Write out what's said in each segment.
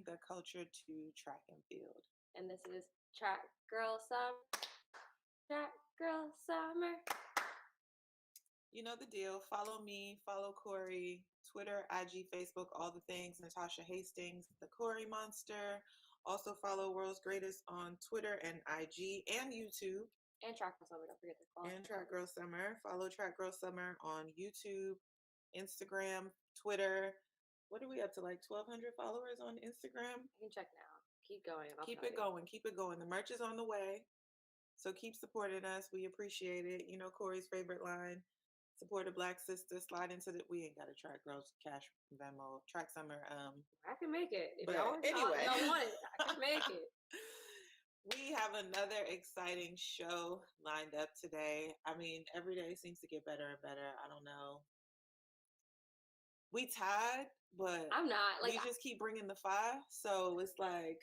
the culture to track and field. And this is Track Girl Summer. Track Girl Summer. You know the deal. Follow me, follow Corey, Twitter, IG, Facebook, all the things. Natasha Hastings, the Corey Monster. Also follow World's Greatest on Twitter and IG and YouTube. And Track Girl Summer, don't forget to follow. And Track Girl Summer. Follow Track Girl Summer on YouTube, Instagram, Twitter. What are we up to? Like 1,200 followers on Instagram? You can check now. Keep going. Keep it going. Keep it going. The merch is on the way. So keep supporting us. We appreciate it. You know Corey's favorite line. Support a Black sister. Slide into the. We ain't got to Track Girls Cash Venmo. Track Summer. I can make it. If but y'all anyway, y'all want it, I can make it. We have another exciting show lined up today. I mean, every day seems to get better and better. I don't know. We tied, but I'm not. Like, we just keep bringing the fire. So it's like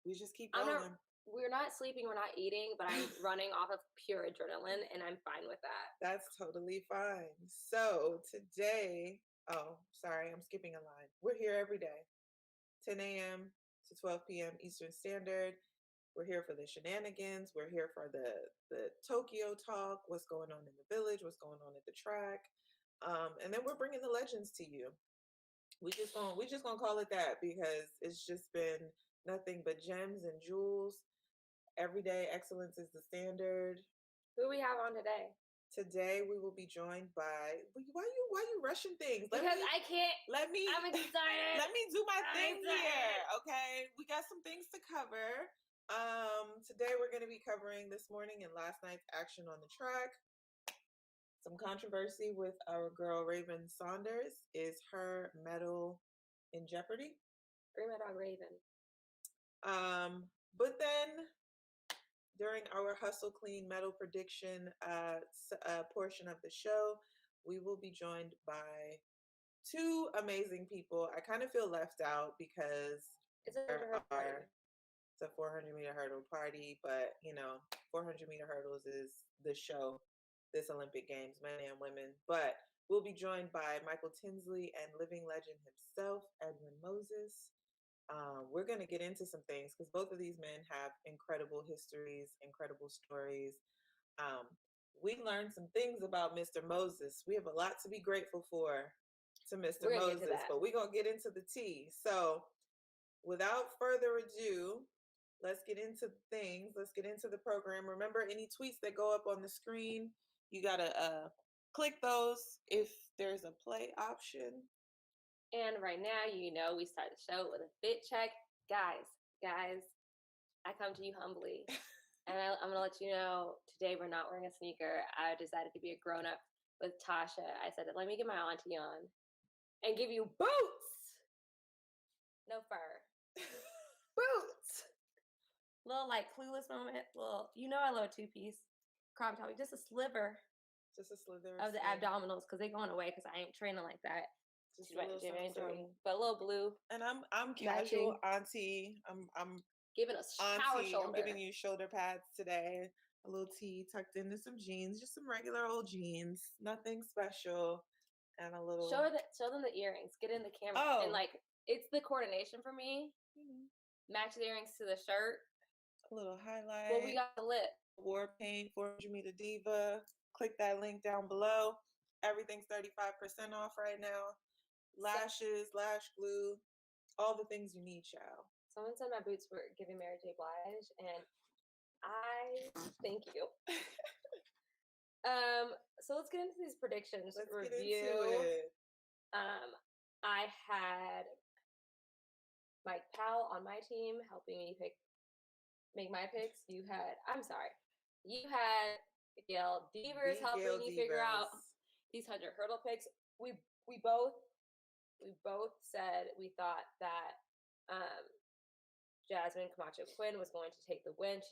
we just keep rolling. We're not sleeping, we're not eating, but I'm running off of pure adrenaline, and I'm fine with that. That's totally fine. So today, I'm skipping a line. We're here every day, 10 a.m. to 12 p.m. Eastern Standard. We're here for the shenanigans. We're here for the Tokyo talk, what's going on in the village, what's going on at the track. And then we're bringing the legends to you. We just gonna call it that because it's just been nothing but gems and jewels. Everyday excellence is the standard. Who do we have on today? Today we will be joined by. Why you rushing things? I'm excited. Let me do my thing here. Okay, we got some things to cover. Today we're going to be covering this morning and last night's action on the track. Some controversy with our girl Raven Saunders. Is her medal in jeopardy? Free my dog Raven. But then during our Hustle Clean medal prediction portion of the show, we will be joined by two amazing people. I kind of feel left out because it's a 400-meter hurdle party, but 400-meter hurdles is the show this Olympic Games, men and women. But we'll be joined by Michael Tinsley and living legend himself, Edwin Moses. We're going to get into some things because both of these men have incredible histories, incredible stories. We learned some things about Mr. Moses. We have a lot to be grateful for to Mr. Moses, but we're going to get into the tea. So without further ado, let's get into things. Let's get into the program. Remember, any tweets that go up on the screen, you got to click those if there's a play option. And right now, we start the show with a fit check. Guys, I come to you humbly. And I'm going to let you know, today we're not wearing a sneaker. I decided to be a grown-up with Tasha. I said, let me get my auntie on and give you boots. No fur. Boots. Little, clueless moment. I love a two-piece crop top. Just a sliver. Just a slither of the abdominals because they're going away because I ain't training like that. Just a little but a little blue. And I'm casual auntie. I'm giving us shower shoulder. I'm giving you shoulder pads today. A little tee tucked into some jeans, just some regular old jeans, nothing special, and a little. Show them the earrings. Get in the camera and it's the coordination for me. Mm-hmm. Match the earrings to the shirt. A little highlight. Well, we got the lip. War Paint 400-meter diva. Click that link down below. Everything's 35% off right now. Lashes, lash glue, all the things you need, child. Someone said my boots were giving Mary J. Blige, and I thank you. So let's get into these predictions. Let's review. Get into it. I had Mike Powell on my team helping me make my picks. You had Gail Devers helping me figure out these 100 hurdle picks. We both said we thought that Jasmine Camacho Quinn was going to take the win.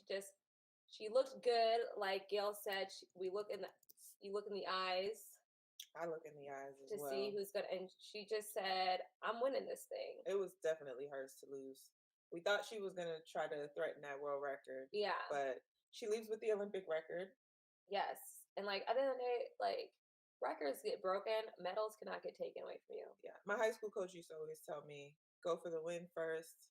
She looked good, like Gail said. You look in the eyes. I look in the eyes as well to see who's gonna. And she just said, "I'm winning this thing." It was definitely hers to lose. We thought she was gonna try to threaten that world record. Yeah, but she leaves with the Olympic record. Yes, and at the end of the day, records get broken, medals cannot get taken away from you. Yeah, my high school coach used to always tell me, go for the win first,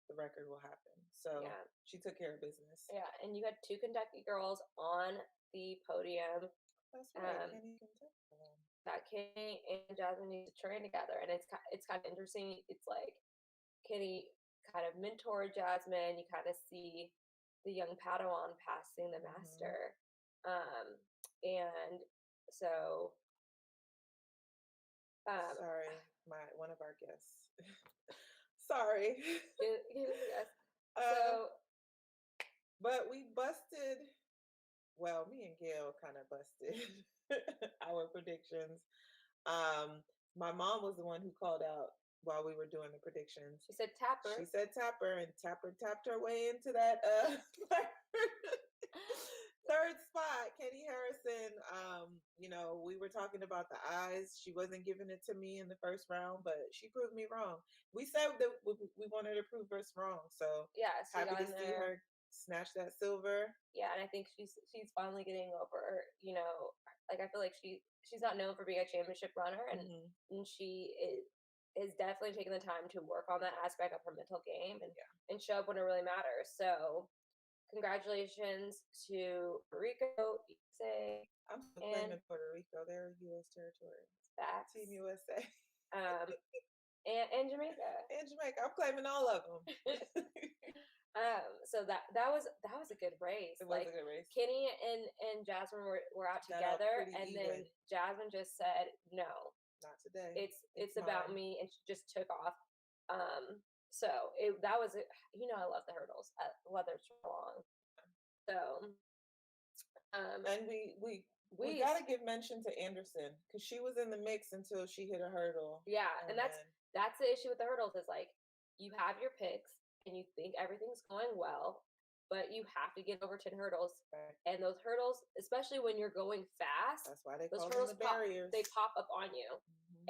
the record will happen. So Yeah. she took care of business. Yeah, and you had two Kentucky girls on the podium. That's right. Um, Kenny Kentucky. that Kenny and Jasmine need to train together, and it's kind of interesting. It's like Kenny kind of mentored Jasmine. You kind of see the young Padawan passing the master, and so sorry, one of our guests. Sorry. yes. So, but we busted. Well, me and Gail kind of busted our predictions. My mom was the one who called out while we were doing the predictions. She said Tapper. She said Tapper, and Tapper tapped her way into that third spot. Kenny Harrison. We were talking about the eyes. She wasn't giving it to me in the first round, but she proved me wrong. We said that we wanted to prove us wrong. So yeah, happy to see her snatch that silver. Yeah, and I think she's finally getting over, like I feel like she's not known for being a championship runner, and she is definitely taking the time to work on that aspect of her mental game and show up when it really matters. So congratulations to Puerto Rico, USA. I'm still claiming Puerto Rico. They're U.S. territory. Facts. Team USA. And Jamaica. And Jamaica. I'm claiming all of them. So that was a good race. It was a good race. Kenny and Jasmine were out together, and then Jasmine just said, "No, not today. It's about me," and she just took off. So that was it. I love the hurdles, whether it's long. So, and we gotta give mention to Anderson because she was in the mix until she hit a hurdle. Yeah, and that's the issue with the hurdles is like you have your picks and you think everything's going well, but you have to get over 10 hurdles. Right. And those hurdles, especially when you're going fast, that's why they call them the barriers. They pop up on you.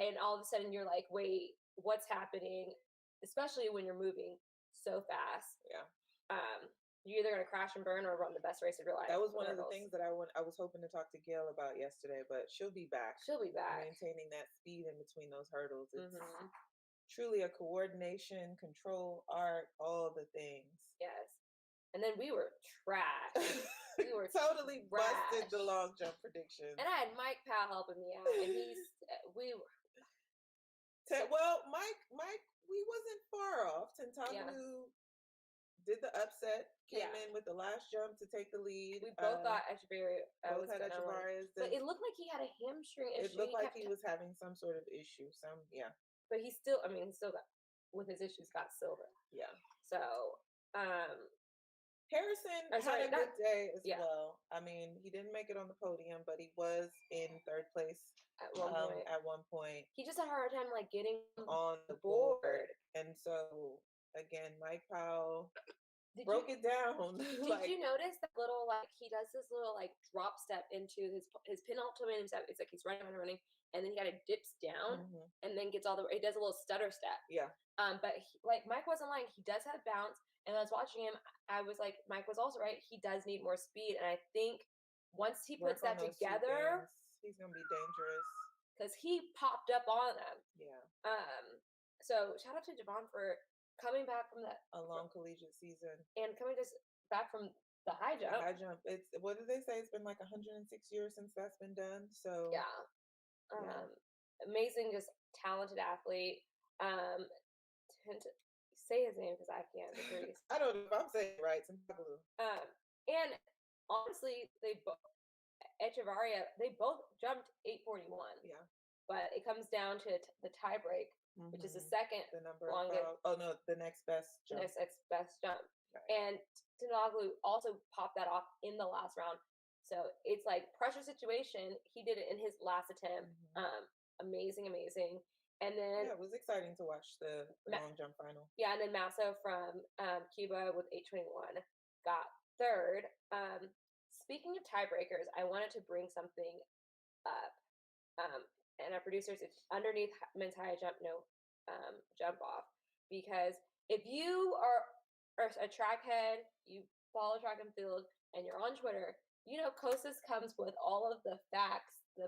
And all of a sudden you're like, wait, what's happening? Especially when you're moving so fast. Yeah. You're either going to crash and burn or run the best race of your life. That was one of the things that I was hoping to talk to Gail about yesterday, but she'll be back. She'll be back. Maintaining that speed in between those hurdles. It's truly a coordination, control, art, all the things. Yes. And then we were trash. We were totally busted the long jump predictions. And I had Mike Powell helping me out, and Mike, we wasn't far off. Tentaglu did the upset, came in with the last jump to take the lead. We both thought Echevarria both had Echevarria. But it looked like he had a hamstring issue. It looked like he was having some sort of issue. But he still got, with his issues, got silver. Yeah. So, Harrison had a good day as well. I mean, he didn't make it on the podium, but he was in third place at one point. He just had a hard time getting on the board. And so again, Mike Powell broke it down. Did you notice that little he does this little drop step into his penultimate step? It's like he's running, and then he kind of dips down and then gets he does a little stutter step. Yeah. But Mike wasn't lying. He does have bounce. And I was watching him. I was like, Mike was also right. He does need more speed. And I think once he puts that together, he's gonna be dangerous. Because he popped up on them. Yeah. So shout out to Javon for coming back from a long collegiate season and coming back from the high jump. The high jump. It's what did they say? It's been 106 years since that's been done. So yeah. Amazing, just talented athlete. Say his name because I can't agree. I don't know if I'm saying it right. And honestly, Echevarria, they both jumped 8:41. Yeah. But it comes down to the tie break, which is the second longest. The next best jump. Next best jump. Right. And Tentaglu also popped that off in the last round. So it's pressure situation. He did it in his last attempt. Amazing. And then it was exciting to watch the long jump final. Yeah, and then Masso from Cuba with 8:21 got third. Speaking of tiebreakers, I wanted to bring something up. And our producers, it's underneath men's high jump, no jump off. Because if you are a track head, you follow track and field, and you're on Twitter, Kosas comes with all of the facts, the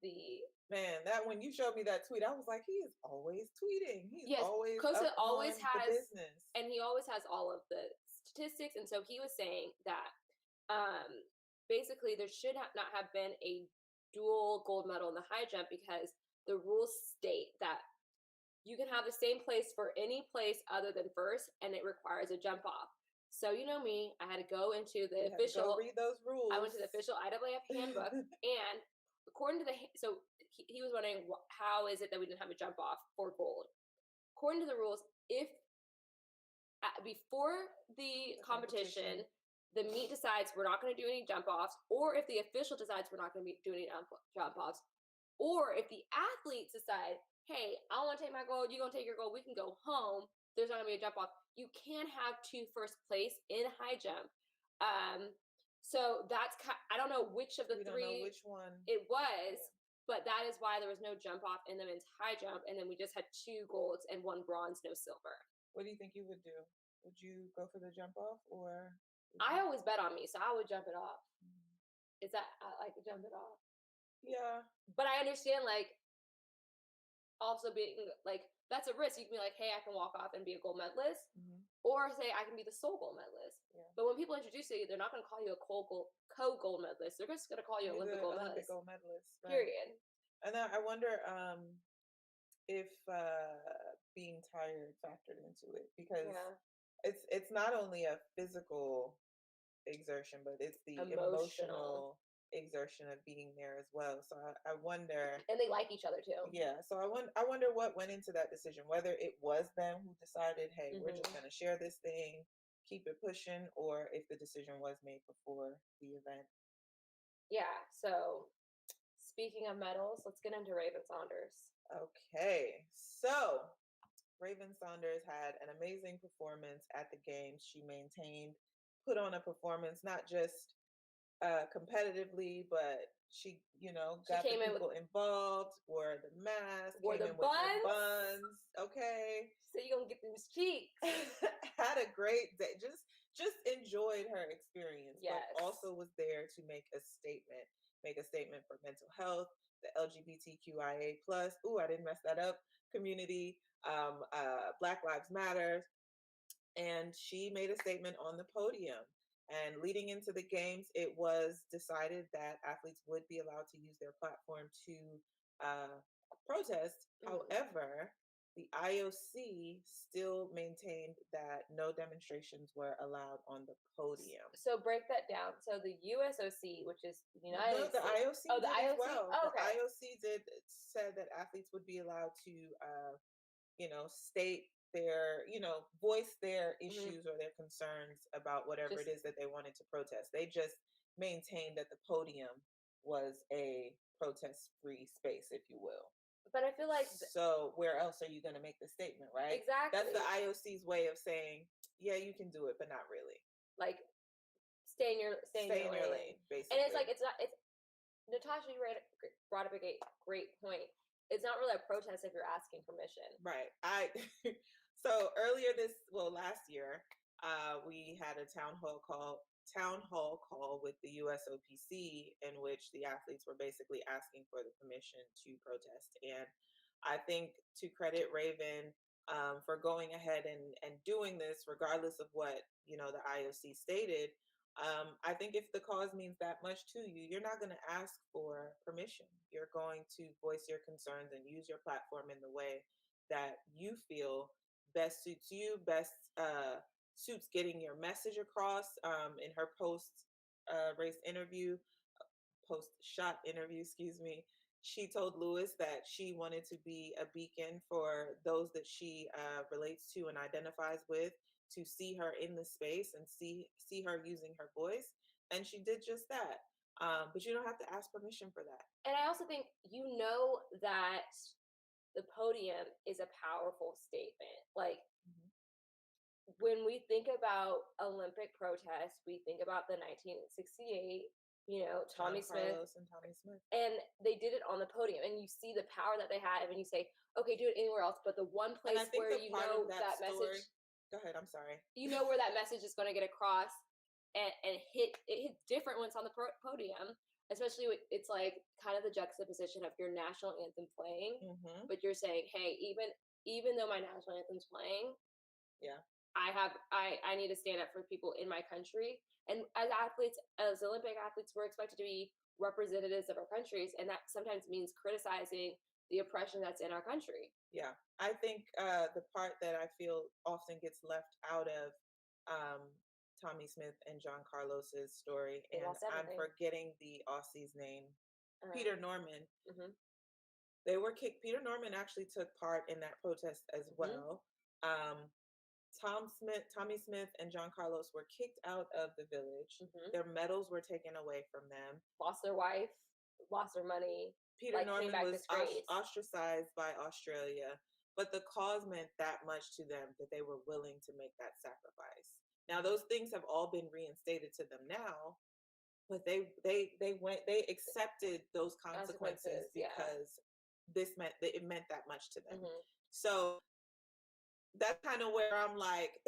the Man, that when you showed me that tweet, I was like, he is always tweeting. He's yes, always Kosa up always on has, the business. and he always has all of the statistics. And so he was saying that um, basically there should not have been a dual gold medal in the high jump because the rules state that you can have the same place for any place other than first, and it requires a jump off. So you know me, I had to go into the official. Read those rules. I went to the official IAAF handbook, and according to he was wondering how is it that we didn't have a jump off for gold. According to the rules, if before the competition, the meet decides we're not going to do any jump offs, or if the official decides we're not going to be doing any jump offs, or if the athletes decide, hey, I want to take my gold, you're going to take your gold, we can go home, there's not going to be a jump off. You can have 2 first place in high jump. So that's, I don't know which of the 3 don't know which one it was, but that is why there was no jump off in the men's high jump, and then we just had 2 golds and 1 bronze, no silver. What do you think you would do? Would you go for the jump off, or? I always bet on me, so I would jump it off. Is that I like to jump it off? Yeah, but I understand like also being like that's a risk. You can be like, hey, I can walk off and be a gold medalist, or say I can be the sole gold medalist. Yeah. But when people introduce you, they're not going to call you a co-gold medalist. They're just going to call you Olympic gold medalist. Right. Period. And then I wonder if being tired factored into it, because it's not only a physical exertion, but it's the emotional exertion of being there as well. So I wonder, and they like each other too. Yeah, so I wonder what went into that decision, whether it was them who decided, hey, we're just going to share this thing, keep it pushing, or if the decision was made before the event. Yeah, so speaking of medals, let's get into Raven Saunders. Okay, so Raven Saunders had an amazing performance at the games. She put on a performance, not just competitively, but she got the people involved, wore the mask, wore the buns. Okay, so you're gonna get these cheeks. Had a great day, just enjoyed her experience. Yes. But also was there to make a statement for mental health, the LGBTQIA plus, I didn't mess that up, community, Black Lives Matter, and she made a statement on the podium. And leading into the games, it was decided that athletes would be allowed to use their platform to protest. However, the IOC still maintained that no demonstrations were allowed on the podium. So break that down. So the USOC, which is the United States. The IOC the IOC? well. Oh, okay. The IOC said that athletes would be allowed to, state their, voice their issues or their concerns about whatever it is that they wanted to protest. They just maintained that the podium was a protest-free space, if you will. But I feel like so where else are you going to make the statement, right? Exactly. That's the IOC's way of saying, yeah, you can do it, but not really. Like stay in your lane, basically. And it's like it's Natasha, you brought up a great point. It's not really a protest if you're asking permission. Right. So last year, we had a town hall call with the USOPC, in which the athletes were basically asking for the permission to protest. And I think to credit Raven for going ahead and doing this, regardless of what the IOC stated. I think if the cause means that much to you, you're not going to ask for permission. You're going to voice your concerns and use your platform in the way that you feel best suits you, best suits getting your message across. In her post-shot interview, she told Lewis that she wanted to be a beacon for those that she relates to and identifies with, to see her in the space and see her using her voice. And she did just that. But you don't have to ask permission for that. And I also think that the podium is a powerful statement. Like when we think about Olympic protests, we think about the 1968, Tommie Smith. And they did it on the podium. And you see the power that they had. And you say, okay, do it anywhere else. But the one place where that message. Go ahead, I'm sorry. You know where that message is going to get across and it hits different when it's on the podium. especially it's like kind of the juxtaposition of your national anthem playing, Mm-hmm. but you're saying, hey, even though my national anthem's playing, Yeah. I need to stand up for people in my country. And as athletes, as Olympic athletes, we're expected to be representatives of our countries, and that sometimes means criticizing the oppression that's in our country. Yeah. I think the part that I feel often gets left out of um, Tommy Smith and John Carlos's story, They and lost I'm everything. forgetting the Aussie's name, Peter Norman. Mm-hmm. They were kicked. Peter Norman actually took part in that protest as well. Um, Tommy Smith, and John Carlos were kicked out of the village. Mm-hmm. Their medals were taken away from them. Lost their wife, lost their money. Peter Norman was disgraced. ostracized by Australia, but the cause meant that much to them that they were willing to make that sacrifice. Now those things have all been reinstated to them now, but they accepted those consequences because it meant that much to them. Mm-hmm. So that's kind of where I'm like,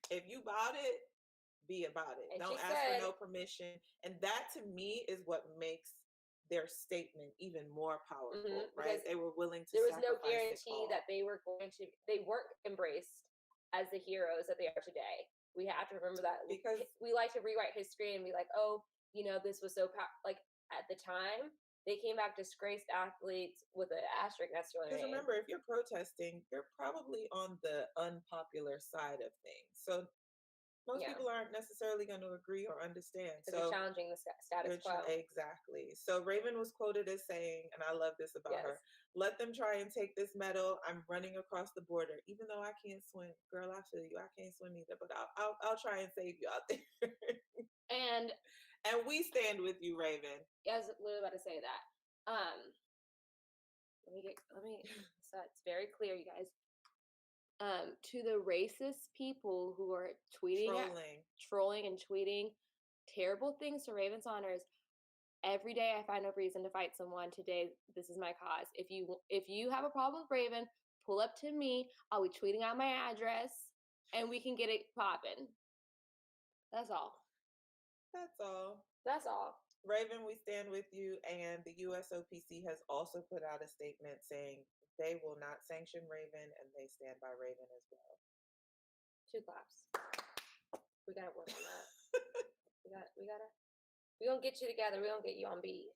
if you about it, be about it. And don't ask for no permission. And that to me is what makes their statement even more powerful, right? They were willing to. There was no guarantee that they weren't embraced as the heroes that they are today. We have to remember that, because we like to rewrite history and be like, oh, this was so like at the time. They came back disgraced athletes with an asterisk next to their name. Because remember, if you're protesting, you're probably on the unpopular side of things. So most people aren't necessarily going to agree or understand. So they're challenging the status quo. Exactly. So Raven was quoted as saying, and I love this about her, "Let them try and take this medal. I'm running across the border. Even though I can't swim, girl, I feel you. I can't swim either, but I'll try and save you out there." And we stand with you, Raven. Yeah, I was literally about to say that. So it's very clear, you guys. To the racist people who are trolling and tweeting terrible things to Raven's honors, every day I find a reason to fight someone. Today, this is my cause. If you have a problem with Raven, pull up to me. I'll be tweeting out my address, and we can get it popping. That's all. That's all. That's all. Raven, we stand with you, and the USOPC has also put out a statement saying they will not sanction Raven, and they stand by Raven as well. 2 claps. We gotta work on that. We gonna get you together. We gonna get you on beat.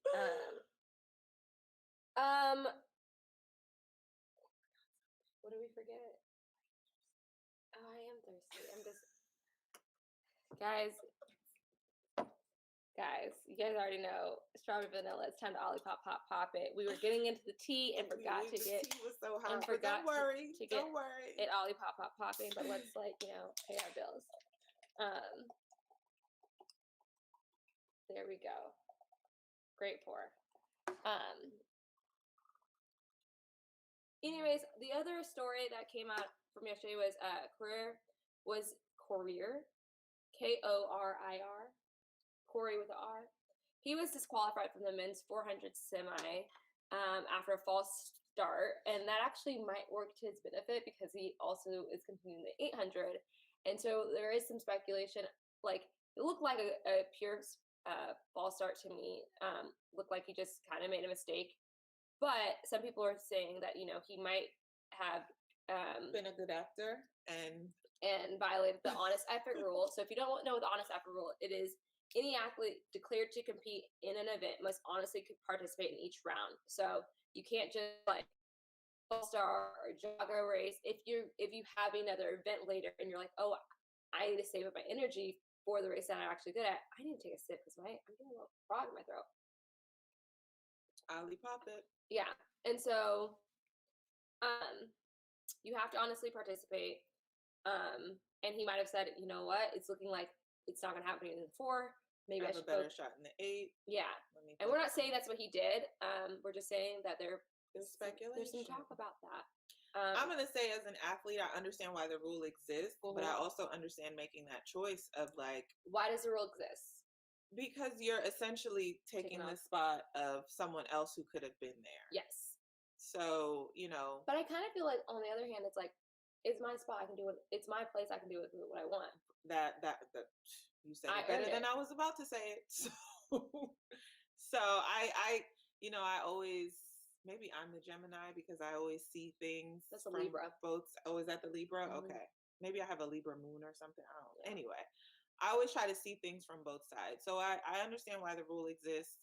What did we forget? Oh, I am thirsty. I'm just Guys, you guys already know strawberry vanilla. It's time to Olipop pop it. We were getting into the tea and forgot to get. The tea was so hot. Don't worry. Don't worry. It Olipop popping, but let's pay our bills. There we go. Great pour. Anyways, the other story that came out from yesterday was Courier, Korir. Corey with the R. He was disqualified from the men's 400 semi after a false start, and that actually might work to his benefit because he also is continuing the 800. And so there is some speculation. Like, it looked like a pure false start to me. Looked like he just kind of made a mistake. But some people are saying that he might have been a good actor and violated the honest effort rule. So if you don't know what the honest effort rule, it is any athlete declared to compete in an event must honestly participate in each round. So you can't just all-star or jog a race. If you have another event later and you're like, oh, I need to save up my energy for the race that I'm actually good at, I need to take a sip because I'm getting a little frog in my throat. Olipop it. Yeah. And so you have to honestly participate. And he might have said, you know what, it's looking like it's not going to happen in the 4. Maybe I should have a better shot in the 8. Yeah. And we're not saying that's what he did. We're just saying that there's speculation. There's some talk about that. I'm going to say, as an athlete, I understand why the rule exists, but I also understand making that choice of why does the rule exist? Because you're essentially taking the spot of someone else who could have been there. Yes. So, But I kind of feel like, on the other hand, it's like, it's my spot. I can do it. It's my place. I can do it what I want. That you said it better than I was about to say it. So I always, maybe I'm the Gemini because I always see things That's a from Libra. both. Oh, is that the Libra? Mhm. Okay. Maybe I have a Libra moon or something. I don't know. Yeah. Anyway, I always try to see things from both sides. So I understand why the rule exists.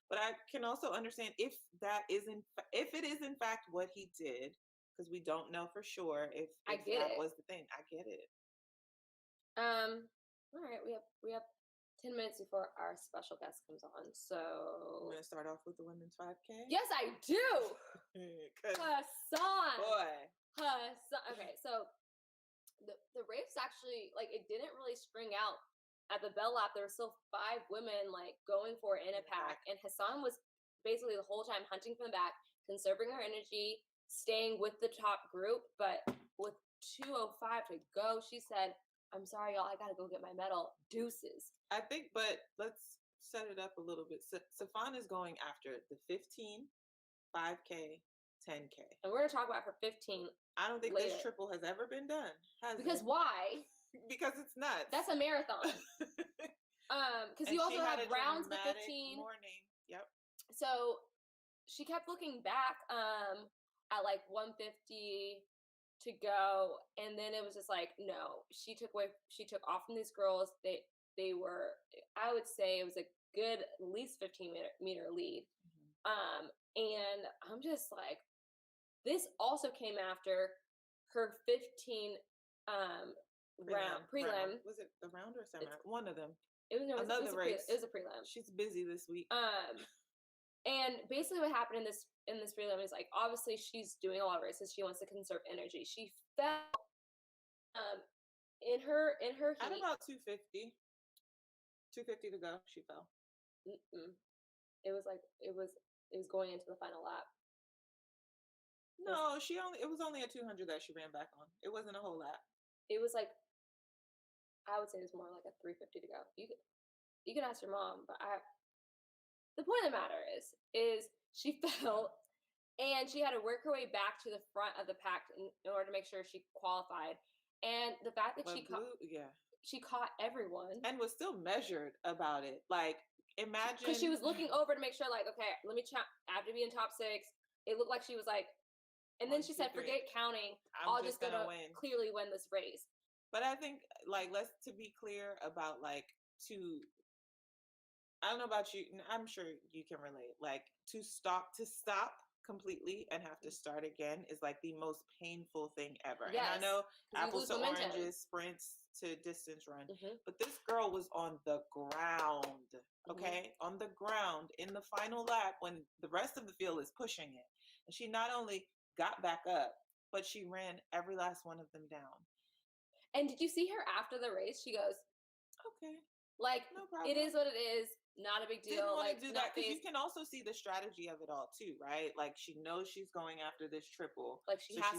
But I can also understand if if it is in fact what he did, because we don't know for sure I if get that it. was the thing. I get it. All right, we have 10 minutes before our special guest comes on. I'm So gonna start off with the women's 5K. yes, I do. 'Cause, Hassan. boy, Hassan. Okay, so the race actually, like, it didn't really spring out at the bell lap. There were still 5 women like going for it in a pack, and Hassan was basically the whole time hunting from the back, conserving her energy, staying with the top group. But with 2:05 to go, she said, "I'm sorry, y'all. I gotta go get my medal. Deuces." I think, but let's set it up a little bit. Safan is going after the 15, 5K, 10K. And we're gonna talk about her 15 I don't think later. this triple has ever been done. Because it? why? Because it's nuts. That's a marathon. Because you also have rounds the 15 morning. Yep. So she kept looking back at like 150 to go, and then it was just like, no, she took off from these girls. They were, I would say it was a good at least 15-meter lead. Mm-hmm. And I'm just like, this also came after her 15 prelim. Was it the round or semi? One of them. It was another race. It was a prelim. She's busy this week. And basically what happened in this prelim is, like, obviously she's doing a lot of races. She wants to conserve energy. She fell in her heat. At about 250 to go, she fell. It was going into the final lap. No, it was only a 200 that she ran back on. It wasn't a whole lap. It was like, I would say it was more like a 350 to go. You can ask your mom, but the point of the matter is she fell, and she had to work her way back to the front of the pack in order to make sure she qualified. And the fact that she caught everyone and was still measured about it. Like, imagine, because she was looking over to make sure, like, okay, let me check. I have to be in top 6. It looked like she was like, and then she said, "Forget counting. I'll just gonna clearly win this race." But I think, like, to be clear about, like, I don't know about you, I'm sure you can relate. Like, to stop completely and have to start again is like the most painful thing ever. Yes, and I know apples to oranges, sprints to distance run, but this girl was on the ground, okay? On the ground in the final lap when the rest of the field is pushing it. And she not only got back up, but she ran every last one of them down. And did you see her after the race? She goes, "Okay, like, no problem. It is what it is. Not a big deal." Didn't want to do that, because you can also see the strategy of it all too, right? Like, she knows she's going after this triple, like she's got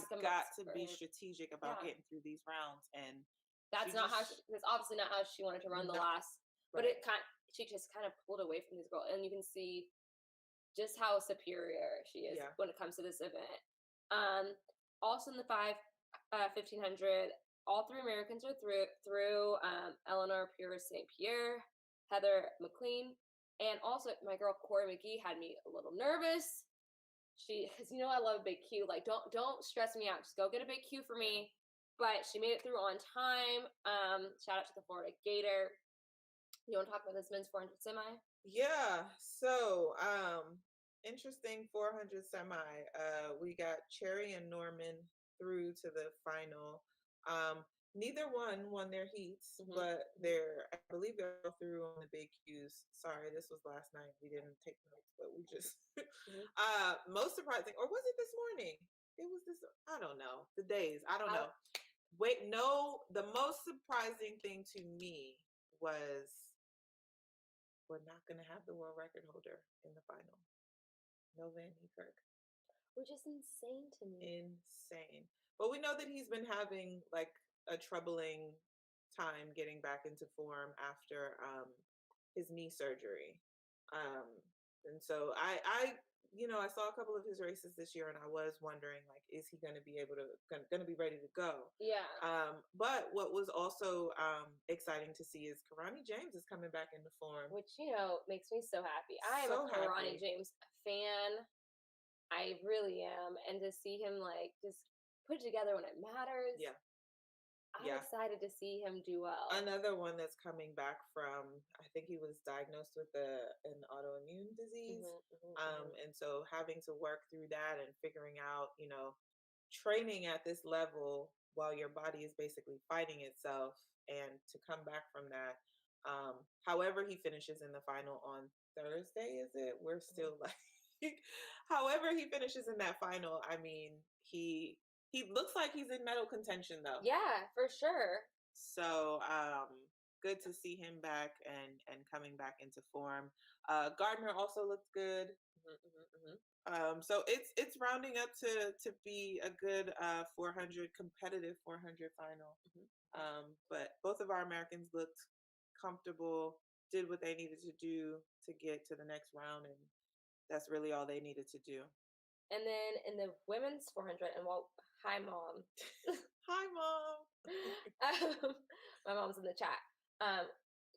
to be strategic about getting through these rounds, and that's obviously not how she wanted to run the last. But she just kind of pulled away from this girl, and you can see just how superior she is when it comes to this event. Also in the 1500, all 3 Americans are through. Eleanor Pires St. Pierre, Heather McLean, and also my girl Corey McGee had me a little nervous. Because I love a big Q. Like, don't stress me out. Just go get a big Q for me. But she made it through on time. Shout out to the Florida Gator. You want to talk about this men's 400 semi? Yeah. So, interesting 400 semi. We got Cherry and Norman through to the final. Neither one won their heats, but I believe they're through on the big Qs. Sorry, this was last night. We didn't take notes, but we just most surprising, or was it this morning? It was this. I don't know the days. I don't know. Wait, no. The most surprising thing to me was we're not going to have the world record holder in the final. No Van Niekerk. Which is insane to me. Insane. But we know that he's been having like a troubling time getting back into form after his knee surgery. And so I I saw a couple of his races this year, and I was wondering, like, is he going to be able to, going to be ready to go? Yeah. But what was also exciting to see is Karani James is coming back into form. Which, makes me so happy. I am So a Karani happy. James fan. I really am. And to see him like just put it together when it matters. Yeah. I'm excited to see him do well. Another one that's coming back from, I think he was diagnosed with an autoimmune disease. And so having to work through that and figuring out, training at this level while your body is basically fighting itself, and to come back from that. However he finishes in the final on Thursday, is it? We're still like, however he finishes in that final, I mean, he looks like he's in medal contention though. Yeah, for sure. So good to see him back and coming back into form. Gardner also looked good. So it's rounding up to be a good 400 competitive 400 final. But both of our Americans looked comfortable, did what they needed to do to get to the next round, and that's really all they needed to do. And then in the women's 400, and hi mom. Hi mom. My mom's in the chat.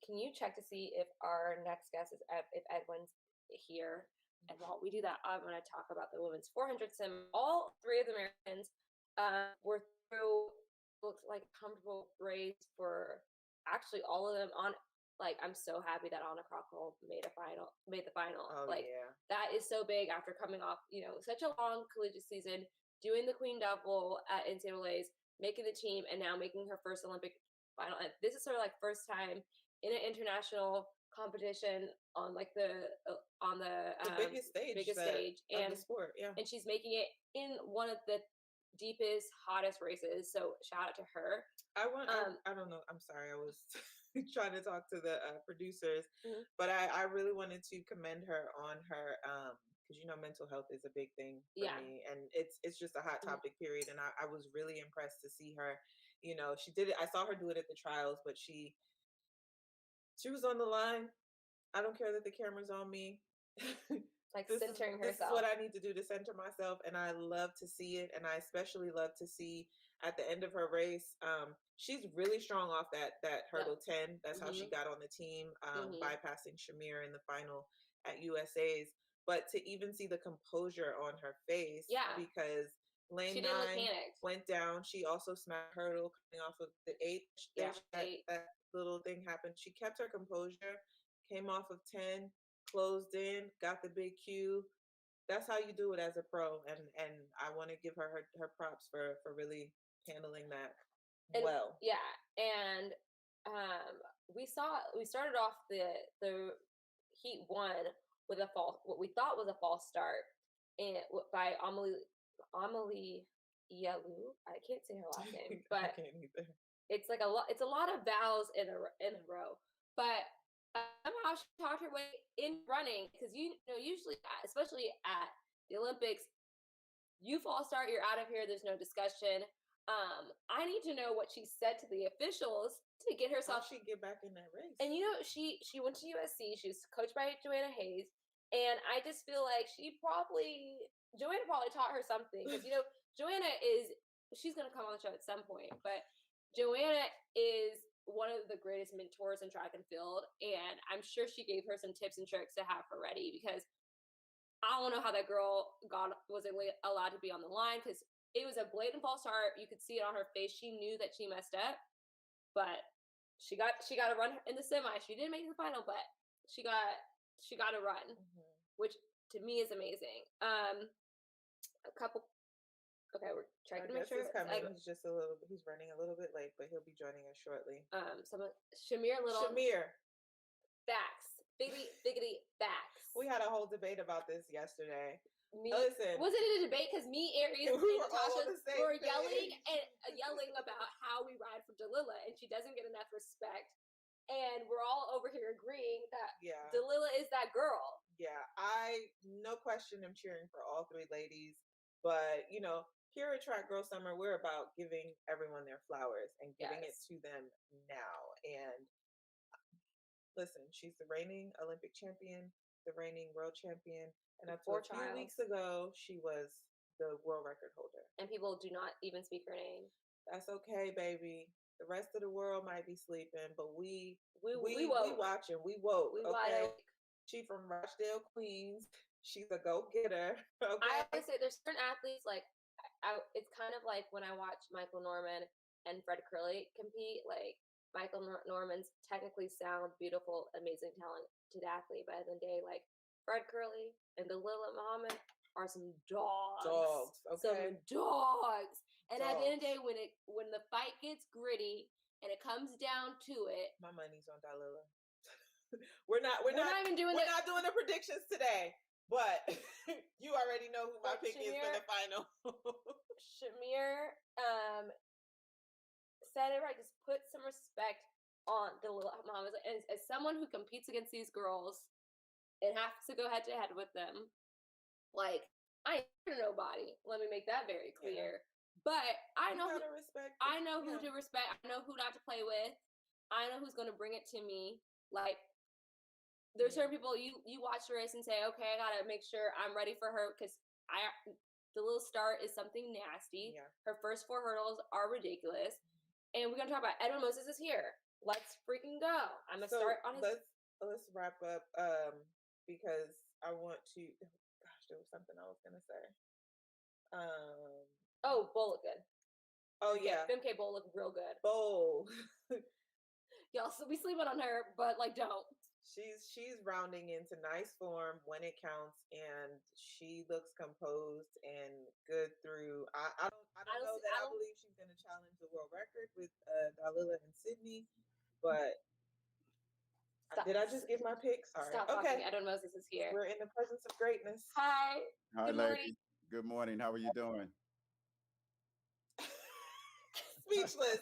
Can you check to see if our next guest is if Edwin's here? And while we do that, I'm going to talk about the women's 400 sim. All three of the Americans were through, looked like a comfortable race for actually all of them. I'm so happy that Anna Krochel made the final. Oh, yeah. That is so big after coming off, such a long collegiate season, doing the Queen Double at NCAA's, making the team, and now making her first Olympic final. And this is sort of like first time in an international competition on like the biggest stage and the sport. Yeah. And she's making it in one of the deepest, hottest races. So shout out to her. I don't know. I'm sorry. I was trying to talk to the producers, but I really wanted to commend her on her because mental health is a big thing for me, and it's just a hot topic period. And I was really impressed to see her. She did it. I saw her do it at the trials, but she was on the line. I don't care that the camera's on me. Centering herself. This is what I need to do to center myself, and I love to see it. And I especially love to see at the end of her race, she's really strong off that hurdle 10. That's how she got on the team, bypassing Shamir in the final at USA's. But to even see the composure on her face, because lane 9 went down. She also smacked hurdle coming off of the 8. That little thing happened. She kept her composure, came off of 10, closed in, got the big Q. That's how you do it as a pro, and I want to give her props for really handling that well. Yeah, and we started off the heat 1 with what we thought was a false start, and by Amelie Yalu. I can't say her last name, but I can't either. It's like it's a lot of vowels in a row, but somehow she talked her way in running, because usually, especially at the Olympics, you false start, you're out of here. There's no discussion. I need to know what she said to the officials to get herself. How she get back in that race? And she went to USC. She was coached by Joanna Hayes, and I just feel like Joanna probably taught her something, because Joanna she's gonna come on the show at some point, but Joanna is one of the greatest mentors in track and field, and I'm sure she gave her some tips and tricks to have her ready, because I don't know how that girl was allowed to be on the line, because it was a blatant false start. You could see it on her face. She knew that she messed up, but she got to run in the semi. She didn't make the final, but she got to run, which to me is amazing. Okay, we're checking to make sure. He's just he's running a little bit late, but he'll be joining us shortly. Shamir Little. Shamir. Facts. Biggity facts. We had a whole debate about this yesterday. Listen. Was it a debate? Because me, Aries, and Natasha were yelling about how we ride for Dalila, and she doesn't get enough respect. And we're all over here agreeing that Dalila is that girl. Yeah, I, no question, am cheering for all three ladies. But, here at Track Girl Summer, we're about giving everyone their flowers and giving it to them now. And listen, she's the reigning Olympic champion. the reigning world champion. And up to Four a few weeks trials. ago, she was the world record holder. And people do not even speak her name. That's okay, baby. The rest of the world might be sleeping, but we woke. watching. We woke. We okay. wide awake. She from Rochdale, Queens. She's a go-getter. Okay. I always say there's certain athletes like it's kind of like when I watch Michael Norman and Fred Curley compete. Like Michael Norman's technically sound, beautiful, amazing, talented athlete, but at the end of the day, like Fred Curley and Dalilah Muhammad are some dogs. Dogs. Okay. Some dogs. And Dogs. at the end of the day, when the fight gets gritty and it comes down to it, my money's on Dalilah. we're not even doing not doing the predictions today, but you already know who my pick is for the final. Shamir said it right. Just put some respect on Dalilah Muhammad. As someone who competes against these girls and has to go head to head with them, like I ain't nobody. Let me make that very clear. Yeah. But I know who to respect. I know who to respect. I know who not to play with. I know who's going to bring it to me. Like there's certain people you watch the race and say, okay, I gotta make sure I'm ready for her because the little start is something nasty. Yeah. Her first 4 hurdles are ridiculous, and we're gonna talk about Edwin Moses is here. Let's freaking go! I'm gonna start on his. Let's wrap up because I want to. Gosh, there was something I was gonna say. Bowl look good. Oh yeah, Femke Bowl look real good. Bowl. Y'all, so we sleeping on her, but like don't. She's rounding into nice form when it counts, and she looks composed and good through. I don't know that I believe she's going to challenge the world record with Dalilah and Sydney, but did I just give my pick? Sorry. Stop talking. Edwin Moses is here. We're in the presence of greatness. Hi. Hi, ladies. Good morning. How are you doing? Speechless.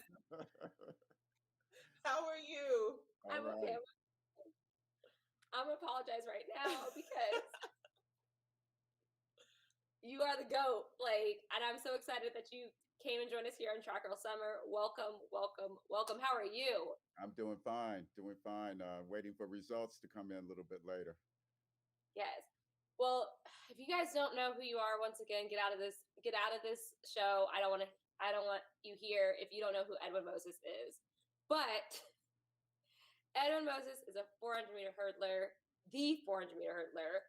How are you? I'm okay. I'm gonna apologize right now because you are the GOAT. And I'm so excited that you came and joined us here on Track Girl Summer. Welcome, welcome, welcome. How are you? I'm doing fine. Waiting for results to come in a little bit later. Yes. Well, if you guys don't know who you are, once again, get out of this show. I don't want you here if you don't know who Edwin Moses is. But Edwin Moses is a 400-meter hurdler, the 400-meter hurdler.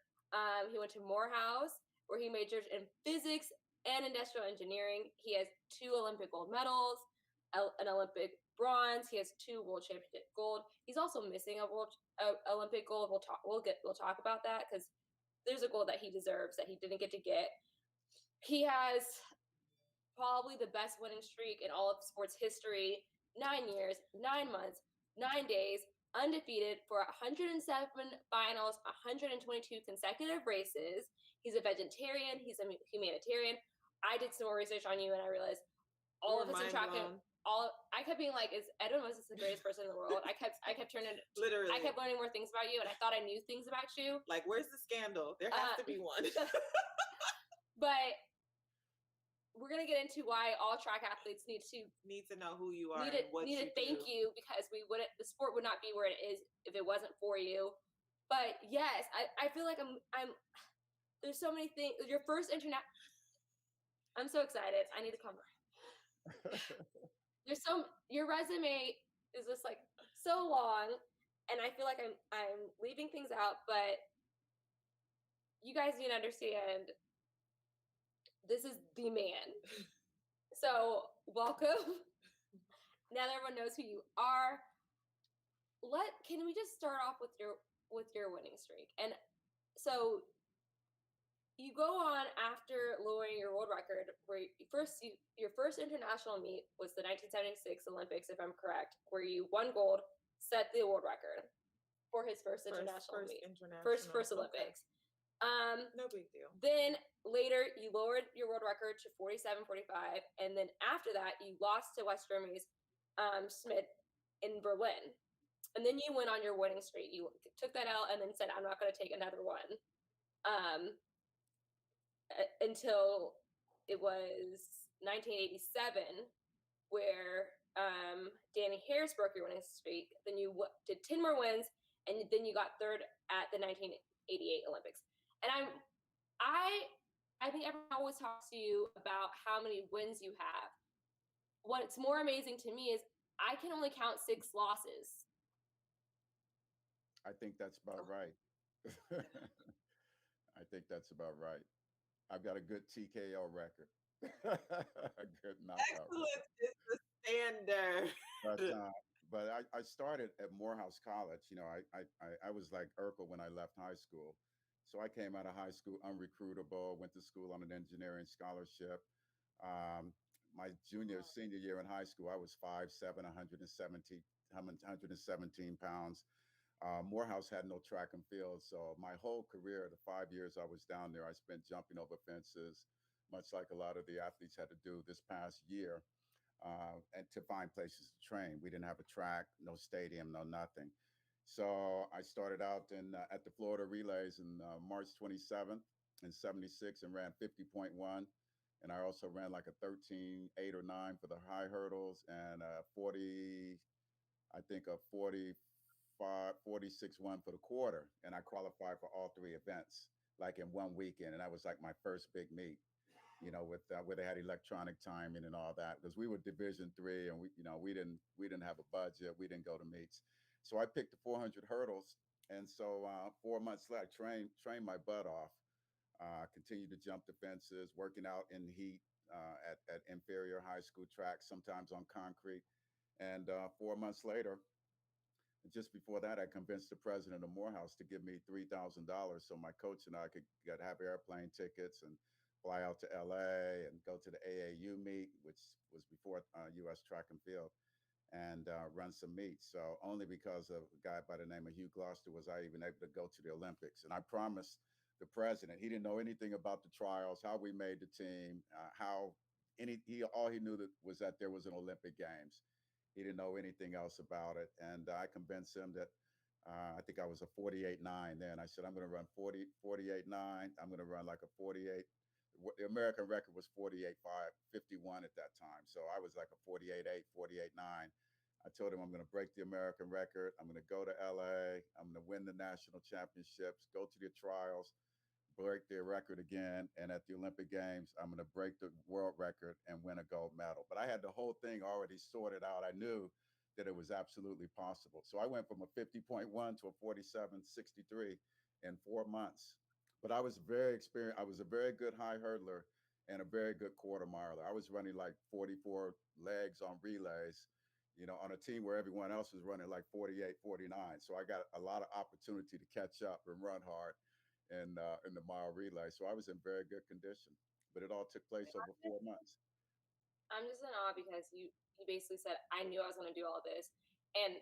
He went to Morehouse, where he majored in physics and industrial engineering. He has 2 Olympic gold medals, an Olympic bronze. He has 2 world championship gold. He's also missing a Olympic gold. We'll talk about that because there's a gold that he deserves that he didn't get to get. He has probably the best winning streak in all of sports history. 9 years, 9 months, 9 days. Undefeated for 107 finals, 122 consecutive races. He's a vegetarian. He's a humanitarian. I did some more research on you, and I realized all of us in track. I kept being like, "Is Edwin Moses the greatest person in the world?" I kept turning. Literally, I kept learning more things about you, and I thought I knew things about you. Like, where's the scandal? There has to be one. But we're gonna get into why all track athletes need to know who you are. Need to thank you because the sport would not be where it is if it wasn't for you. But yes, I feel like I'm there's so many things. Your first I'm so excited. I need to come. Your resume is just like so long, and I feel like I'm leaving things out, but you guys need to understand. This is the man. So welcome. Now that everyone knows who you are, can we just start off with your winning streak? And so you go on after lowering your world record, where your first international meet was the 1976 Olympics, if I'm correct, where you won gold, set the world record for his first international meet, first Olympics. No big deal. Then later you lowered your world record to 47.45, and then after that you lost to West Germany's Schmidt in Berlin, and then you went on your winning streak. You took that out and then said, "I'm not going to take another one," until it was 1987, where Danny Harris broke your winning streak. Then you did 10 more wins, and then you got third at the 88 Olympics. And I think everyone always talks to you about how many wins you have. What's more amazing to me is I can only count 6 losses. I think that's about right. I think that's about right. I've got a good TKO record, a good knockout record. Excellence is the standard. But I started at Morehouse College. You know, I was like Urkel when I left high school. So I came out of high school unrecruitable, went to school on an engineering scholarship. Um, my senior year in high school, I was 5'7", 117 pounds. Morehouse had no track and field. So my whole career, the 5 years I was down there, I spent jumping over fences, much like a lot of the athletes had to do this past year, and to find places to train. We didn't have a track, no stadium, no nothing. So I started out at the Florida Relays in March 27th in 76 and ran 50.1. And I also ran like a 13.8 or 9 for the high hurdles and 40, I think a 46.1 for the quarter. And I qualified for all 3 events like in one weekend. And that was like my first big meet, you know, with where they had electronic timing and all that, because we were Division III and we didn't have a budget. We didn't go to meets. So I picked the 400 hurdles. And so 4 months later, I trained my butt off, continued to jump the fences, working out in the heat at inferior high school tracks, sometimes on concrete. And 4 months later, just before that, I convinced the president of Morehouse to give me $3,000 so my coach and I could have airplane tickets and fly out to LA and go to the AAU meet, which was before US Track and Field, and run some meets. So only because of a guy by the name of Hugh Gloucester was I even able to go to the Olympics. And I promised the president, he didn't know anything about the trials, how we made the team, all he knew was that there was an Olympic Games. He didn't know anything else about it. And I convinced him that I think I was a 48.9 then. I said, I'm going to run 48.9. I'm going to run like a 48. The American record was 48.5, 51 at that time. So I was like a 48.8, 48.9. I told him I'm going to break the American record. I'm going to go to LA. I'm going to win the national championships, go to the trials, break their record again. And at the Olympic Games, I'm going to break the world record and win a gold medal. But I had the whole thing already sorted out. I knew that it was absolutely possible. So I went from a 50.1 to a 47.63 in 4 months. But I was very experienced. I was a very good high hurdler and a very good quarter miler. I was running like 44 legs on relays, you know, on a team where everyone else was running like 48, 49. So I got a lot of opportunity to catch up and run hard in the mile relay. So I was in very good condition, but it all took place over 4 months. I'm just in awe because you basically said, I knew I was going to do all this. And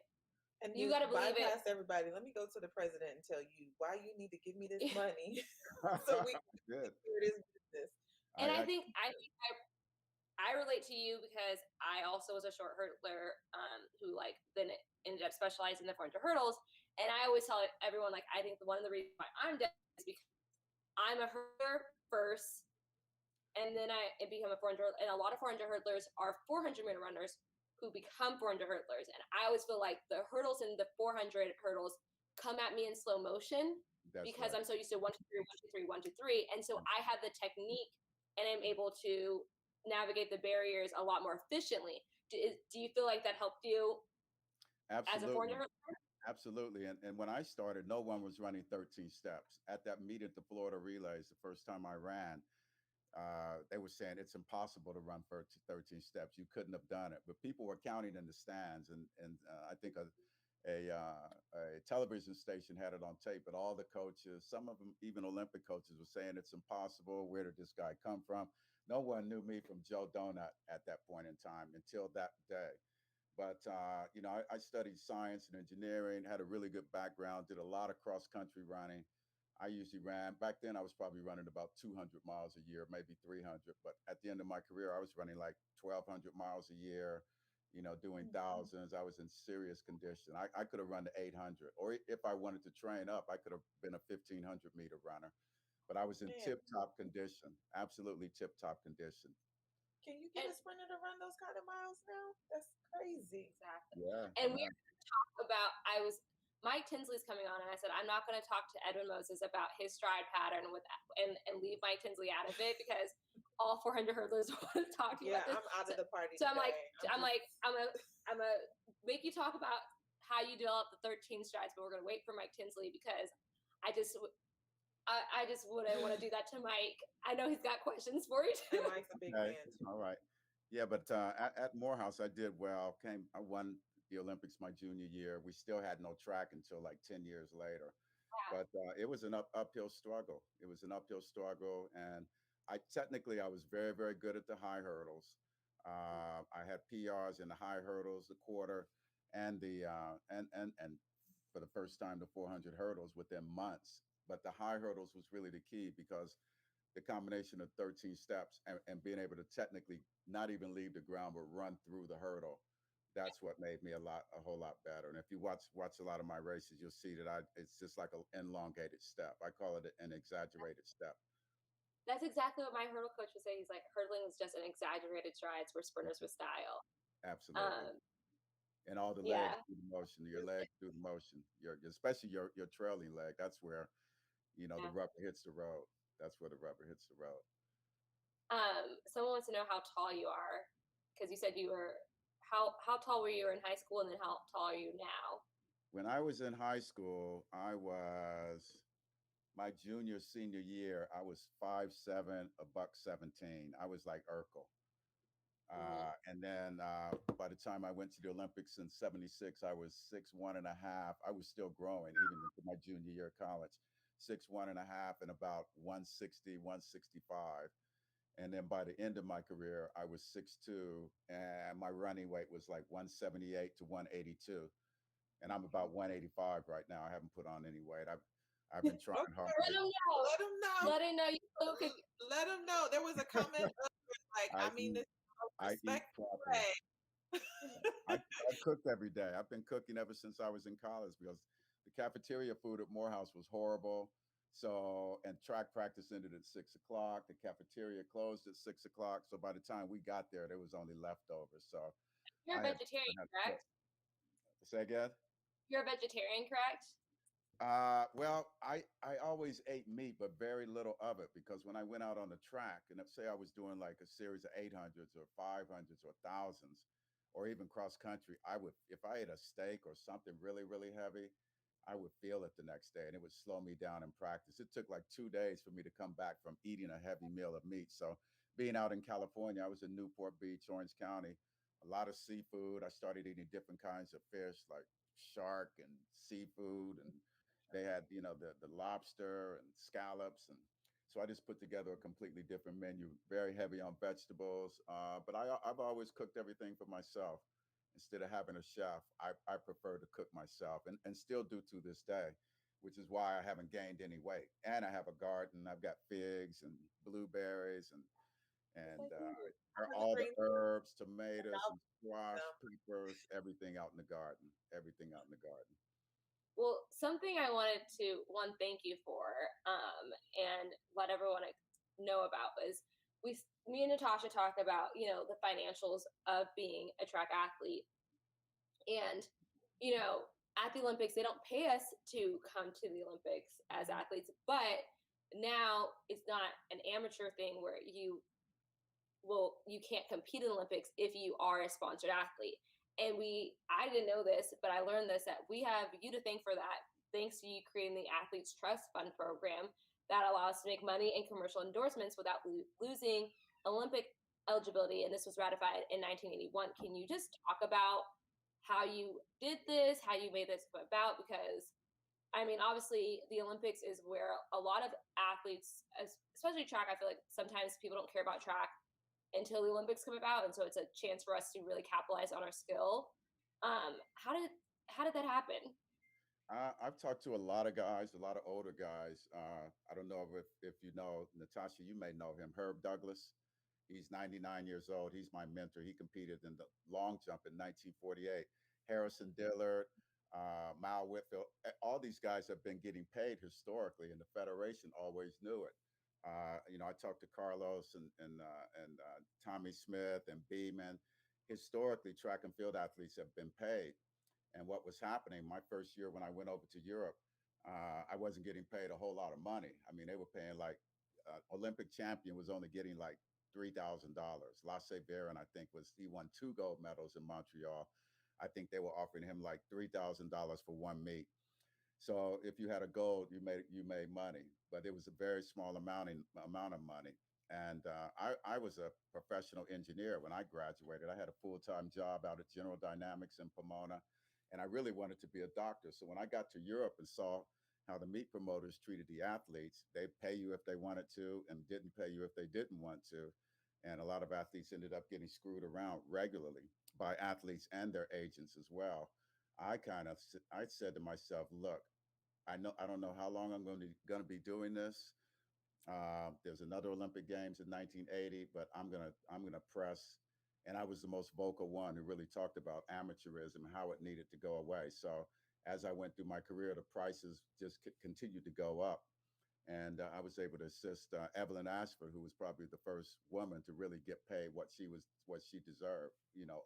you you got to believe bypass it. everybody. Let me go to the president and tell you why you need to give me this money so we can secure this business. And I think I relate to you because I also was a short hurdler who like then ended up specializing in the 400 hurdles. And I always tell everyone, like, I think one of the reasons why I'm dead is because I'm a hurdler first, and then I become a 400. And a lot of 400 hurdlers are 400-meter runners who become 400 hurdlers. And I always feel like the hurdles in the 400 hurdles come at me in slow motion. That's because right. I'm so used to 1, 2, 3, 1, 2, 3, 1, 2, 3. And so I have the technique and I'm able to navigate the barriers a lot more efficiently. Do you feel like that helped you? Absolutely. As a 400 hurdler? Absolutely. And when I started, no one was running 13 steps. At that meet at the Florida Relays, the first time I ran, they were saying it's impossible to run 13 steps. You couldn't have done it. But people were counting in the stands. And I think a television station had it on tape. But all the coaches, some of them, even Olympic coaches, were saying it's impossible. Where did this guy come from? No one knew me from Joe Donut at that point in time until that day. But, you know, I studied science and engineering, had a really good background, did a lot of cross-country running. I usually ran, back then I was probably running about 200 miles a year, maybe 300. But at the end of my career, I was running like 1,200 miles a year, you know, doing thousands. I was in serious condition. I could have run the 800, or if I wanted to train up, I could have been a 1,500-meter runner. But I was in tip-top condition, absolutely tip-top condition. Can you get a sprinter to run those kind of miles now? That's crazy. Exactly. Yeah. And we talk about, Mike Tinsley's coming on, and I said I'm not going to talk to Edwin Moses about his stride pattern and leave Mike Tinsley out of it because all 400 hurdlers want to talk to you Yeah, about this. I'm out of the party. So today. I'm gonna make you talk about how you develop the 13 strides, but we're gonna wait for Mike Tinsley because I just wouldn't want to do that to Mike. I know he's got questions for you too. And Mike's a big Okay, fan too. all right. Yeah, but at Morehouse, I did well. I won the Olympics my junior year. We still had no track until like 10 years later. Yeah. But it was an uphill struggle. It was an uphill struggle, and I was very, very good at the high hurdles. I had PRs in the high hurdles, the quarter, and the and for the first time the 400 hurdles within months. But the high hurdles was really the key because the combination of 13 steps and being able to technically not even leave the ground but run through the hurdle. That's what made me a whole lot better. And if you watch a lot of my races, you'll see that it's just like an elongated step. I call it an exaggerated step. That's exactly what my hurdle coach would say. He's like, hurdling is just an exaggerated strides for sprinters with style. Absolutely. And all the legs Yeah. through the motion, your legs through the motion, especially your trailing leg. That's where, the rubber hits the road. That's where the rubber hits the road. Someone wants to know how tall you are because you said you were. How tall were you in high school, and then how tall are you now? When I was in high school, my senior year, I was 5'7", $117. I was like Urkel. And then by the time I went to the Olympics in '76, I was 6'1.5". I was still growing even into my junior year of college, 6'1.5" and about 160, 165. And then by the end of my career, I was 6'2", and my running weight was like 178 to 182. And I'm about 185 right now. I haven't put on any weight. I've been trying hard. Let him know. Let him know. Let him know. Let him know. There was a comment I mean this respectful way. I cook every day. I've been cooking ever since I was in college because the cafeteria food at Morehouse was horrible. So, and track practice ended at 6 o'clock. The cafeteria closed at 6 o'clock. So by the time we got there was only leftovers. So you're a vegetarian, correct? Say again? You're a vegetarian, correct? Well, I always ate meat, but very little of it because when I went out on the track and say I was doing like a series of 800s or 500s or thousands or even cross country, if I ate a steak or something really, really heavy, I would feel it the next day and it would slow me down in practice. It took like 2 days for me to come back from eating a heavy meal of meat. So being out in California, I was in Newport Beach, Orange County, a lot of seafood. I started eating different kinds of fish like shark and seafood, and they had, the lobster and scallops. And so I just put together a completely different menu, very heavy on vegetables. But I've always cooked everything for myself. Instead of having a chef, I prefer to cook myself and still do to this day, which is why I haven't gained any weight. And I have a garden. I've got figs and blueberries and all the herbs, tomatoes, and squash, peppers, everything out in the garden. Everything out in the garden. Well, something I wanted to thank you for, and let everyone know about was me and Natasha talk about the financials of being a track athlete, and at the Olympics they don't pay us to come to the Olympics as athletes, but now it's not an amateur thing where you can't compete in the Olympics if you are a sponsored athlete. And I didn't know this, but I learned this, that we have you to thank for that, thanks to you creating the Athletes Trust Fund program that allows us to make money and commercial endorsements without losing Olympic eligibility. And this was ratified in 1981. Can you just talk about how you did this, how you made this come about? Because, I mean, obviously the Olympics is where a lot of athletes, especially track, I feel like sometimes people don't care about track until the Olympics come about. And so it's a chance for us to really capitalize on our skill. How did that happen? I've talked to a lot of guys, a lot of older guys. I don't know if you know, Natasha, you may know him, Herb Douglas. He's 99 years old. He's my mentor. He competed in the long jump in 1948. Harrison Dillard, Mal Whitfield, all these guys have been getting paid historically, and the Federation always knew it. I talked to Carlos and Tommy Smith and Beeman. Historically, track and field athletes have been paid. And what was happening my first year when I went over to Europe, I wasn't getting paid a whole lot of money. I mean, they were paying like Olympic champion was only getting like $3,000. Lasse Barron, I think, was he won two gold medals in Montreal. I think they were offering him like $3,000 for one meet. So if you had a gold, you made money, but it was a very small amount of money. And I was a professional engineer when I graduated. I had a full time job out at General Dynamics in Pomona, and I really wanted to be a doctor. So when I got to Europe and saw how the meat promoters treated the athletes, they pay you if they wanted to, and didn't pay you if they didn't want to. And a lot of athletes ended up getting screwed around regularly by athletes and their agents as well. I said to myself, look, I don't know how long I'm going to be doing this. There's another Olympic Games in 1980, but I'm gonna press. And I was the most vocal one who really talked about amateurism and how it needed to go away. So as I went through my career, the prices just continued to go up, and I was able to assist Evelyn Ashford, who was probably the first woman to really get paid what she deserved.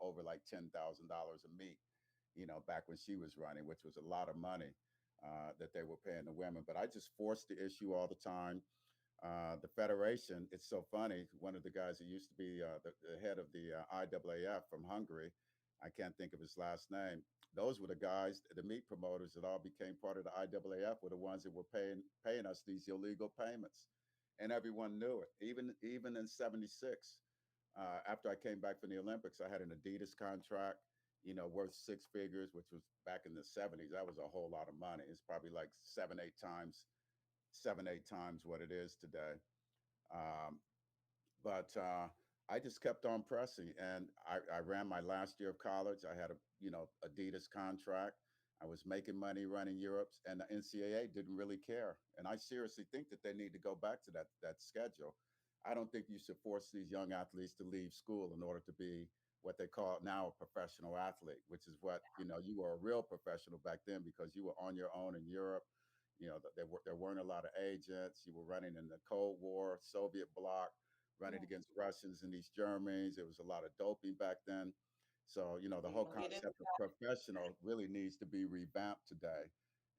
Over like $10,000 a meet. Back when she was running, which was a lot of money that they were paying the women. But I just forced the issue all the time. The federation, it's so funny. One of the guys that used to be the head of the IAAF from Hungary, I can't think of his last name. Those were the guys, the meat promoters that all became part of the IAAF were the ones that were paying us these illegal payments, and everyone knew it. Even in '76, after I came back from the Olympics, I had an Adidas contract, worth six figures, which was back in the '70s. That was a whole lot of money. It's probably like seven, eight times what it is today. Um, but I just kept on pressing, and I ran my last year of college. I had a Adidas contract. I was making money running Europe's, and the NCAA didn't really care. And I seriously think that they need to go back to that schedule. I don't think you should force these young athletes to leave school in order to be what they call now a professional athlete, which is what you were a real professional back then because you were on your own in Europe. There weren't a lot of agents. You were running in the Cold War, Soviet bloc, running Yeah. against Russians and East Germans. There was a lot of doping back then. So, the We whole gonna get into concept of professional really needs to be revamped today.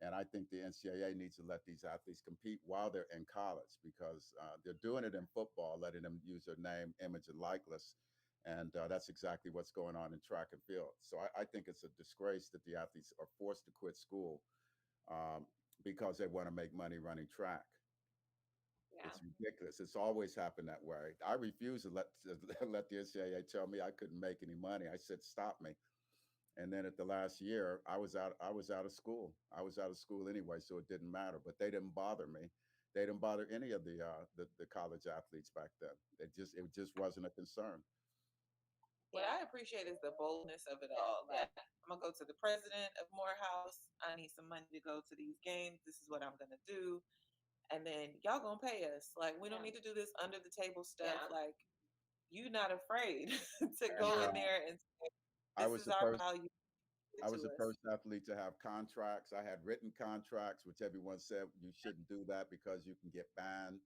And I think the NCAA needs to let these athletes compete while they're in college because they're doing it in football, letting them use their name, image, and likeness. And that's exactly what's going on in track and field. So I think it's a disgrace that the athletes are forced to quit school um, because they want to make money running track. Yeah. It's ridiculous. It's always happened that way. I refuse to let the NCAA tell me I couldn't make any money. I said, stop me. And then at the last year, I was out. I was out of school. I was out of school anyway, so it didn't matter. But they didn't bother me. They didn't bother any of the college athletes back then. It just wasn't a concern. what Yeah. I appreciate is the boldness of it all. Like, I'm gonna go to the president of Morehouse. I need some money to go to these games. This is what I'm gonna do, and then y'all gonna pay us. Like, we don't Yeah. need to do this under the table stuff. Yeah. Like, you not afraid to And go in there and say, I this was is the our first. value I to was the us. first athlete to have contracts. I had written contracts, which everyone said you shouldn't do that because you can get banned.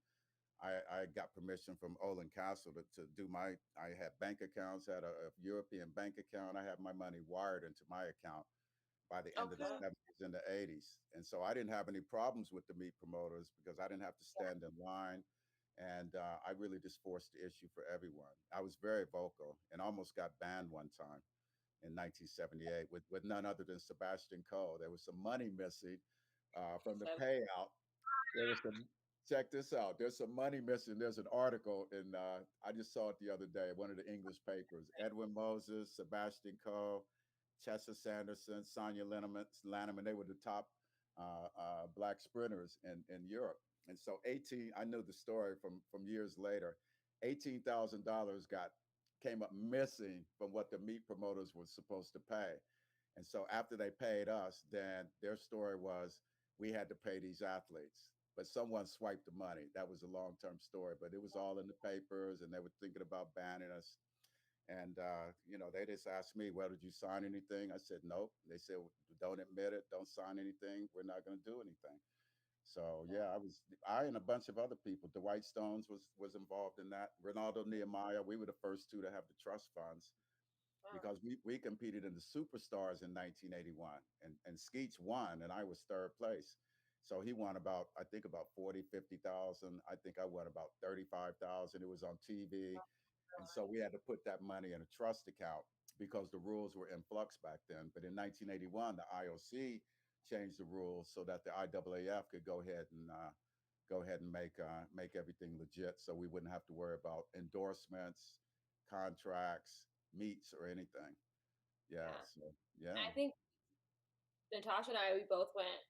I got permission from Olin Castle to do I had bank accounts, had a European bank account. I had my money wired into my account by the end of the Okay. 70s and the 80s. And so I didn't have any problems with the meat promoters because I didn't have to Yeah. stand in line. And I really just forced the issue for everyone. I was very vocal and almost got banned one time in 1978 with none other than Sebastian Coe. There was some money missing from the So payout. There was some. Check this out. There's some money missing. There's an article, and I just saw it the other day. One of the English papers. Edwin Moses, Sebastian Coe, Chester Sanderson, Sonia Lanneman. They were the top black sprinters in Europe. And so 18. I knew the story from years later. $18,000 came up missing from what the meat promoters were supposed to pay. And so after they paid us, then their story was we had to pay these athletes. But someone swiped the money. That was a long-term story, but it was all in the papers, and they were thinking about banning us. And they just asked me, "Well, did you sign anything?" I said, "Nope." They said, "Well, don't admit it. Don't sign anything. We're not going to do anything." So yeah, I and a bunch of other people. Dwight Stones was involved in that. Ronaldo Nehemiah. We were the first two to have the trust funds. because we competed in the Superstars in 1981, and Skeets won, and I was third place. So he won about, I think, about 40, 50,000. I think I won about 35,000. It was on TV. And so we had to put that money in a trust account because the rules were in flux back then. But in 1981, the IOC changed the rules so that the IAAF could go ahead and make everything legit, so we wouldn't have to worry about endorsements, contracts, meets, or anything. Yeah. Yeah. So yeah. I think Natasha and I, we both went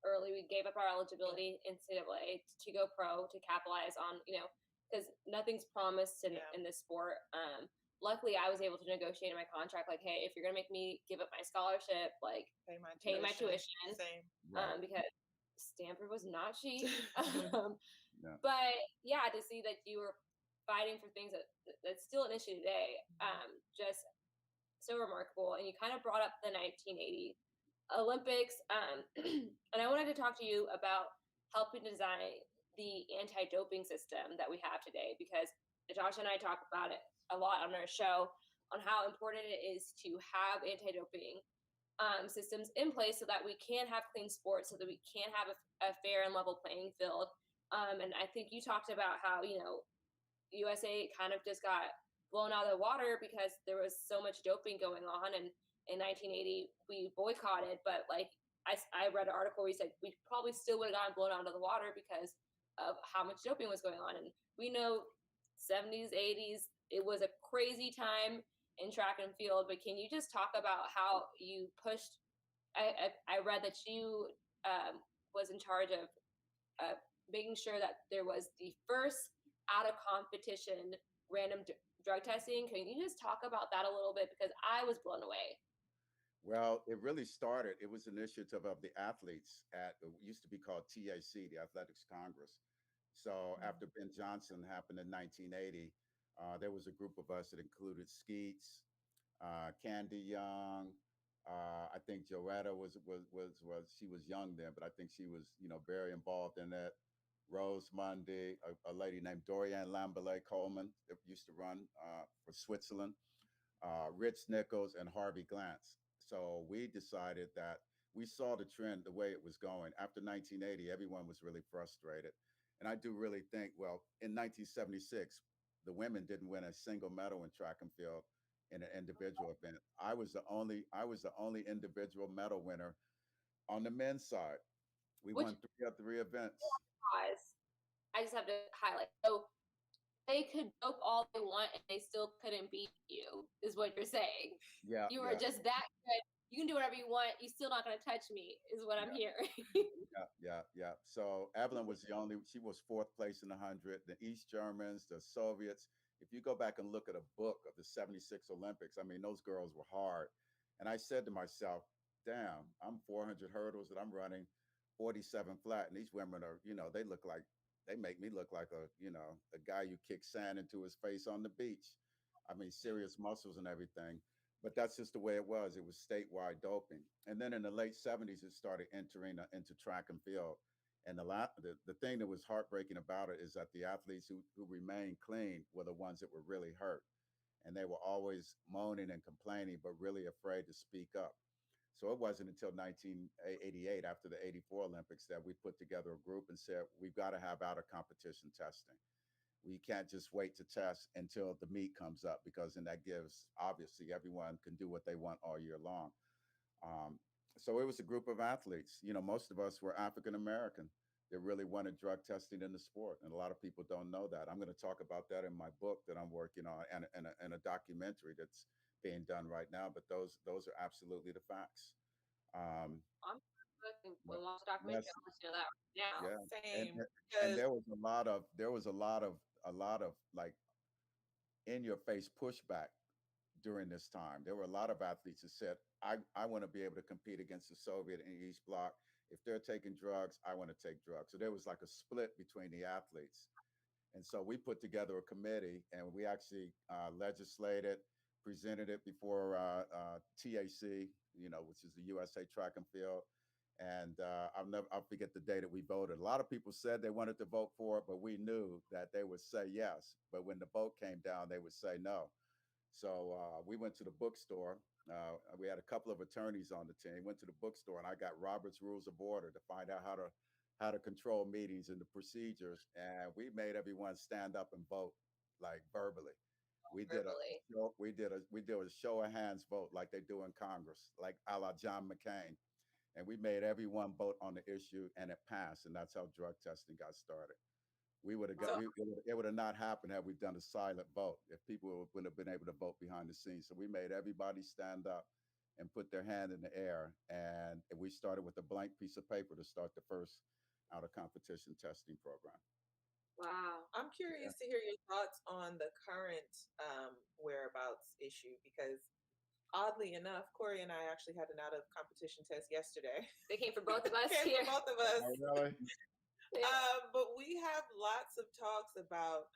early. We gave up our eligibility in NCAA to go pro to capitalize on, because nothing's promised in this sport. Luckily, I was able to negotiate in my contract, like, hey, if you're gonna make me give up my scholarship, like, pay my tuition. Same. Right. Because Stanford was not cheap. Yeah. But yeah, to see that you were fighting for things that's still an issue today, just so remarkable. And you kind of brought up the 1980 Olympics, and I wanted to talk to you about helping design the anti-doping system that we have today, because Josh and I talk about it a lot on our show on how important it is to have anti-doping systems in place so that we can have clean sports, so that we can have a fair and level playing field. And I think you talked about how, USA kind of just got blown out of the water because there was so much doping going on. And in 1980, we boycotted, but like I read an article where he said we probably still would have gotten blown out of the water because of how much doping was going on. And we know 70s, 80s, it was a crazy time in track and field. But can you just talk about how you pushed? I read that you was in charge of making sure that there was the first out of competition random drug testing. Can you just talk about that a little bit? Because I was blown away. Well, it really started. It was an initiative of the athletes at it used to be called TAC, the Athletics Congress. So after Ben Johnson happened in 1980, there was a group of us that included Skeets, Candy Young. I think Joetta was she was young then, but I think she was very involved in that. Rose Mundy, a lady named Dorianne Lamberlet Coleman that used to run for Switzerland, Rich Nichols, and Harvey Glantz. So we decided that we saw the trend, the way it was going. After 1980, everyone was really frustrated. And I do really think, well, in 1976, the women didn't win a single medal in track and field in an individual event. I was the only individual medal winner on the men's side. We Which won three of three events. guys, I just have to highlight. So they could dope all they want and they still couldn't beat you, is what you're saying. Yeah, You were yeah, just that good. You can do whatever you want. You're still not going to touch me, is what I'm yeah. hearing. Yeah. So Evelyn was the only, she was fourth place in the 100. The East Germans, the Soviets. If you go back and look at a book of the 76 Olympics, I mean, those girls were hard. And I said to myself, damn, I'm 400 hurdles and I'm running 47 flat. And these women are, they look like, they make me look like a guy you kick sand into his face on the beach. I mean, serious muscles and everything. But that's just the way it was. It was statewide doping. And then in the late 70s, it started entering into track and field. And the thing that was heartbreaking about it is that the athletes who remained clean were the ones that were really hurt. And they were always moaning and complaining, but really afraid to speak up. So it wasn't until 1988, after the 84 Olympics, that we put together a group and said, we've got to have out of competition testing. We can't just wait to test until the meet comes up, because then that gives, obviously, everyone can do what they want all year long. Um, so it was a group of athletes. Most of us were African American that really wanted drug testing in the sport, and a lot of people don't know that. I'm going to talk about that in my book that I'm working on, and a documentary that's being done right now. But those are absolutely the facts. Um, I'm looking yeah. for watch documentary. Yes, I'll let you know that right now. yeah, and Same. and Because there was a lot of like in your face pushback during this time. There were a lot of athletes that said, I want to be able to compete against the Soviet and East Bloc. If they're taking drugs, I want to take drugs. So there was like a split between the athletes. And so we put together a committee, and we actually legislated, presented it before TAC, which is the USA Track and Field. And I'll forget the day that we voted. A lot of people said they wanted to vote for it, but we knew that they would say yes. But when the vote came down, they would say no. So we went to the bookstore. We had a couple of attorneys on the team. Went to the bookstore, and I got Robert's Rules of Order to find out how to control meetings and the procedures. And we made everyone stand up and vote, like verbally. We did a Verbally. show, we did a show of hands vote like they do in Congress, like a la John McCain. And we made everyone vote on the issue, and it passed. And that's how drug testing got started. We would have got So it would have not happened had we done a silent vote, if people wouldn't have been able to vote behind the scenes. So we made everybody stand up and put their hand in the air, and we started with a blank piece of paper to start the first out of competition testing program. Wow. I'm Yeah. curious to hear your thoughts on the current whereabouts issue because oddly enough, Corey and I actually had an out of competition test yesterday. They came for both of us Came here. for both of us. Oh, really? Yeah. But we have lots of talks about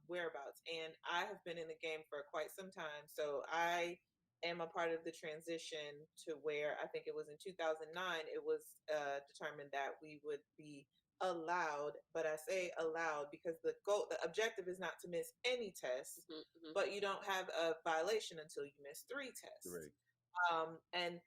whereabouts, and I have been in the game for quite some time. So I am a part of the transition to where I think it was in 2009, it was determined that we would be allowed, but I say allowed because the goal, the objective is not to miss any tests, but you don't have a violation until you miss 3 tests. Three. And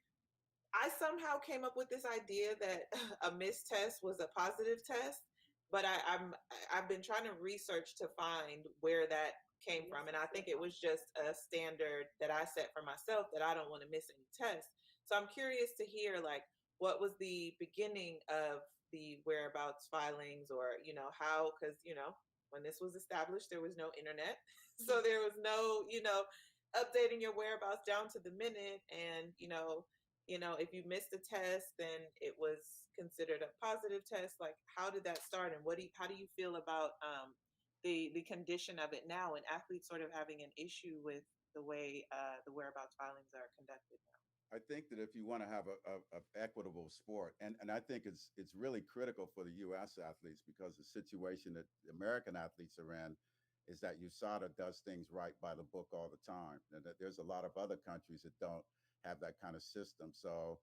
I somehow came up with this idea that a missed test was a positive test, but I've been trying to research to find where that came from, and I think it was just a standard that I set for myself that I don't want to miss any tests. So I'm curious to hear like what was the beginning of the whereabouts filings, or how, because when this was established there was no internet, so there was no updating your whereabouts down to the minute, and if you missed a test, then it was considered a positive test. Like, how did that start, and how do you feel about the condition of it now, and athletes sort of having an issue with the way the whereabouts filings are conducted I think that if you want to have a equitable sport, and I think it's really critical for the U.S. athletes, because the situation that the American athletes are in is that USADA does things right by the book all the time, and that there's a lot of other countries that don't have that kind of system. So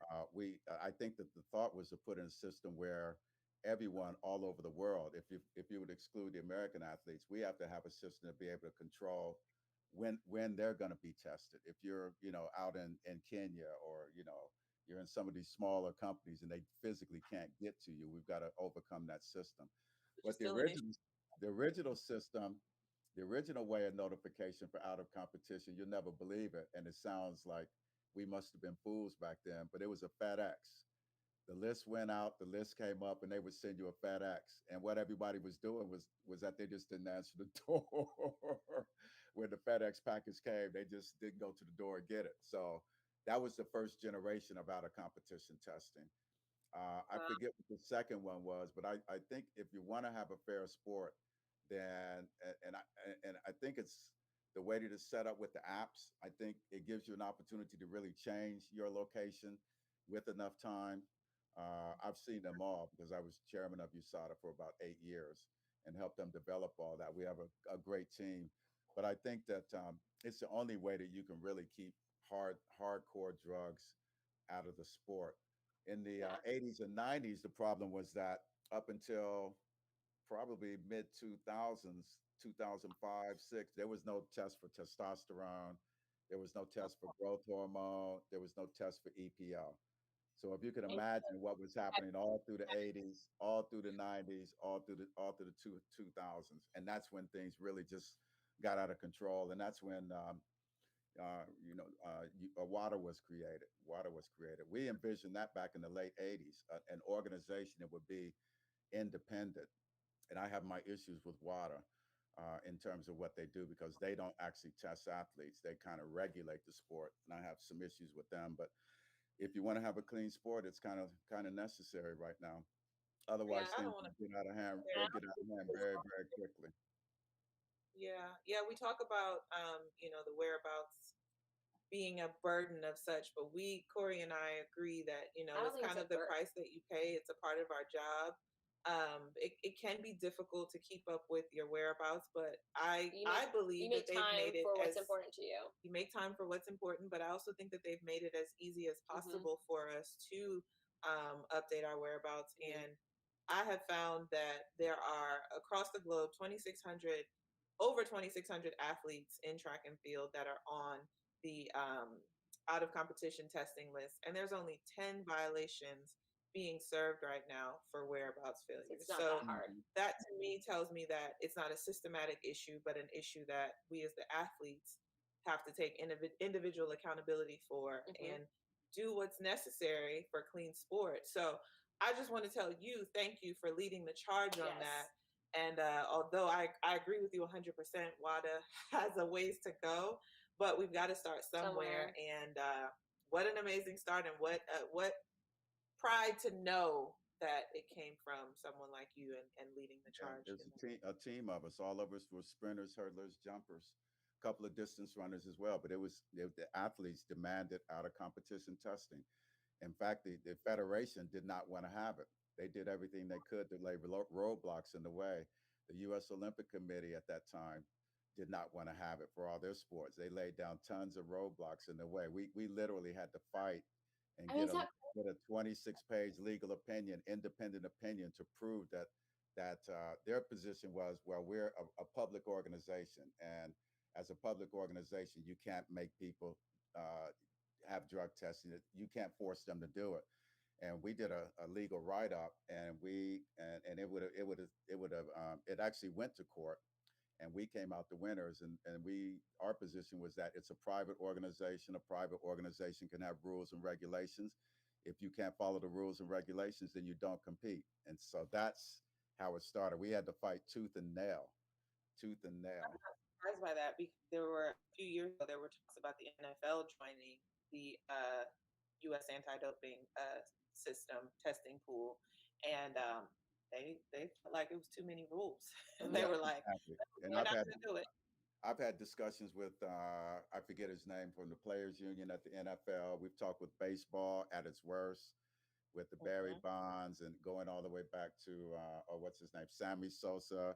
I think that the thought was to put in a system where everyone all over the world, if you would exclude the American athletes, we have to have a system to be able to control when they're going to be tested. If you're out in Kenya, or you're in some of these smaller companies and they physically can't get to you, we've got to overcome that system. which is But still an issue. the original system, the original way of notification for out of competition, you'll never believe it, and it sounds like we must have been fools back then, but it was a FedEx. The list went out, the list came up, and they would send you a FedEx. And what everybody was doing was that they just didn't answer the door when the FedEx package came. They just didn't go to the door and get it. So that was the first generation of out of competition testing. I Wow. forget what the second one was, but I think if you want to have a fair sport, then and I think it's the way that it's set up with the apps. I think it gives you an opportunity to really change your location with enough time. I've seen them all because I was chairman of USADA for about 8 years and helped them develop all that. We have a great team, but I think that it's the only way that you can really keep hardcore drugs out of the sport. In the Yeah. 80s and 90s, the problem was that up until probably mid 2000s, 2005, 6, there was no test for testosterone. There was no test for growth hormone. There was no test for EPO. So if you can And imagine what was happening all through the 80s, all through the 90s, all through the 2000s, and that's when things really just got out of control, and that's when water was created. Water was created. We envisioned that back in the late 80s, an organization that would be independent. And I have my issues with water in terms of what they do, because they don't actually test athletes. They kind of regulate the sport, and I have some issues with them. But if you want to have a clean sport, it's kind of necessary right now. yeah. Otherwise, I things don't want to will get out of hand. And They'll get out of hand very, very quickly. yeah, we talk about the whereabouts being a burden of such, but Corey and I agree that I don't it's think it's kind a of the burden. price that you pay. It's a part of our job. It can be difficult to keep up with your whereabouts, but I You I make believe that they've time made it for what's as important to you. you make time for what's important, but I also think that they've made it as easy as Hmm. possible for us to update our whereabouts. Hmm. And I have found that there are across the globe 2,600 over 2,600 athletes in track and field that are on the out of competition testing list, and there's only 10 violations being served right now for whereabouts So failures. it's not So that hard. that to me tells me that it's not a systematic issue, but an issue that we as the athletes have to take individual accountability for Hmm. and do what's necessary for clean sport. So I just want to tell you, thank you for leading the charge on that. Yes. And although I agree with you 100%, WADA has a ways to go, but we've got to start somewhere. Somewhere. And what an amazing start, and what pride to know that it came from someone like you, and leading the Yeah, charge there's in the. a team of us. All of us were sprinters, hurdlers, jumpers, a couple of distance runners as well. But the athletes demanded out of competition testing. In fact, the federation did not want to have it. They did everything they could to lay roadblocks in the way. The U.S. Olympic Committee at that time did not want to have it for all their sports. They laid down tons of roadblocks in the way. We literally had to fight and I mean, get a 26-page legal opinion, independent opinion, to prove that their position was, well, we're a public organization, and as a public organization, you can't make people have drug testing. You can't force them to do it. And we did a legal write up, and it actually went to court, and we came out the winners. And our position was that it's a private organization. A private organization can have rules and regulations. If you can't follow the rules and regulations, then you don't compete. And so that's how it started. We had to fight tooth and nail. Surprised by that, because there were a few years ago there were talks about the NFL joining the U.S. anti-doping system testing pool, and they felt like it was too many rules, and they Yeah, were like, exactly. And "We're not going to do it." I've had discussions with I forget his name, from the players union at the NFL. We've talked with baseball at its worst, with the Barry Mhm. Bonds, and going all the way back to oh, what's his name, Sammy Sosa,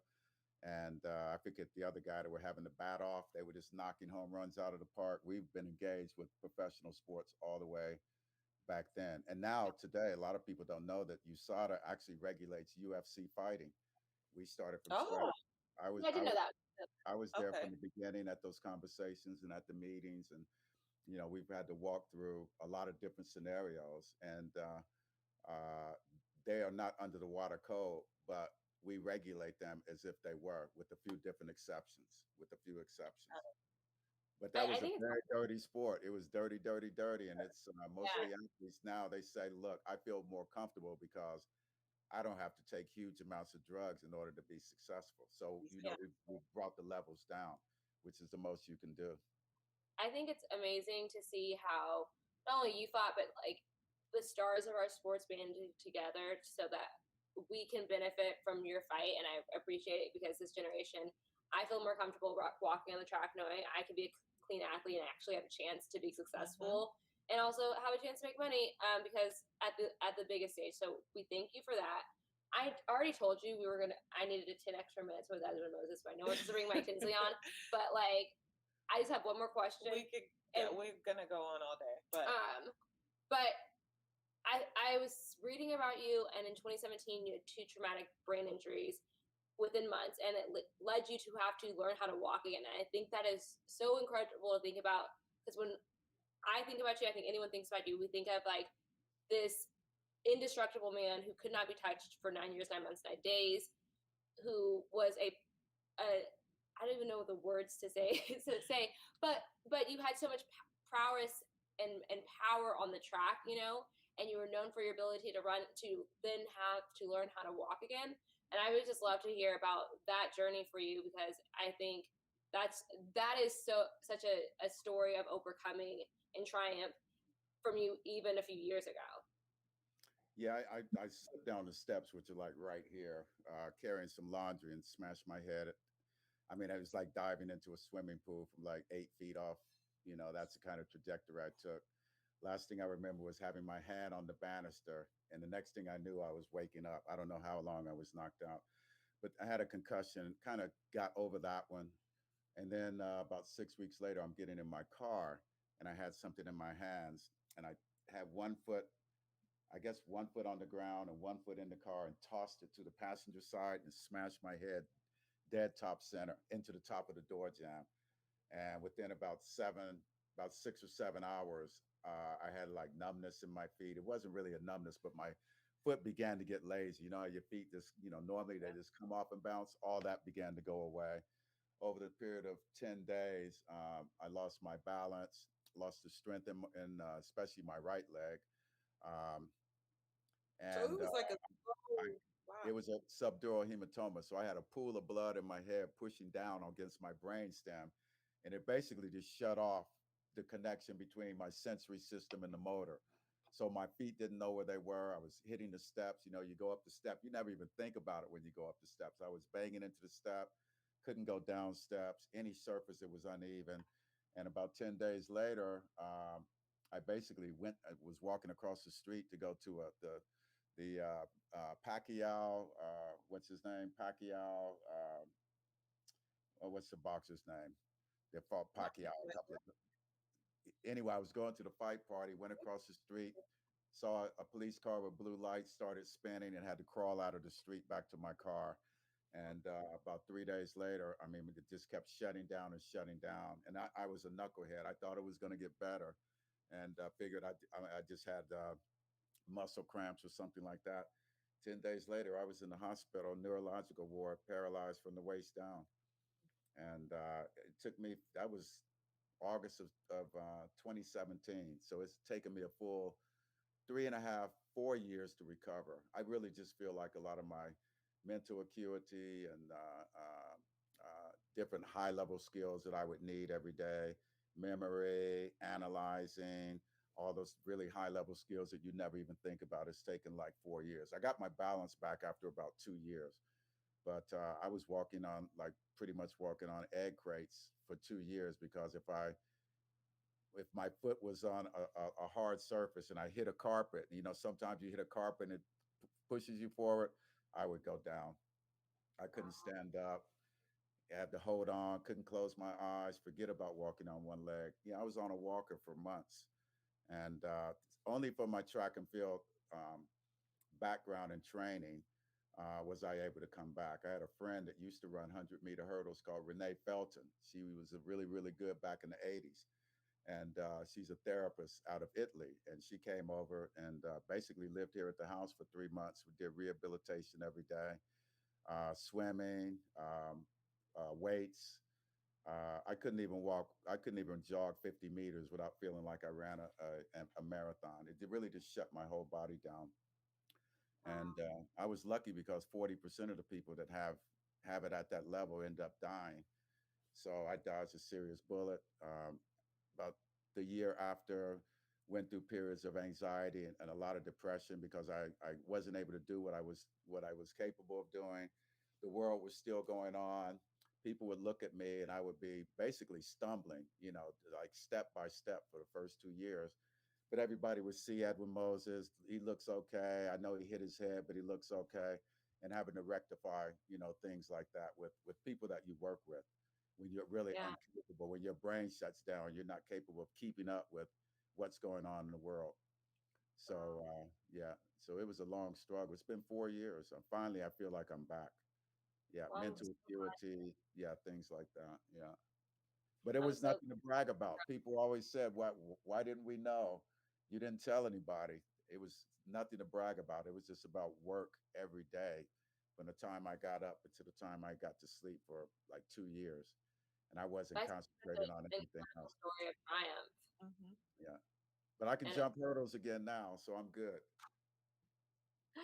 and I forget the other guy that were having the bat off. They were just knocking home runs out of the park. We've been engaged with professional sports all the way back then, and now today, a lot of people don't know that USADA actually regulates UFC fighting. We started from Oh, scratch. I was I I didn't know was that. I was there okay. from the beginning at those conversations and at the meetings, and we've had to walk through a lot of different scenarios, and they are not under the water code, but we regulate them as if they were, with a few different exceptions. With a few exceptions. But that I was a think it's very dirty sport. It was dirty, dirty, dirty, and it's most of yeah. the athletes now, they say, "Look, I feel more comfortable because I don't have to take huge amounts of drugs in order to be successful." So, Yeah. we've brought the levels down, which is the most you can do. I think it's amazing to see how not only you fought, but like the stars of our sports banded together so that we can benefit from your fight. And I appreciate it because this generation, I feel more comfortable walking on the track knowing I can be a clean athlete and actually have a chance to be Mhm. successful and also have a chance to make money because at the biggest stage. So we thank you for that. I already told you I needed 10 extra minutes with Edwin Moses, but I know it's to bring Mike Tinsley on. But like I just have one more question. We could. And Yeah, we're gonna go on all day, but um, but I was reading about you, and in 2017 you had two traumatic brain injuries within months, and it led you to have to learn how to walk again. And I think that is so incredible to think about because when I think about you, I think anyone thinks about you, we think of like this indestructible man who could not be touched for 9 years, 9 months, 9 days, who was a I don't even know the words to say but you had so much prowess and power on the track, and you were known for your ability to run to then have to learn how to walk again. And I would just love to hear about that journey for you because I think that is such a story of overcoming and triumph from you even a few years ago. Yeah, I slipped down the steps, which are like right here, carrying some laundry, and smashed my head. I mean, it was like diving into a swimming pool from like 8 feet off. That's the kind of trajectory I took. Last thing I remember was having my hand on the banister, and the next thing I knew, I was waking up. I don't know how long I was knocked out, but I had a concussion, kind of got over that one. And then about 6 weeks later, I'm getting in my car, and I had something in my hands, and I had one foot, I guess, one foot on the ground and one foot in the car, and tossed it to the passenger side and smashed my head dead top center into the top of the door jamb. And within about 6 or 7 hours, I had like numbness in my feet. It wasn't really a numbness, but my foot began to get lazy. You know, your feet just, normally they just come off and bounce. All that began to go away. Over the period of 10 days, I lost my balance, lost the strength in especially my right leg. Um, So it and was like a I, slow, wow. it was a subdural hematoma. So I had a pool of blood in my head pushing down against my brain stem. And it basically just shut off the connection between my sensory system and the motor. So my feet didn't know where they were. I was hitting the steps. You know, you go up the step, you never even think about it when you go up the steps. I was banging into the step, couldn't go down steps, any surface that was uneven. And about 10 days later, I basically I was walking across the street to go to the Pacquiao, what's his name? Pacquiao, what's the boxer's name? They fought Pacquiao a couple of. Anyway, I was going to the fight party, went across the street, saw a police car with blue lights, started spinning, and had to crawl out of the street back to my car. And about 3 days later, I mean, it just kept shutting down and shutting down. And I was a knucklehead. I thought it was going to get better, and figured I just had muscle cramps or something like that. 10 days later, I was in the hospital, neurological ward, paralyzed from the waist down. And it took me. That was August of 2017. So it's taken me a full 3.5, 4 years to recover. I really just feel like a lot of my mental acuity and different high level skills that I would need every day, memory, analyzing, all those really high level skills that you never even think about. It's taken like 4 years. I got my balance back after about 2 years, but I was walking on like pretty much walking on egg crates for 2 years because if my foot was on a hard surface and I hit a carpet, sometimes you hit a carpet and it pushes you forward, I would go down. I couldn't stand up. I had to hold on, couldn't close my eyes, forget about walking on one leg. I was on a walker for months. And only for my track and field background and training was I able to come back. I had a friend that used to run 100-meter hurdles called Renee Felton. She was really, really good back in the 80s. And she's a therapist out of Italy. And she came over and basically lived here at the house for 3 months. We did rehabilitation every day, swimming, weights. I couldn't even walk. I couldn't even jog 50 meters without feeling like I ran a marathon. It really just shut my whole body down. And I was lucky because 40% of the people that have it at that level end up dying. So I dodged a serious bullet. About the year after, went through periods of anxiety and a lot of depression because I wasn't able to do what I was capable of doing. The world was still going on. People would look at me and I would be basically stumbling, like step by step for the first 2 years. But everybody would see Edwin Moses. He looks okay. I know he hit his head, but he looks okay. And having to rectify, things like that with people that you work with when you're really Yeah. incapable, when your brain shuts down, you're not capable of keeping up with what's going on in the world. So yeah, so it was a long struggle. It's been 4 years. And finally, I feel like I'm back. Yeah, Well, mental acuity, yeah, things like that. Yeah, but it I'm was so nothing to brag about. People always said, Why didn't we know? You didn't tell anybody." It was nothing to brag about. It was just about work every day, from the time I got up until the time I got to sleep for like 2 years, and I wasn't that's such concentrating on an anything incredible else. story of triumph. Hmm. Yeah, but I can And jump hurdles again now, so I'm good.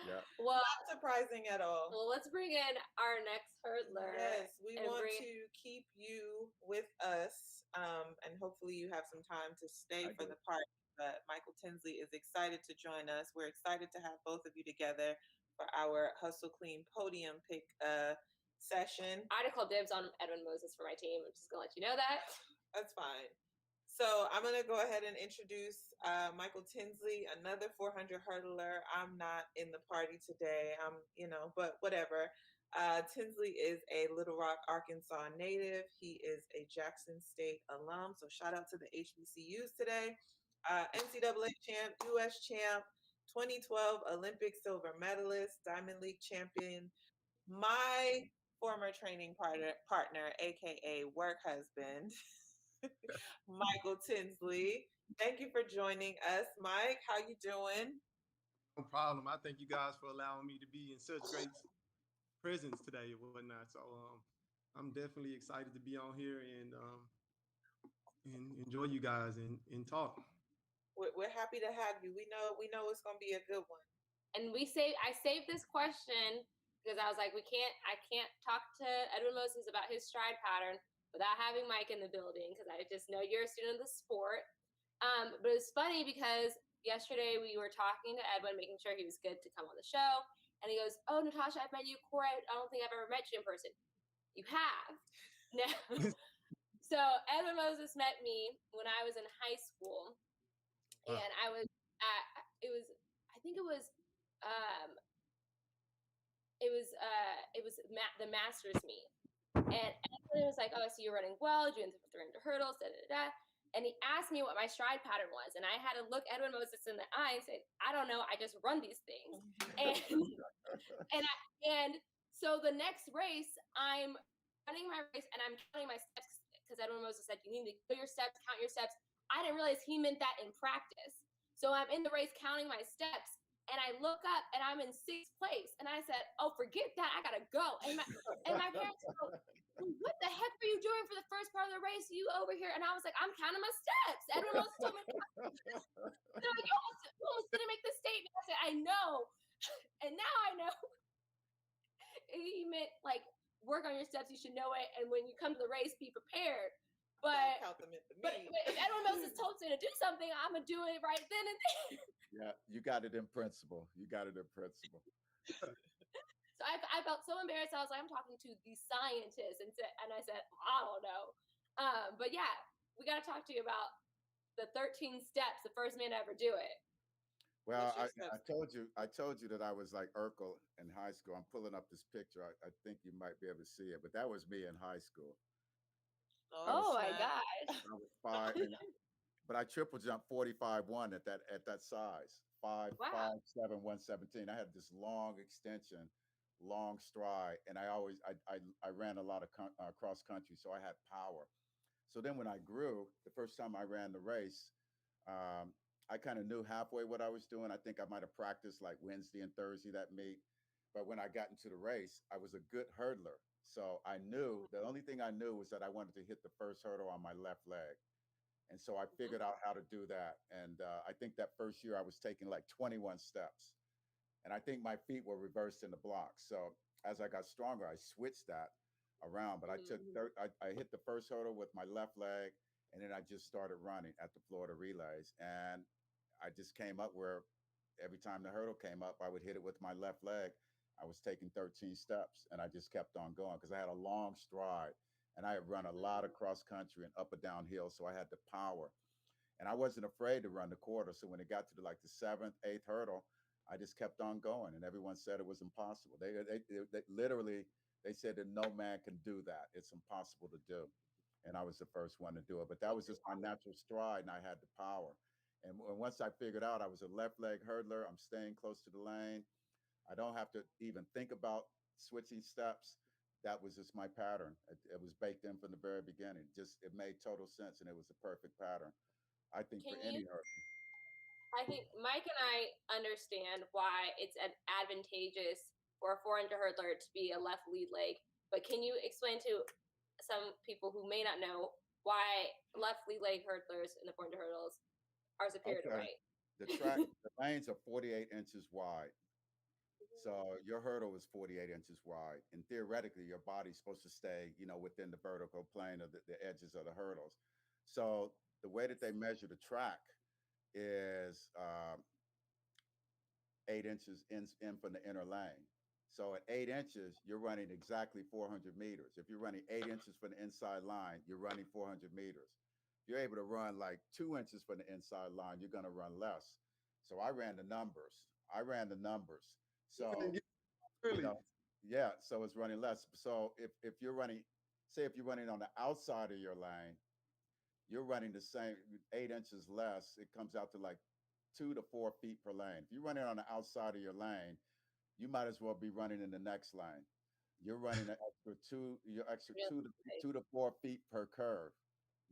Yeah. well, Not surprising at all. let's bring in our next hurdler. Yes, we and want bring to keep you with us, and hopefully you have some time to stay I for do. the party. But Michael Tinsley is excited to join us. We're excited to have both of you together for our Hustle Clean podium pick session. I'd have called dibs on Edwin Moses for my team. I'm just gonna let you know that. That's fine. So I'm going to go ahead and introduce Michael Tinsley, another 400 hurdler. I'm not in the party today. But whatever. Tinsley is a Little Rock, Arkansas native. He is a Jackson State alum. So shout out to the HBCUs today. NCAA champ, US champ, 2012 Olympic silver medalist, Diamond League champion. My former training partner, aka work husband, Michael Tinsley. Thank you for joining us, Mike. How you doing? No problem. I thank you guys for allowing me to be in such great presence today and whatnot. So I'm definitely excited to be on here and enjoy you guys and talk. We're happy to have you. We know it's gonna be a good one. And I saved this question because I was like, I can't talk to Edwin Moses about his stride pattern without having Mike in the building because I just know you're a student of the sport. But it's funny because yesterday we were talking to Edwin, making sure he was good to come on the show. And he goes, "Oh, Natasha, I've met you. Corey, I don't think I've ever met you in person." You have. Now, so Edwin Moses met me when I was in high school. Wow. And I was at, I think it was the Masters meet. And Edwin was like, "Oh, I see you're running well, doing the 300 hurdles, da da da." And he asked me what my stride pattern was, and I had to look Edwin Moses in the eye and say, "I don't know. I just run these things." And so the next race, I'm running my race and I'm counting my steps because Edwin Moses said you need to count your steps. I didn't realize he meant that in practice. So I'm in the race counting my steps. And I look up and I'm in 6th place. And I said, "Oh, forget that. I got to go." And my parents go, "What the heck were you doing for the first part of the race? You over here?" And I was like, "I'm counting my steps." Edwin Moses told me, they're like, you almost didn't make the statement. I said, "I know." And now I know. He meant like, work on your steps. You should know it. And when you come to the race, be prepared. But if Edwin Moses told me to do something, I'm going to do it right then and there. Yeah, you got it in principle. So I felt so embarrassed. I was like, I'm talking to the scientist. And I said, "I don't know." But yeah, we got to talk to you about the 13 steps, the first man to ever do it. Well, I told you that I was like Urkel in high school. I'm pulling up this picture. I think you might be able to see it, but that was me in high school. Oh my gosh. I was 5, but I triple jumped 45-1 at that size. 5'7", 117. I had this long extension, long stride, and I ran a lot of cross country, so I had power. So then when I grew, the first time I ran the race, I kind of knew halfway what I was doing. I think I might have practiced like Wednesday and Thursday that meet. But when I got into the race, I was a good hurdler. So I knew the only thing I knew was that I wanted to hit the first hurdle on my left leg. And so I figured out how to do that. And I think that first year I was taking like 21 steps. And I think my feet were reversed in the blocks. So as I got stronger, I switched that around. But I hit the first hurdle with my left leg. And then I just started running at the Florida Relays. And I just came up where every time the hurdle came up, I would hit it with my left leg. I was taking 13 steps and I just kept on going because I had a long stride and I had run a lot of cross country and up and down hills. So I had the power and I wasn't afraid to run the quarter. So when it got to the 7th, 8th hurdle, I just kept on going and everyone said it was impossible. They literally, they said that no man can do that. It's impossible to do. And I was the first one to do it, but that was just my natural stride and I had the power. And once I figured out I was a left leg hurdler, I'm staying close to the lane. I don't have to even think about switching steps. That was just my pattern. It was baked in from the very beginning. It made total sense and it was a perfect pattern, I think, for any hurdle. I think Mike and I understand why it's advantageous for a 400 hurdler to be a left lead leg. But can you explain to some people who may not know why left lead leg hurdlers in the 400 hurdles are superior to right? The lanes are 48 inches wide. So your hurdle is 48 inches wide. And theoretically, your body's supposed to stay, within the vertical plane of the edges of the hurdles. So the way that they measure the track is 8 inches in from the inner lane. So at 8 inches, you're running exactly 400 meters. If you're running 8 inches from the inside line, you're running 400 meters. You're able to run like 2 inches from the inside line, you're going to run less. So I ran the numbers. So, yeah, so it's running less. So if you're running, say if you're running on the outside of your lane, you're running the same 8 inches less. It comes out to like 2 to 4 feet per lane. If you're running on the outside of your lane, you might as well be running in the next lane. you're running an extra you're extra Real 2 to 4 feet per curve,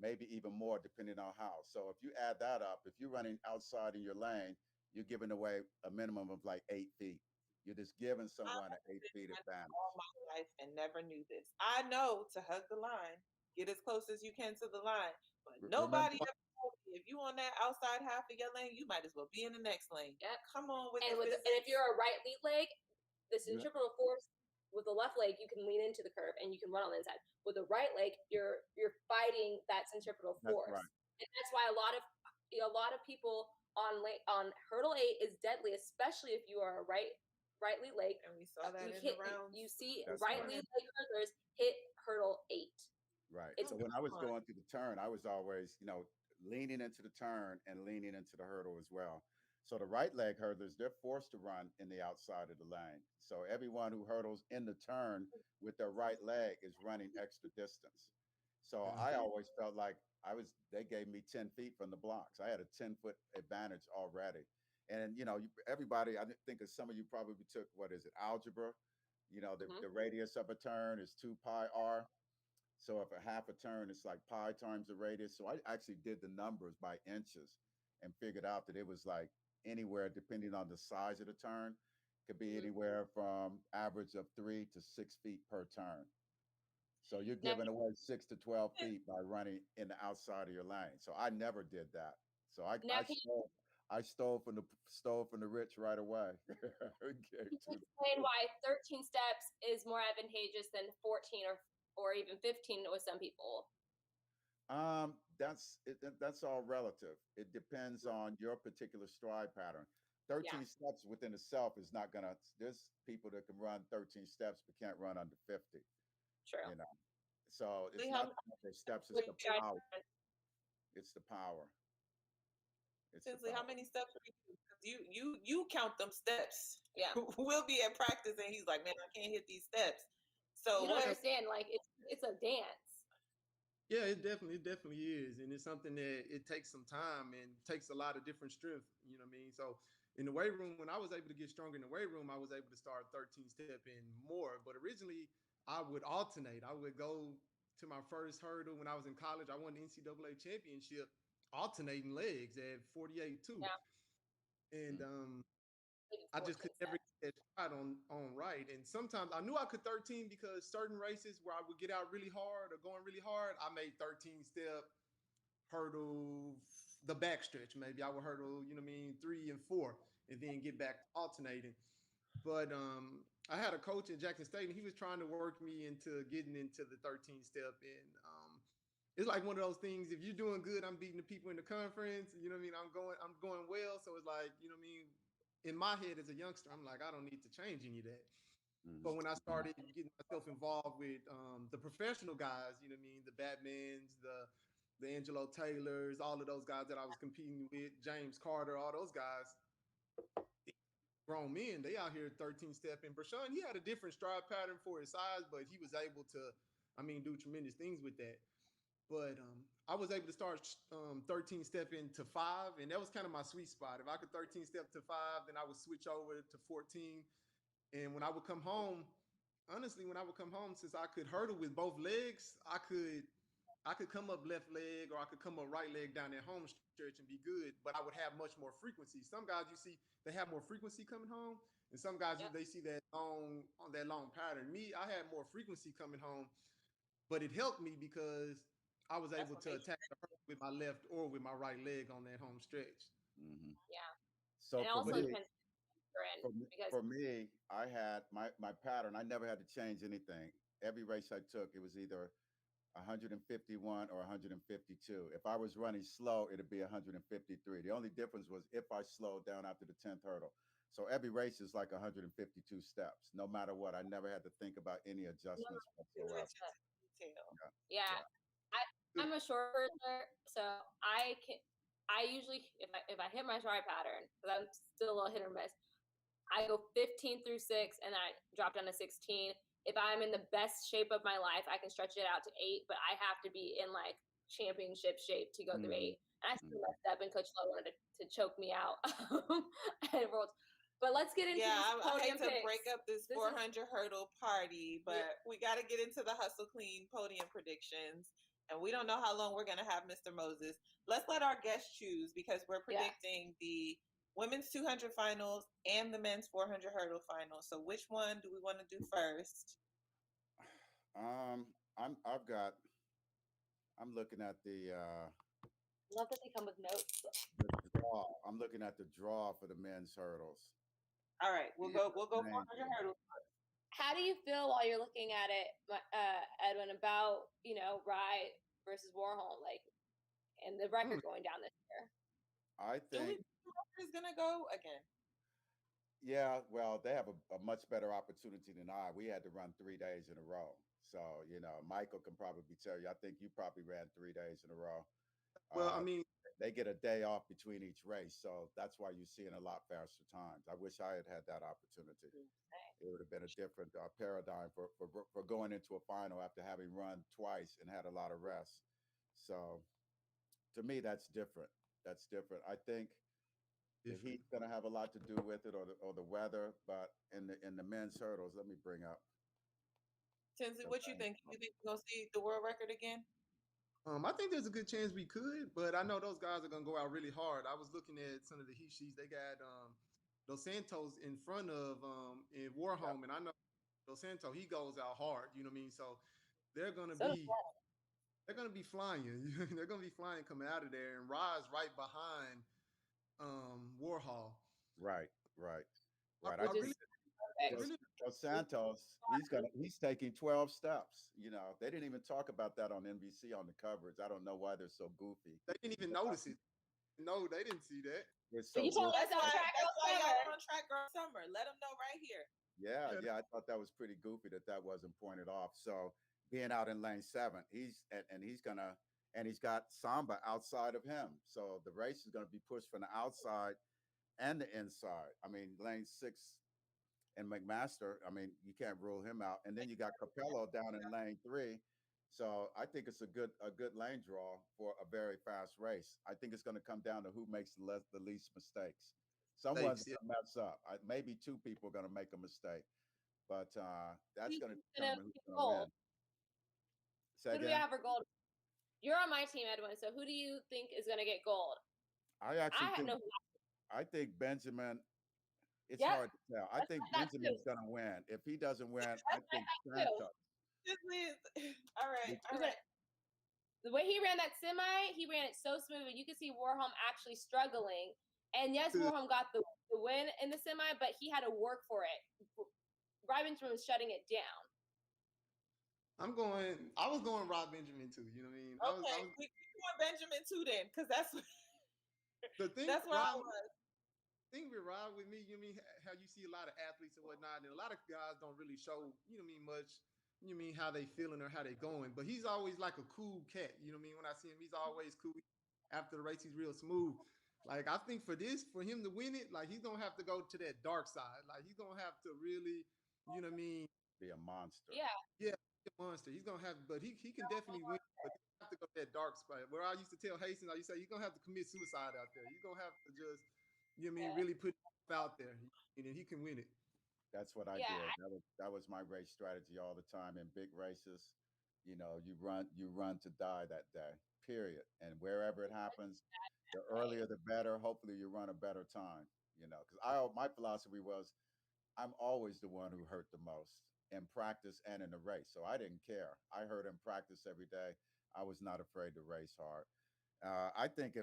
maybe even more depending on how. So if you add that up, if you're running outside in your lane, you're giving away a minimum of like 8 feet. You're just giving someone an 8 feet all advantage. my life and never knew this. I know to hug the line, get as close as you can to the line, but Remember, nobody ever told me if you on that outside half of your lane, you might as well be in the next lane. Yep. Come on with And the and if physics. you're a right lead leg, the you, centripetal force with the left leg, you can lean into the curve and you can run on the inside. With the right leg, you're fighting that centripetal that's force, right. and that's why a lot of people on hurdle 8 is deadly, especially if you are a right lead leg. And we saw that You in hit the rounds. you see That's right right. lead leg hurdlers hit hurdle 8. Right. It's So when I was going through the turn, I was always, leaning into the turn and leaning into the hurdle as well. So the right leg hurdlers, they're forced to run in the outside of the lane. So everyone who hurdles in the turn with their right leg is running extra distance. So I always felt like they gave me 10 feet from the blocks. I had a 10-foot advantage already. And, everybody, I think of some of you probably took, what is it, algebra? The radius of a turn is 2 pi r. So if a half a turn is like pi times the radius. So I actually did the numbers by inches and figured out that it was like anywhere, depending on the size of the turn, could be anywhere from average of 3 to 6 feet per turn. So you're now, giving away 6 to 12 feet by running in the outside of your lane. So I never did that. So I, now I can stole I stole from the rich right away. Okay, you explain why 13 steps is more advantageous than 14 or even 15 with some people? That's all relative. It depends on your particular stride pattern. Yeah, 13 steps within itself is not gonna. There's people that can run 13 steps but can't run under 50. true. You know, so See it's how not the number of steps; it's With the stride power. pattern. It's the power. It's the Tinsley, how power. many steps are you? 'Cause you count them steps. Yeah, We'll be at practice and he's like, man, I can't hit these steps. you So don't what? understand. Like it's a dance. Yeah, it definitely is, and it's something that it takes some time and takes a lot of different strength. You know what I mean? So in the weight room, when I was able to get stronger in the weight room, I was able to start 13 step and more. But originally, I would alternate. I would go to my first hurdle when I was in college. I won the NCAA championship, alternating legs at 48 too, Yeah, Mm. and maybe I just 14 could never steps. get that shot on right. And sometimes I knew I could 13 because certain races where I would get out really hard or going really hard, I made 13 step hurdle the backstretch. Maybe I would hurdle, 3 and 4, and then get back alternating. But I had a coach in Jackson State, and he was trying to work me into getting into the 13 step. And it's like one of those things. If you're doing good, I'm beating the people in the conference. You know what I mean? I'm going well. So it's like, you know what I mean? In my head as a youngster, I'm like, I don't need to change any of that. Mhm. But when I started getting myself involved with the professional guys, you know what I mean, the Batmans, the Angelo Taylors, all of those guys that I was competing with, James Carter, all those guys, grown men, they out here 13 step. And Brashawn, he had a different stride pattern for his size, but he was able to, do tremendous things with that. But I was able to start 13 step into 5, and that was kind of my sweet spot. If I could 13 step to 5, then I would switch over to 14. And when I would come home, honestly, when I would come home, since I could hurdle with both legs, I could come up left leg or I could come up right leg down that home stretch and be good, but I would have much more frequency. Some guys you see they have more frequency coming home, and some guys Yep. they see that long pattern. Me, I had more frequency coming home, but it helped me because I was That's able what to makes attack the hurdle with my left or with my right leg on that home stretch. Mhm. yeah. So And it for also But it, me, depends on you're in because for me, I had my pattern. I never had to change anything. Every race I took, it was either 151 or 152. If I was running slow, it'd be 153. The only difference was if I slowed down after the 10th hurdle. So every race is like 152 steps, no matter what. I never had to think about any adjustments whatsoever. Attention to detail. yeah, Yeah, I I'm a short hurdler, so I usually if I hit my stride pattern, because I'm still a little hit or miss, I go 15 through 6 and then I drop down to 16. If I'm in the best shape of my life, I can stretch it out to 8, but I have to be in like championship shape to go through yeah. 8. And I Hmm. still messed up, and Coach Lowe wanted to choke me out at Worlds. But let's get into Yeah, this I podium hate to break picks. up this This is- 400 hurdle party, but we got to get into the Hustle Clean podium predictions. And we don't know how long we're going to have Mr. Moses. Let's let our guests choose because we're predicting the women's 200 finals and the men's 400 hurdle finals. So which one do we want to do first? I'm looking at the Love that they come with notes. draw. I'm looking at the draw for the men's hurdles. All right, we'll go 400 hurdles. How do you feel while you're looking at it, Edwin, about, Rye versus Warholm, and the record going down this year? I think is going to go again. Yeah, well, they have a much better opportunity than I. We had to run 3 days in a row. So, Michael can probably tell you. I think you probably ran 3 days in a row. Well, I mean, they get a day off between each race. So that's why you're seeing a lot faster times. I wish I had that opportunity. It would have been a different paradigm for going into a final after having run twice and had a lot of rest. So to me, that's different. That's different. I think the heat's going to have a lot to do with it, or the weather. But in the men's hurdles, let me bring up. Tinsley, what you think? You think we're going to see the world record again? I think there's a good chance we could, but I know those guys are going to go out really hard. I was looking at some of the heat sheets. They got Dos Santos in front of in Warholm, and I know Dos Santos, he goes out hard. You know what I mean? So they're going to be flying. They're going to be flying coming out of there, and Rye's right behind Warhol. Right. Dos Santos, he's taking 12 steps. They didn't even talk about that on NBC on the coverage. I don't know why they're so goofy. They didn't even notice it. No, they didn't see that. So you told us on track on track girl summer. Let them know right here. Yeah. I thought that was pretty goofy that wasn't pointed off. So being out in lane 7, he's got Samba outside of him. So the race is going to be pushed from the outside and the inside. I mean, lane 6 and McMaster, I mean, you can't rule him out. And then you got Capello down in lane 3. So I think it's a good lane draw for a very fast race. I think it's going to come down to who makes the least mistakes. Someone's going to mess up. Maybe 2 people are going to make a mistake, but that's going to determine who's going to win. Who do we have for gold? You're on my team, Edwin. So who do you think is going to get gold? I think Benjamin. It's hard to tell. I think Benjamin's going to win. If he doesn't win, I think Santos. All right. The way he ran that semi, he ran it so smooth. You could see Warholm actually struggling. And yes, Warholm got the win in the semi, but he had to work for it. Rye Benjamin was shutting it down. I was going Rob Benjamin too. You know what I mean? We want Benjamin too then, because that's the thing. That's where I was. Thing with Rob with me, you know what I mean, how you see a lot of athletes and whatnot, and a lot of guys don't really show, you know what I mean, much, you know what I mean, how they feeling or how they going. But he's always like a cool cat, you know what I mean? When I see him, he's always cool. After the race, he's real smooth. Like, I think for him to win it, like, he's gonna have to go to that dark side. Like, he's gonna have to really, you know what I mean, be a monster. Yeah, be a monster. He's gonna have, but he can definitely win. But he have to go to that dark spot. Where I used to tell Hastings, I used to say, you're gonna have to commit suicide out there. You're gonna have to just, you know what I mean, really put out there, and he can win it. That's what I did. That was my race strategy all the time in big races. You run to die that day, period. And wherever it happens, the earlier the better. Hopefully you run a better time, because my philosophy was I'm always the one who hurt the most in practice and in the race. So I didn't care. I hurt in practice every day. I was not afraid to race hard. I think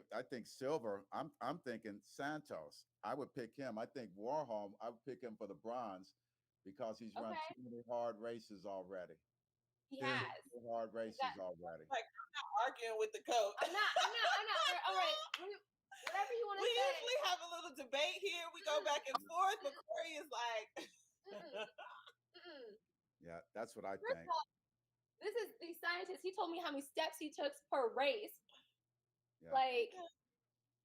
Silver. I'm thinking Santos. I would pick him. I think Warholm. I would pick him for the bronze because he's run too many hard races already. He has hard races already. Like, I'm not arguing with the coach. I'm not. All right. Whatever you want to say. We usually have a little debate here. We go back and forth, but Corey is like. Yeah, that's what I think. This is the scientist. He told me how many steps he took per race. Yeah. Like,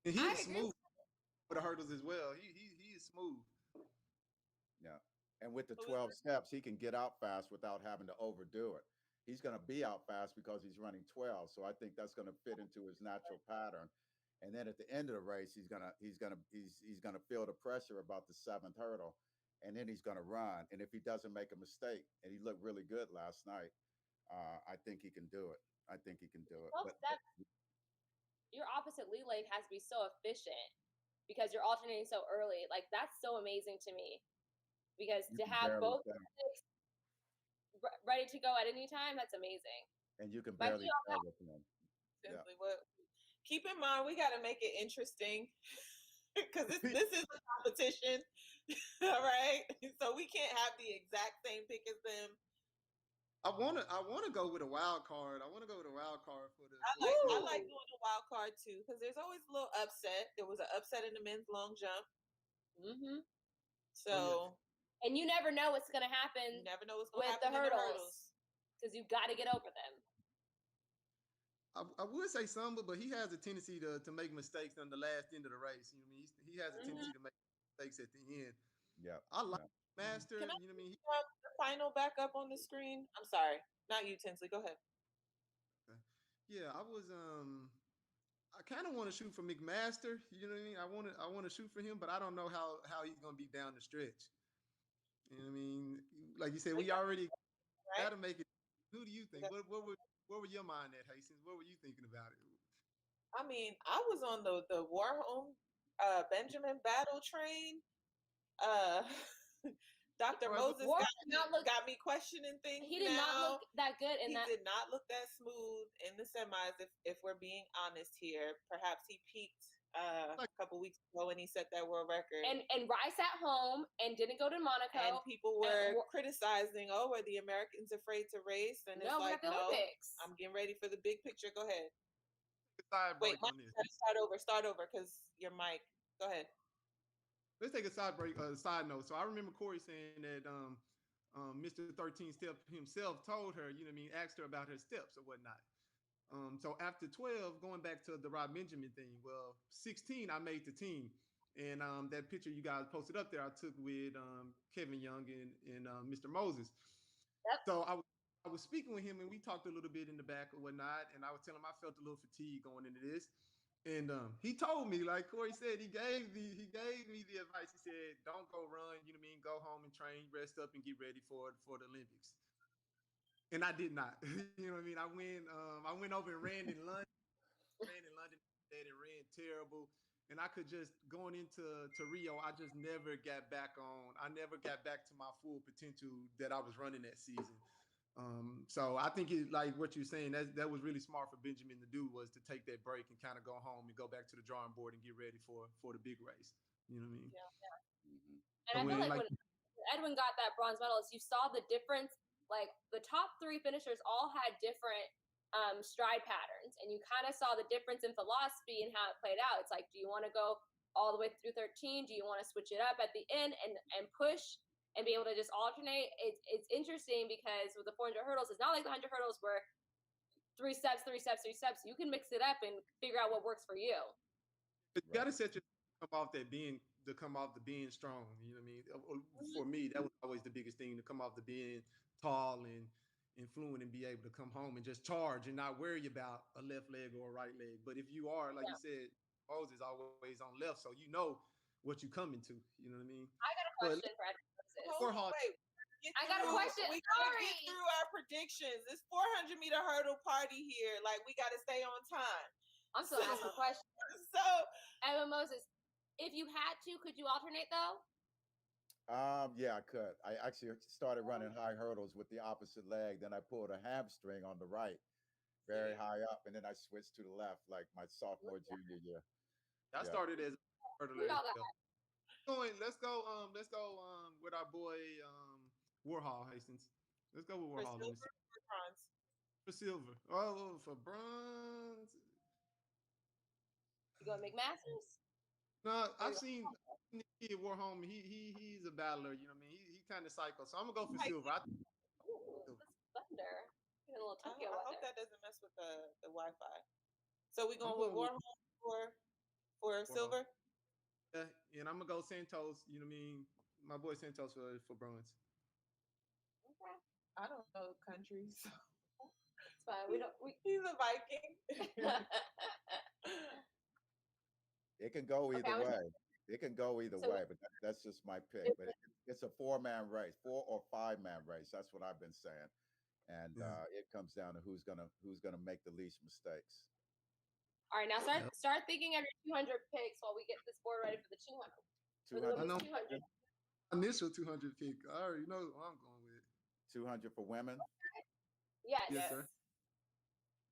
and he's smooth for the hurdles as well. He is smooth. Yeah, and with the 12 steps, he can get out fast without having to overdo it. He's going to be out fast because he's running 12. So I think that's going to fit into his natural pattern. And then at the end of the race, he's gonna feel the pressure about the seventh hurdle, and then he's gonna run. And if he doesn't make a mistake, and he looked really good last night, I think he can do it. I think he can do it. Well, that your opposite lead lane has to be so efficient because you're alternating so early. Like that's so amazing to me. Because you to can have barely both tell. ready to go at any time, that's amazing. And you can But barely you tell with him. Yeah. Simply what. Keep in mind, we got to make it interesting because this is a competition, all right? So we can't have the exact same pick as them. I wanna go with a wild card. I wanna go with a wild card for the. I like doing the wild card too because there's always a little upset. There was an upset in the men's long jump. Mm-hmm. So and you never know what's going to happen. You never know what's going to with happen the in hurdles because you've got to get over them. I would say Samba, but he has a tendency to make mistakes on the last end of the race. You know what I mean? He has a tendency to make mistakes at the end. Yeah. I like Master. Can I you know what I mean? the final back up on the screen? I'm sorry, not you, Tinsley. Go ahead. Okay. Yeah, I was I kind of want to shoot for McMaster. You know what I mean? I want to shoot for him, but I don't know how he's going to be down the stretch. You know what I mean? Like you said, we already got to make it. Who do you think? Where were your mind at, Hastings? What were you thinking about it? I mean, I was on the Warholm Benjamin battle train. Dr. Moses got me questioning things. He did not look that good He did not look that smooth in the semis. If we're being honest here, perhaps he peaked a couple weeks ago when he set that world record. And Rice at home and didn't go to Monaco. And people were criticizing, are the Americans afraid to race? And it's like, no, Olympics. I'm getting ready for the big picture. Go ahead. Wait, start over because your mic. Go ahead. Let's take a side note. So I remember Corey saying that Mr. 13 Step himself told her, you know what I mean, asked her about her steps or whatnot. So after 12, going back to the Rob Benjamin thing, well, 16, I made the team. And that picture you guys posted up there, I took with Kevin Young and Mr. Moses. Yep. So I was speaking with him and we talked a little bit in the back or whatnot. And I was telling him I felt a little fatigue going into this. And he told me, like Corey said, he gave me the advice. He said, don't go run, you know what I mean? Go home and train, rest up and get ready for the Olympics. And I did not. You know what I mean? I went over and ran in London. And ran terrible. And I could just, going into Rio, I just never got back on. I never got back to my full potential that I was running that season. So I think it, like what you're saying, that was really smart for Benjamin to do, was to take that break and kind of go home and go back to the drawing board and get ready for the big race. You know what I mean? Yeah. Mm-hmm. And I feel like when Edwin got that bronze medal, you saw the difference. Like the top three finishers all had different stride patterns, and you kind of saw the difference in philosophy and how it played out. It's like, do you want to go all the way through 13? Do you want to switch it up at the end and push and be able to just alternate? It's interesting because with the 400 hurdles, it's not like the 100 hurdles where 3 steps. You can mix it up and figure out what works for you. But you got to set your come off the being strong. You know what I mean? For me, that was always the biggest thing, to come off the being tall and fluent and be able to come home and just charge and not worry about a left leg or a right leg. But if you are, like you said, Moses always on left, so you know what you coming to. You know what I mean? I got a question for Edwin. I got a question. We gotta get through our predictions. It's 400-meter hurdle party here. Like, we gotta stay on time. I'm still asking a question. So, Edwin Moses, if you had to, could you alternate though? Yeah, I could. I actually started running high hurdles with the opposite leg. Then I pulled a hamstring on the right, very high up, and then I switched to the left, like my sophomore, junior year. I started as a hurdler. Let's go with our boy Warhol, Hastings. Let's go with Warhol. For silver or bronze? For silver. Oh, for bronze. You go McMasters? No, I've seen the kid Warholm. He's a battler. You know what I mean? He kind of psycho. So I'm gonna go for silver. Ooh, that's thunder. Get a little Tokyo. I hope that doesn't mess with the Wi-Fi. So we going with Warholm for silver? Yeah, and I'm gonna go Santos. You know what I mean? My boy Santos for bronze. Okay. I don't know countries. So. It's fine. He's a Viking. It can go Okay, either I was way. It can go either so way, but that's just my pick. But it's a 4-man race, 4 or 5-man race. That's what I've been saying, and Yeah. it comes down to who's gonna make the least mistakes. all right. Now Yep. start thinking of your 200 picks while we get this board ready for the 200 for the 200, I women's know 200. initial 200 pick. I already know what I'm going with. 200 for women. Yes. Yes, Yes. sir.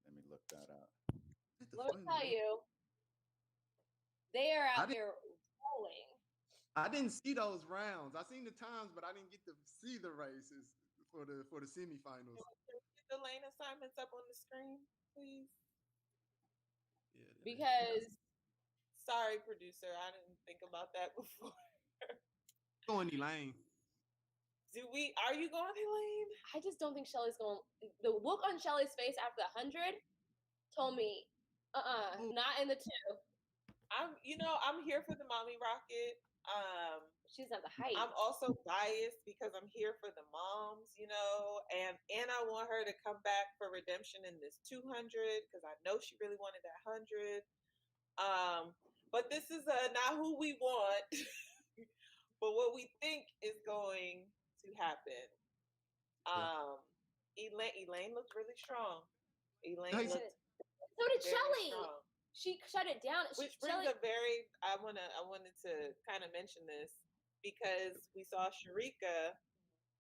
Let me look that up. Hit the Let me fun tell one. you, they are I out didn't. here rolling. I didn't see those rounds. I seen the times, but I didn't get to see the races for the semifinals. Can we get the lane assignments up on the screen, please? Yeah. Because Sorry, producer, I didn't think about that before. Going Elaine. Are you going, Elaine? I just don't think Shelly's going. The look on Shelly's face after the 100 told me, Ooh. not in the 2. I'm here for the mommy rocket. She doesn't have the height. I'm also biased because I'm here for the moms, and I want her to come back for redemption in this 200 because I know she really wanted that 100. But this is not who we want, but what we think is going to happen. Elaine looked really strong. Elaine Nice. looked So did very Shelly. strong. She shut it down. Which brings Shelly, I wanted to kind of mention this because we saw Sharika.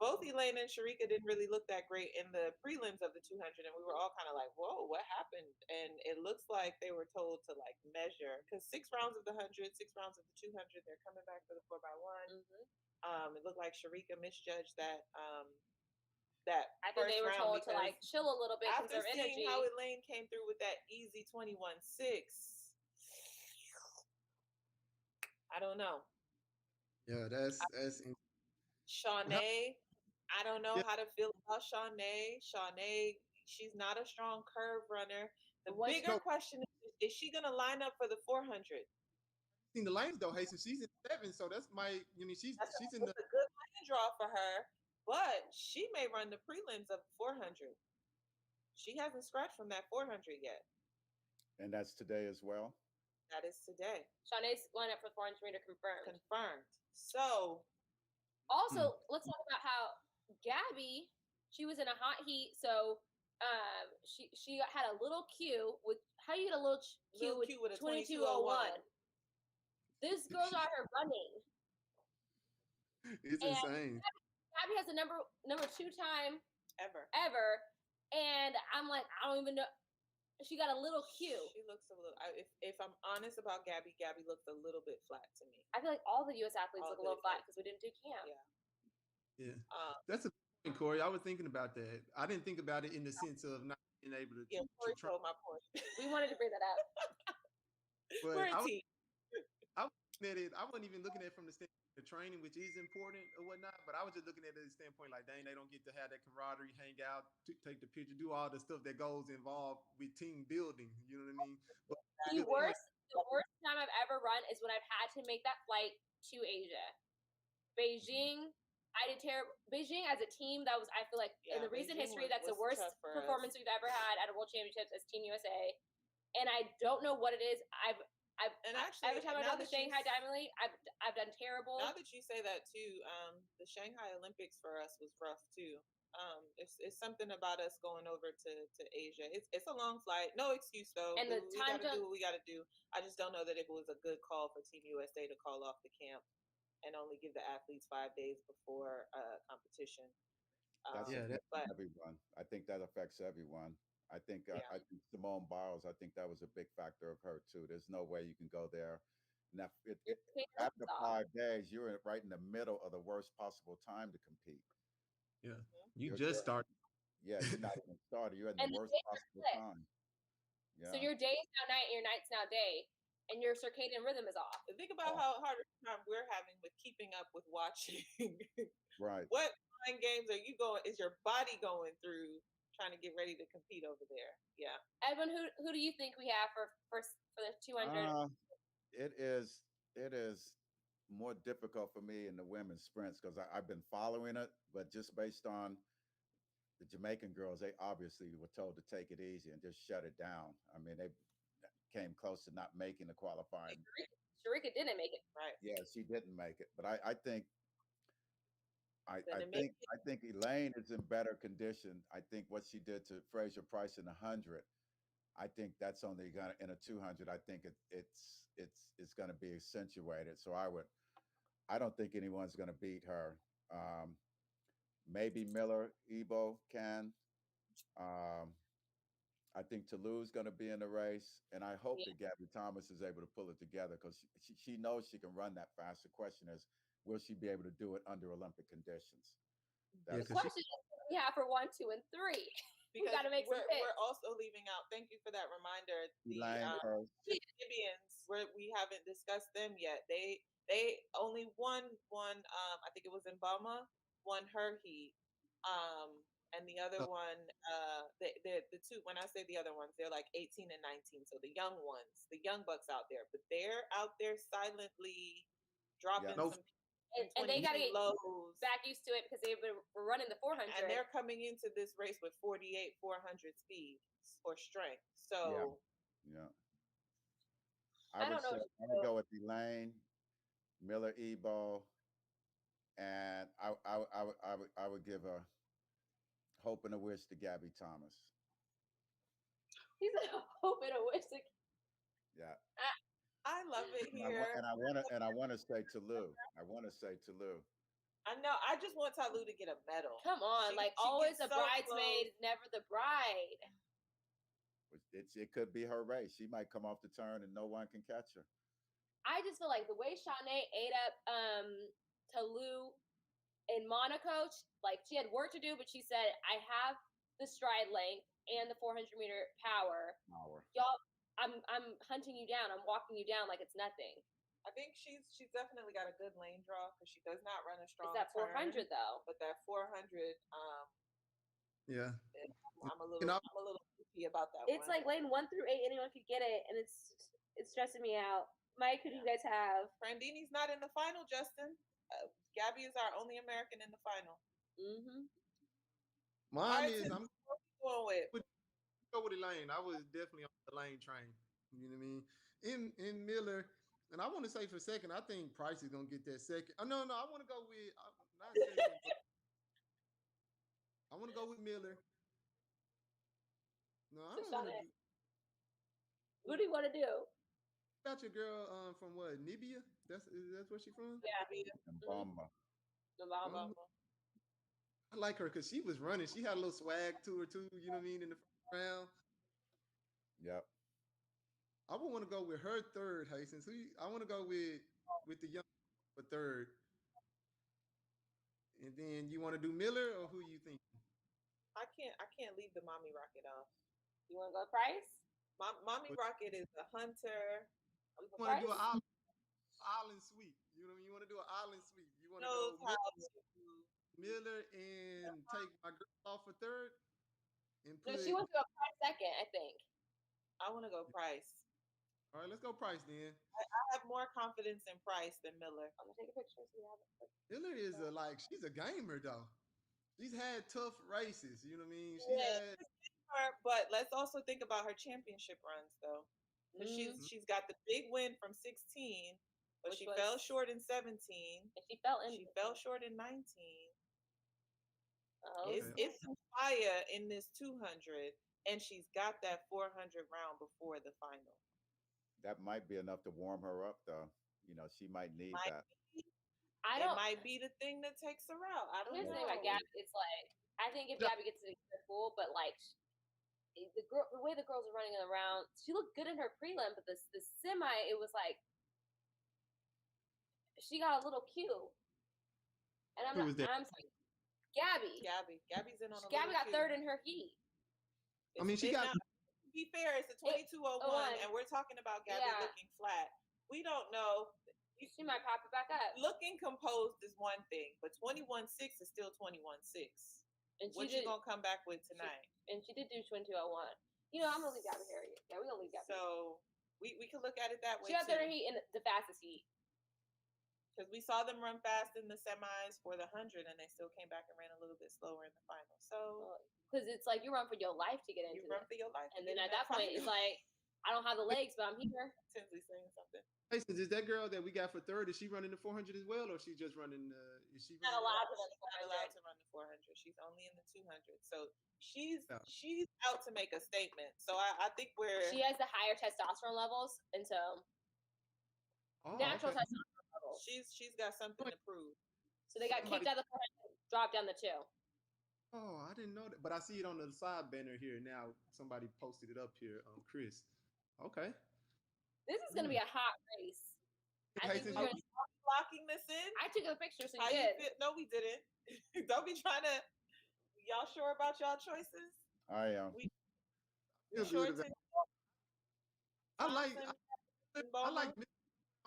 Both Elaine and Sharika didn't really look that great in the prelims of the 200, and we were all kind of like, "Whoa, what happened?" And it looks like they were told to like measure because 6 rounds of the 100, 6 rounds of the 200, they're coming back for the 4x1. It looked like Sharika misjudged that I think first they were round told to because like chill a little bit, after conserve seeing energy. how Elaine came through with that easy 21-6, I don't know. Yeah, that's Shanae, I don't know Yeah. how to feel about Shanae. Shanae, she's not a strong curve runner. The bigger question is she going to line up for the 400? seen the lanes though, Hasten. She's in 7, so that's she's That's in the a good lane draw for her, but she may run the prelims of 400. She hasn't scratched from that 400 yet. And that's today as well. That is today. Shanae's lineup for 400 meter confirmed. So also, let's talk about how Gabby, she was in a hot heat, so she had a little Q with how you get a little Q with a 22:01. These girls are her running. It's insane. Gabby has the number 2 time ever, and I'm like, I don't even know. She got a little Q. She looks a little. If I'm honest about Gabby looks a little bit flat to me. I feel like all the U.S. athletes look a little flat because we didn't do camp. Yeah. That's a point, Corey. I was thinking about that. I didn't think about it in the sense of not being able to. Yeah, Corey told my point. We wanted to bring that up. But We're a team. I wasn't even looking at it from the standpoint of training, which is important or whatnot. But I was just looking at it as a standpoint like, dang, they don't get to have that camaraderie, hang out, take the picture, do all the stuff that goes involved with team building. You know what I mean? But the worst time I've ever run is when I've had to make that flight to Asia. Beijing, I did terrible. Beijing as a team, that was, I feel like, in the recent history, that's the worst performance we've ever had at a World Championships as Team USA. And I don't know what it is. Every time I've done the Shanghai Diamond League, I've done terrible. Now that you say that too, the Shanghai Olympics for us was rough too. It's something about us going over to Asia. It's a long flight. No excuse though. And we gotta do what we gotta do. I just don't know that it was a good call for Team USA to call off the camp and only give the athletes 5 days before competition. But everyone. I think that affects everyone. I think Simone Biles, I think that was a big factor of her too. There's no way you can go there. Now, after 5 days, you're right in the middle of the worst possible time to compete. Yeah, you're just started. Yeah, you're not even started. You're at the worst possible time. Yeah. So your day is now night and your night's now day, and your circadian rhythm is off. Think about how hard a time we're having with keeping up with watching. Right. What mind games are you going? Is your body going through trying to get ready to compete over there? Yeah. Edwin, who do you think we have for the 200? It is more difficult for me in the women's sprints because I've been following it, but just based on the Jamaican girls, they obviously were told to take it easy and just shut it down. I mean, came close to not making the qualifying. Sharika didn't make it. Right. Yeah, she didn't make it, but I think Then it makes I think Elaine is in better condition. I think what she did to Fraser Price in 100, I think that's only gonna in a 200. I think it's gonna be accentuated. So I don't think anyone's gonna beat her. Um, Maybe Miller Ebo can. Um, I think Toulou's going to be in the race, and I hope Yeah. that Gabby Thomas is able to pull it together because she knows she can run that fast. The question is, will she be able to do it under Olympic conditions? Yeah, The That's 'cause question is, what do we have for 1, 2, and 3? We because got to make some picks. we're also leaving out. Thank you for that reminder. The Elaine first. Libyans, we haven't discussed them yet. They only won one. I think it was in Bama, won her heat. And the other Oh. one, the two. When I say the other ones, they're like 18 and 19. So the young ones, the young bucks out there, but they're out there silently dropping No. some And they got to get lows. back used to it because they were running the 400. And they're coming into this race with 48, 400 speed or strength. So Yeah. I don't know say what I would go with Elaine, Miller Ebo, and I would give a hope and a wish to Gabby Thomas. He's like, hope and a wish. Yeah. I love it And here. I want to say Toulouse. I want to say Toulouse. I know. I just want Tyloo to get a medal. Come on, She- like she always gets a so bridesmaid, never the bride. It could be her race. She might come off the turn and no one can catch her. I just feel like the way Shanae ate up Toulouse in Monaco, like she had work to do, but she said, I have the stride length and the 400-meter power. Y'all, I'm hunting you down. I'm walking you down like it's nothing. I think she's definitely got a good lane draw because she does not run a strong. It's that 400 turn, though. but that 400, Yeah. I'm a little You know- I'm a little iffy about that. It's one. like lane 1 through 8, anyone could get it, and it's stressing me out. Mike, who do you guys have? Frandini's not in the final, Justin. Gabby is our only American in the final. Mm-hmm. Mine Alright, is so I'm what we going with? go with Elaine. I was definitely on the Elaine train. You know what I mean? In Miller, and I want to say for a second, I think Price is gonna get that second. Oh no, I want to go with not second, but I want to go with Miller. No, I don't want to. What do you want to do? Got your girl from what? Nibia? That's where she from? Yeah. And Bamba. I like her because she was running. She had a little swag to her too. You know what I mean? In the first round. Yep. I would want to go with her third, Hastings. I want to go with the young for third. And then you want to do Miller or who you think? I can't leave the mommy rocket off. You want to go Price? Mommy rocket is a hunter. I'm You for want to do Price? an island sweep. You know what I mean? You want to do an island sweep. You want to Knows go how to. Miller and take my girl off for third and No, put. she wants to go Price second, I think. I want to go Price. All right, let's go Price then. I have more confidence in Price than Miller. I'm gonna take a picture so you have it. Miller is she's a gamer though. She's had tough races. You know what I mean? Yeah. But let's also think about her championship runs though. But she's got the big win from 16, but Which she was- fell short in 17. And she fell in. She fell short in 19. Oh, It's some fire in this 200, and she's got that 400 round before the final. That might be enough to warm her up, though. You know, she might need that. It might be the thing that takes her out. I don't Here's know. the thing about Gabby. It's like I think if Gabby gets it, it's cool. But like the way the girls are running around, she looked good in her prelim. But the semi, it was like she got a little cute. And I'm Who was that? I'm saying Gabby's in on a Gabby little got cute. third in her heat. I mean, she got. To be fair, it's a 22:01, and we're talking about Gabby looking flat. We don't know. She might pop it back up. Looking composed is one thing, but 21.6 is still 21.6. And what you gonna come back with tonight? And she did do 22:01. You know, I'm gonna leave Gabby here. Yeah, we're gonna leave Gabby. So we can look at it that way. She got third in heat in the fastest heat. Because we saw them run fast in the semis for the 100, and they still came back and ran a little bit slower in the final. So because it's like you run for your life to get into you run for your life, and then at that point it's like I don't have the legs, but I'm here. Tinsley saying something. Patience, is that girl that we got for third? Is she running the 400 as well, or she just running? Is she Not running? allowed to run She's not allowed to run the 400. She's only in the 200. So she's out to make a statement. So I think She has the higher testosterone levels, and so natural testosterone levels. She's got something to prove. So they got kicked out of the 400, dropped down the 2. Oh, I didn't know that, but I see it on the side banner here now. Somebody posted it up here. Chris. Okay. This is going to be a hot race. I think we're going to locking this in. I took a picture, so you did. No, we didn't. Don't be trying to. Y'all sure about y'all choices? I am. We sure I like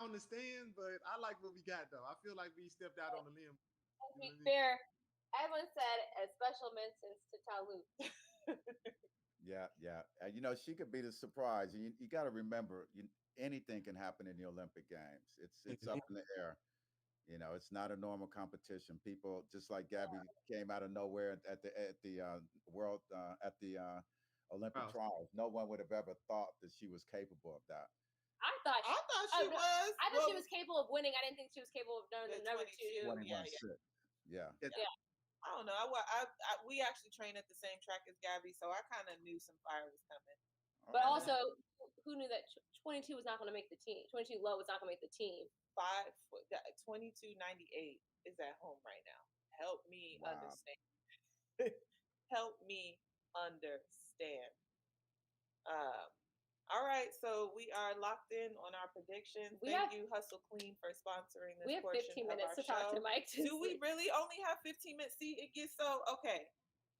on the stand, but I like what we got though. I feel like we stepped out on the limb. To be fair, everyone said a special mentions to Talu. Yeah. You know, she could be the surprise. You got to remember, anything can happen in the Olympic Games. It's up in the air. You know, it's not a normal competition. People, just like Gabby came out of nowhere at the world at the Olympic trials. No one would have ever thought that she was capable of that. I thought she was. I thought she was capable of winning. I didn't think she was capable of doing the number 2. 21.6. Yeah. I don't know. We actually trained at the same track as Gabby, so I kind of knew some fire was coming. But also, who knew that 22 was not going to make the team? 22 low was not going to make the team. 22.98 is at home right now. Help me understand. Help me understand. All right, so we are locked in on our predictions. Thank you, Hustle Queen, for sponsoring this. We have 15 minutes to talk to Mike. Do we really only have 15 minutes? See, it gets so okay.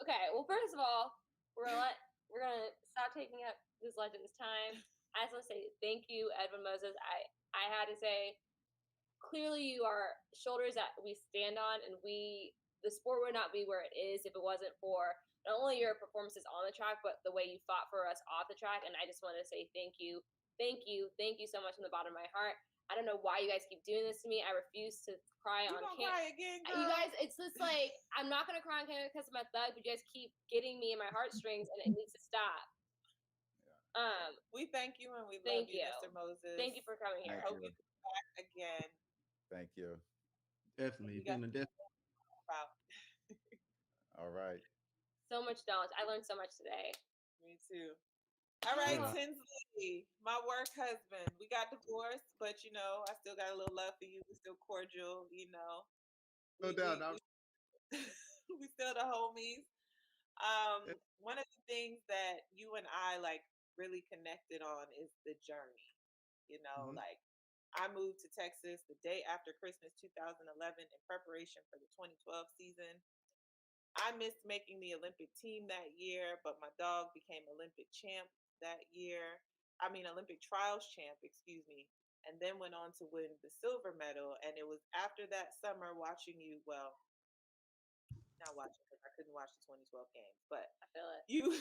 Okay. Well, first of all, we're gonna stop taking up this legend's time. I just want to say thank you, Edwin Moses. I had to say, clearly you are shoulders that we stand on, and the sport would not be where it is if it wasn't for not only your performances on the track, but the way you fought for us off the track. And I just want to say thank you so much from the bottom of my heart. I don't know why you guys keep doing this to me. I refuse to cry on camera. Cry again, girl. You guys, it's just like, I'm not going to cry on camera because I'm a thug, but you guys keep getting me in my heartstrings, and it needs to stop. Yeah. We thank you, and we love you, Mr. Moses. Thank you for coming here. I hope you come back again. Thank you. Definitely. All right. So much knowledge. I learned so much today. Me too. All right, Tinsley, my work husband. We got divorced, but I still got a little love for you. We're still cordial, No doubt. We still the homies. One of the things that you and I really connected on is the journey. Like I moved to Texas the day after Christmas 2011 in preparation for the 2012 season. I missed making the Olympic team that year, but my dog became Olympic champ that year. Olympic trials champ, excuse me, and then went on to win the silver medal. And it was after that summer watching you, not watching because I couldn't watch the 2012 games, but I feel it. You,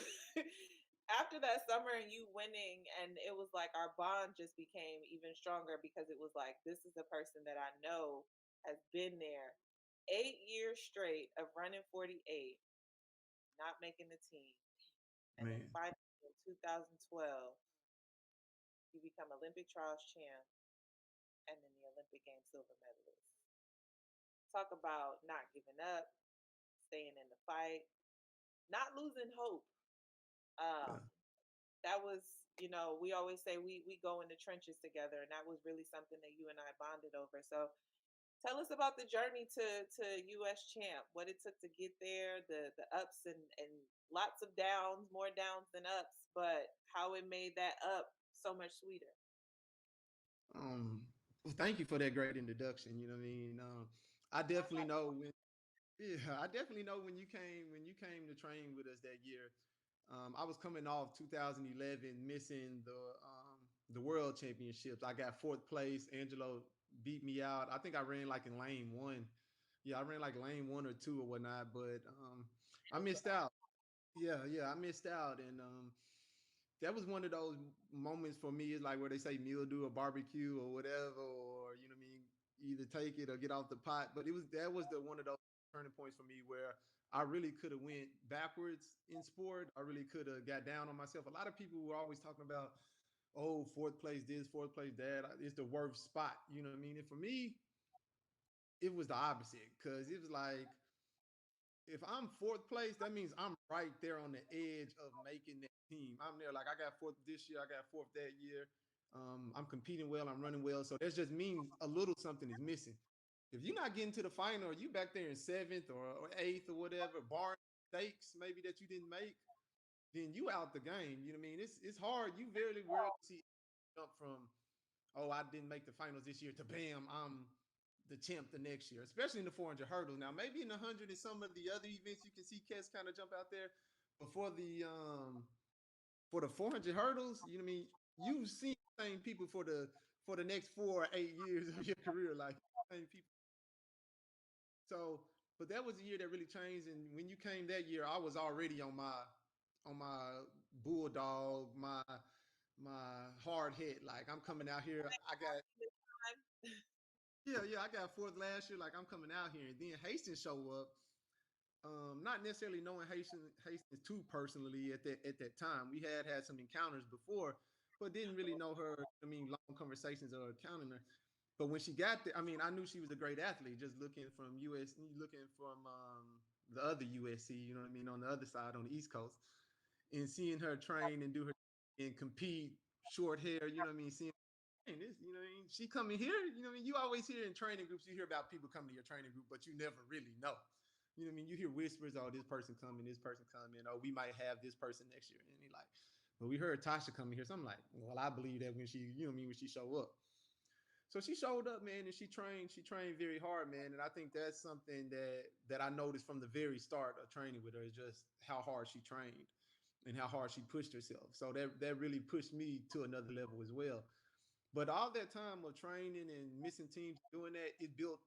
after that summer and you winning, and it was like our bond just became even stronger because it was like, this is a person that I know has been there 8 years straight of running 48, not making the team. And then finally in 2012, you become Olympic trials champ and then the Olympic Games silver medalist. Talk about not giving up, staying in the fight, not losing hope. That was, we always say we go in the trenches together, and that was really something that you and I bonded over. So tell us about the journey to U.S. champ, what it took to get there, the ups and lots of downs, more downs than ups, but how it made that up so much sweeter. Well, thank you for that great introduction. You know what I mean? I definitely know when you came to train with us that year. I was coming off 2011, missing the world championships. I got 4th place. Angelo beat me out. I think I ran like in lane 1. Yeah, I ran like lane 1 or 2 or whatnot, but I missed out. Yeah, I missed out. And that was one of those moments for me, is like where they say mildew or barbecue or whatever, or either take it or get off the pot. But that was one of those turning points for me where I really could have went backwards in sport. I really could have got down on myself. A lot of people were always talking about, oh, fourth place this, fourth place that. It's the worst spot. You know what I mean? And for me, it was the opposite because it was like if I'm fourth place, that means I'm right there on the edge of making that team. I'm there, like I got fourth this year, I got fourth that year. I'm competing well, I'm running well. So that just means a little something is missing. If you're not getting to the final, or you back there in seventh or eighth or whatever, barring mistakes maybe that you didn't make, then you out the game. You know what I mean? It's hard. You very rarely see jump from, oh, I didn't make the finals this year to bam, I'm the champ the next year, especially in the 400 hurdles. Now, maybe in the 100 and some of the other events, you can see cats kind of jump out there. But for the 400 hurdles, you know what I mean? You've seen the same people for the next 4 or 8 years of your career, like same people. So, but that was the year that really changed. And when you came that year, I was already on my bulldog, my hard hit. Like I'm coming out here. I got yeah, I got fourth last year. Like I'm coming out here, and then Hastings show up. Not necessarily knowing Hastings too personally at that time. We had some encounters before, but didn't really know her. I mean, long conversations or encountering her. But when she got there, I mean, I knew she was a great athlete. Just looking from looking from the other USC, you know what I mean, on the other side, on the East Coast, and seeing her train and do her and compete, short hair, you know what I mean, seeing this, you know what I mean, she coming here, you know what I mean. You always hear in training groups, you hear about people coming to your training group, but you never really know. You know what I mean? You hear whispers, oh, this person coming, oh, we might have this person next year. And he like, but we heard Tasha coming here. So I'm like, well, I believe that when she, you know what I mean, when she show up. So she showed up, man, and she trained very hard, man. And I think that's something that I noticed from the very start of training with her is just how hard she trained and how hard she pushed herself. So that really pushed me to another level as well. But all that time of training and missing teams, doing that, it built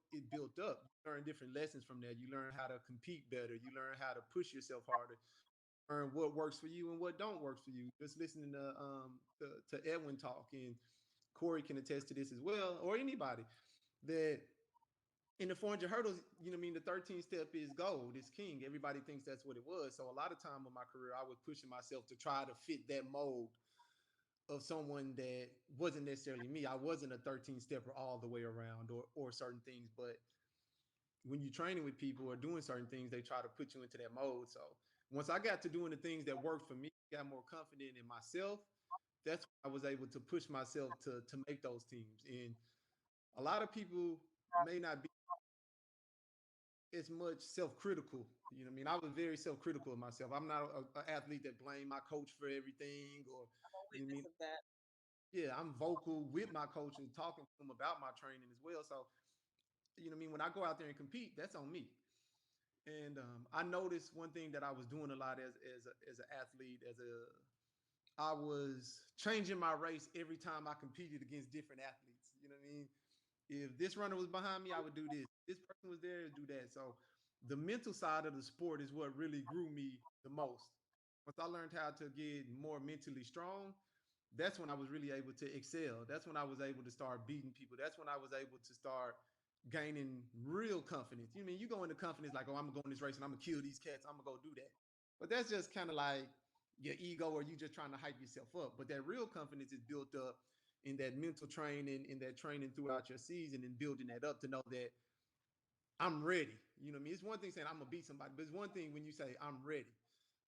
up. You learn different lessons from that. You learn how to compete better. You learn how to push yourself harder. Learn what works for you and what don't work for you. Just listening to Edwin talk, and Corey can attest to this as well, or anybody that in the 400 hurdles, you know what I mean, the 13th step is gold, is king. Everybody thinks that's what it was. So a lot of time in my career, I was pushing myself to try to fit that mold of someone that wasn't necessarily me. I wasn't a 13 stepper all the way around or certain things, but when you're training with people or doing certain things, they try to put you into that mode. So once I got to doing the things that worked for me, got more confident in myself, that's when I was able to push myself to make those teams. And a lot of people may not be as much self-critical. You know what I mean? I was very self-critical of myself. I'm not an athlete that blame my coach for everything, or I'm a you know what I mean? witness of that. Yeah, I'm vocal with my coach and talking to him about my training as well. So, you know what I mean? When I go out there and compete, that's on me. And I noticed one thing that I was doing a lot as an athlete, I was changing my race every time I competed against different athletes. You know what I mean? If this runner was behind me, I would do this. This person was there to do that. So the mental side of the sport is what really grew me the most. Once I learned how to get more mentally strong, that's when I was really able to excel. That's when I was able to start beating people. That's when I was able to start gaining real confidence. You mean you go into confidence like, oh, I'm gonna go in this race and I'm gonna kill these cats. I'm gonna go do that. But that's just kind of like your ego, or you just trying to hype yourself up. But that real confidence is built up in that mental training, in that training throughout your season, and building that up to know that I'm ready. You know what I mean? It's one thing saying I'm gonna beat somebody, but it's one thing when you say I'm ready.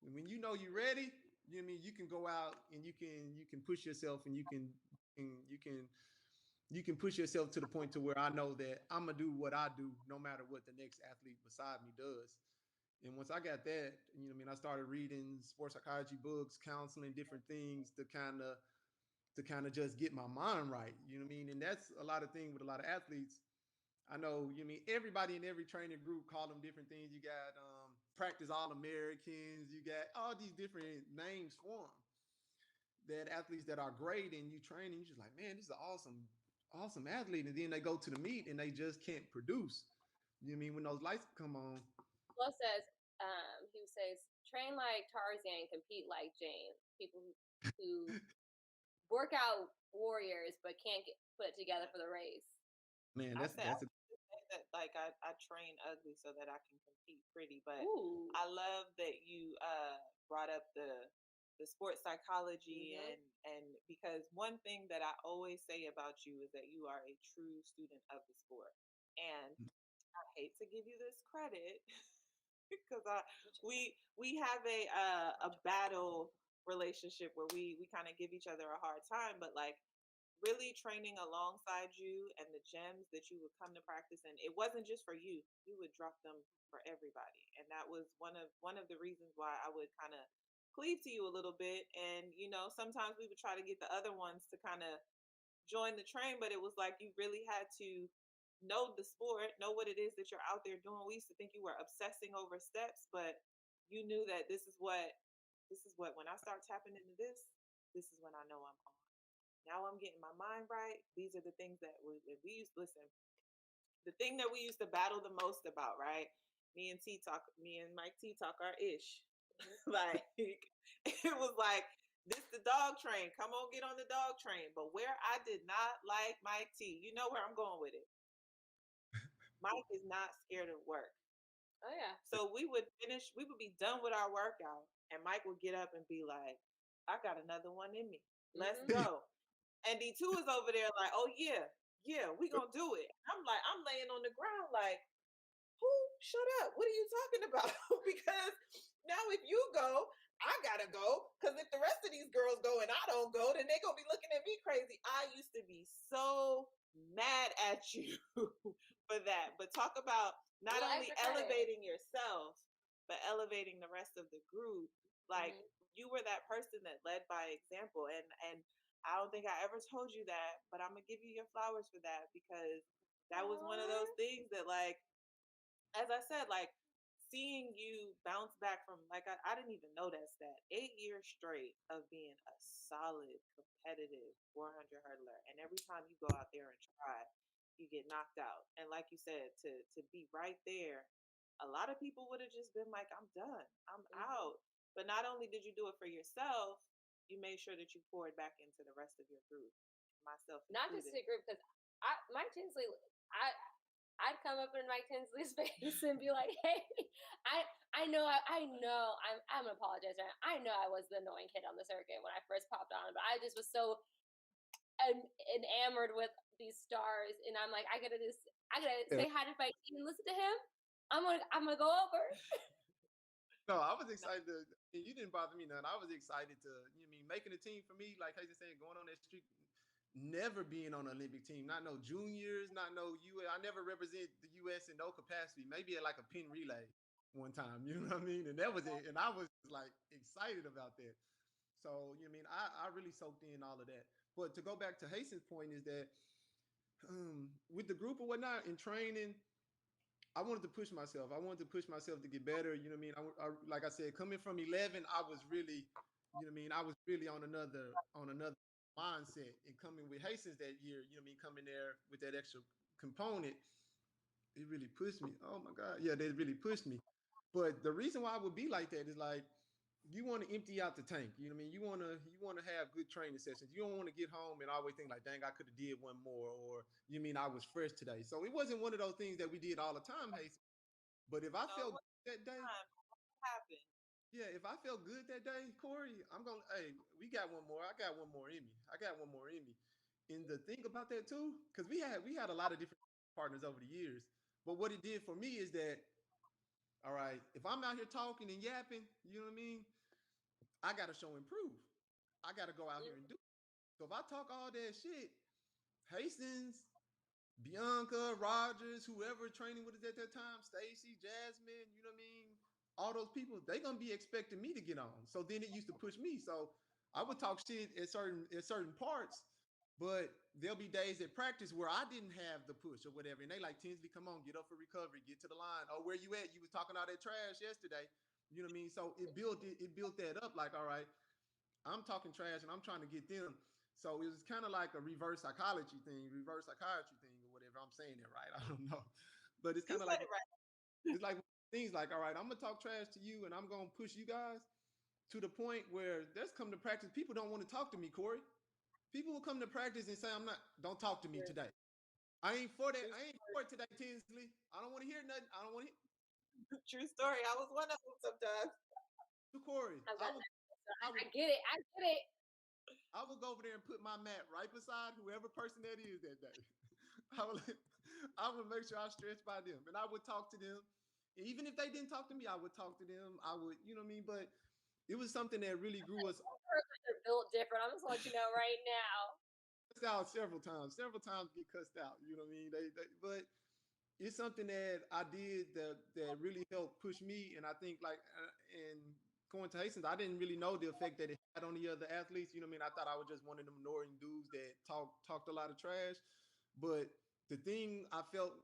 And when you know you're ready, you know what I mean, you can go out and you can push yourself, and you can push yourself to the point to where I know that I'm gonna do what I do no matter what the next athlete beside me does. And once I got that, you know what I mean, I started reading sports psychology books, counseling, different things to kind of just get my mind right. You know what I mean? And that's a lot of things with a lot of athletes. I know, you mean, everybody in every training group call them different things. You got practice all Americans, you got all these different names for them. That athletes that are great and you train and you're just like, man, this is an awesome athlete. And then they go to the meet and they just can't produce. You know what I mean? When those lights come on, Flo says, he says, train like Tarzan, compete like Jane. People who workout warriors but can't put it together for the race. man, I that's said I that's a used to say that like I train ugly so that I can compete pretty, but Ooh. I love that you brought up the sports psychology, Mhm. and because one thing that I always say about you is that you are a true student of the sport. And I hate to give you this credit because we have a battle relationship where we kind of give each other a hard time, but like really training alongside you and the gems that you would come to practice, and it wasn't just for you, you would drop them for everybody, and that was one of the reasons why I would kind of cleave to you a little bit. And sometimes we would try to get the other ones to kind of join the train, but it was like you really had to know the sport, know what it is that you're out there doing. We used to think you were obsessing over steps, but you knew that this is what when I start tapping into this is when I know I'm on. Now I'm getting my mind right. These are the things that we used to listen. The thing that we used to battle the most about, right? Me and Mike T talk our ish. Mhm. Like it was like this the dog train. Come on, get on the dog train. But where I did not like Mike T, you know where I'm going with it. Mike is not scared of work. Oh yeah. So we would be done with our workout, and Mike would get up and be like, I got another one in me. Let's Mhm. go. And D2 is over there like, oh yeah, yeah, we gonna do it. I'm like, I'm laying on the ground like, who? Shut up. What are you talking about? Because now if you go, I gotta go. Because if the rest of these girls go and I don't go, then they gonna be looking at me crazy. I used to be so mad at you for that. But talk about not Well, only extra credit. elevating yourself, but elevating the rest of the group. Like Mhm. you were that person that led by example. And I don't think I ever told you that, but I'm gonna give you your flowers for that because that was one of Aw. those things that like as I said, like seeing you bounce back from like I didn't even know that stat. 8 years straight of being a solid, competitive 400 hurdler, and every time you go out there and try, you get knocked out. And like you said, to be right there, a lot of people would have just been like, "I'm done, I'm Mhm. out." But not only did you do it for yourself, you made sure that you poured back into the rest of your group, myself Not just included. to group because Mike Tinsley, I I'd come up in Mike Tinsley's face and be like, "Hey, I know I'm gonna apologize. Right? I know I was the annoying kid on the circuit when I first popped on, but I just was so enamored with these stars, and I'm like, I gotta Yeah. say hi to Mike T and listen to him. I'm gonna go over. No, I was excited to, and you didn't bother me none. I was excited to, you know what I mean, making a team for me, like Hazen said, going on that streak, never being on an Olympic team, not no juniors, not no US. I never represent the US in no capacity, maybe at like a pin relay one time, you know what I mean? And that was it. And I was like excited about that. So, you know what I mean? I really soaked in all of that. But to go back to Hasten's point is that with the group or whatnot in training, I wanted to push myself. I wanted to push myself to get better. You know what I mean? Like I said, coming from 11, I was really, you know what I mean? I was really on another mindset. And coming with Hastings that year, you know what I mean? Coming there with that extra component, it really pushed me. Oh my God. Yeah, they really pushed me. But the reason why I would be like that is like you want to empty out the tank. You know what I mean? You want to have good training sessions. You don't want to get home and always think like, dang, I could have did one more, or you mean I was fresh today. So it wasn't one of those things that we did all the time, Hayes. But if I So felt what good that day, happened? yeah, if I felt good that day, Corey, I'm gonna. Hey, we got one more. I got one more in me. I got one more in me. And the thing about that too, because we had a lot of different partners over the years. But what it did for me is that, all right, if I'm out here talking and yapping, you know what I mean? I gotta show and prove. I gotta go out here and do it. So if I talk all that shit, Hastings, Bianca, Rogers, whoever training with us at that time, Stacy, Jasmine, you know what I mean? All those people, they gonna be expecting me to get on. So then it used to push me. So I would talk shit at certain parts, but there'll be days at practice where I didn't have the push or whatever. And they like, Tinsley, come on, get up for recovery, get to the line. Oh, where you at? You was talking all that trash yesterday. You know what I mean? So it built that up like, all right, I'm talking trash and I'm trying to get them. So it was kind of like a reverse psychology thing, reverse psychiatry thing, or whatever. I'm saying it right. I don't know. But it's You kind of said like it right. it's like things like, all right, I'm gonna talk trash to you and I'm gonna push you guys to the point where there's come to practice. People don't want to talk to me, Corey. People will come to practice and say, don't talk to me today. I ain't for that. True, I ain't for it today, Tinsley. I don't want to hear nothing. I don't want to hear true story. I was one of them sometimes. to Corey. I've I got will that. I get it. I get it. I will go over there and put my mat right beside whoever person that is that day. I will, I will make sure I stretch by them, and I would talk to them. And even if they didn't talk to me, I would talk to them. I would, you know what I mean. But it was something that really grew us They're built different. I'm just gonna let you know right now. cussed out several times. Several times get cussed out. You know what I mean? But it's something that I did that really helped push me. And I think like and going to Hastings, I didn't really know the effect that it had on the other athletes. You know what I mean? I thought I was just one of them annoying dudes that talked a lot of trash. But the thing I felt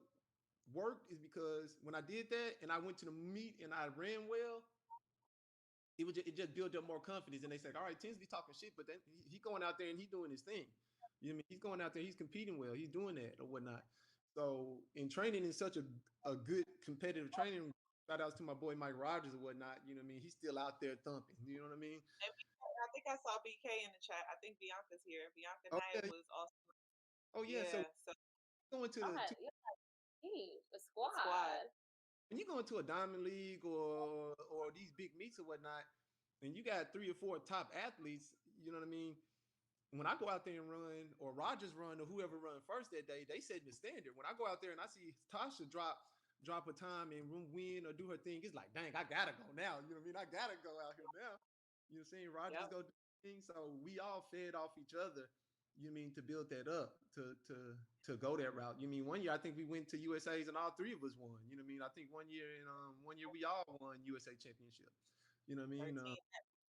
worked is because when I did that and I went to the meet and I ran well, it just built up more confidence. And they said, all right, Tinsley talking shit, but then he going out there and he doing his thing. You know what I mean? He's going out there, he's competing well, he's doing that or whatnot. So in training in such a good competitive training, shout outs to my boy Mike Rogers or whatnot, you know what I mean? He's still out there thumping. You know what I mean? And I think I saw BK in the chat. I think Bianca's here. Bianca Oh Knight yeah, was also oh yeah. So so going to Y'all the had, you had a team, a squad. squad. when you go into a diamond league or these big meets or whatnot, and you got 3 or 4 top athletes, you know what I mean? When I go out there and run, or Rogers run, or whoever run first that day, they set the standard. When I go out there and I see Tasha drop a time and win or do her thing, it's like, dang, I gotta go now. You know what I mean? I gotta go out here now. You know what I'm saying? Rogers Yep. go do things. So we all fed off each other. You mean to build that up to go that route? You mean one year I think we went to USA's and all 3 of us won. You know what I mean? I think one year we all won USA championship. You know what I mean? 13.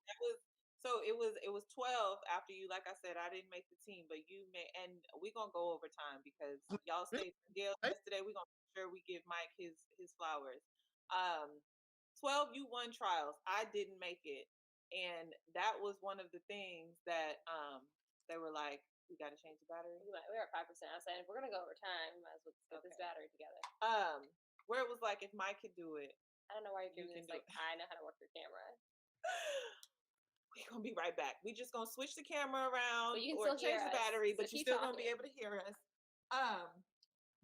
That was so it was 12 after you. Like I said, I didn't make the team, but you made, and we're gonna go over time because y'all stayed for Gail yesterday. We're gonna make sure we give Mike his flowers. 12 you won trials. I didn't make it. And that was one of the things that they were like, we gotta change the battery. We're at 5%. I said, if we're gonna go over time, we might as well get this Okay. battery together. Where it was like, if Mike could do it, I don't know why you're You giving can this do like I know how to work your camera. we're gonna be right back. We just gonna switch the camera around But you can or still hear change the us, battery, so but you're keep still gonna be talking. able to hear us.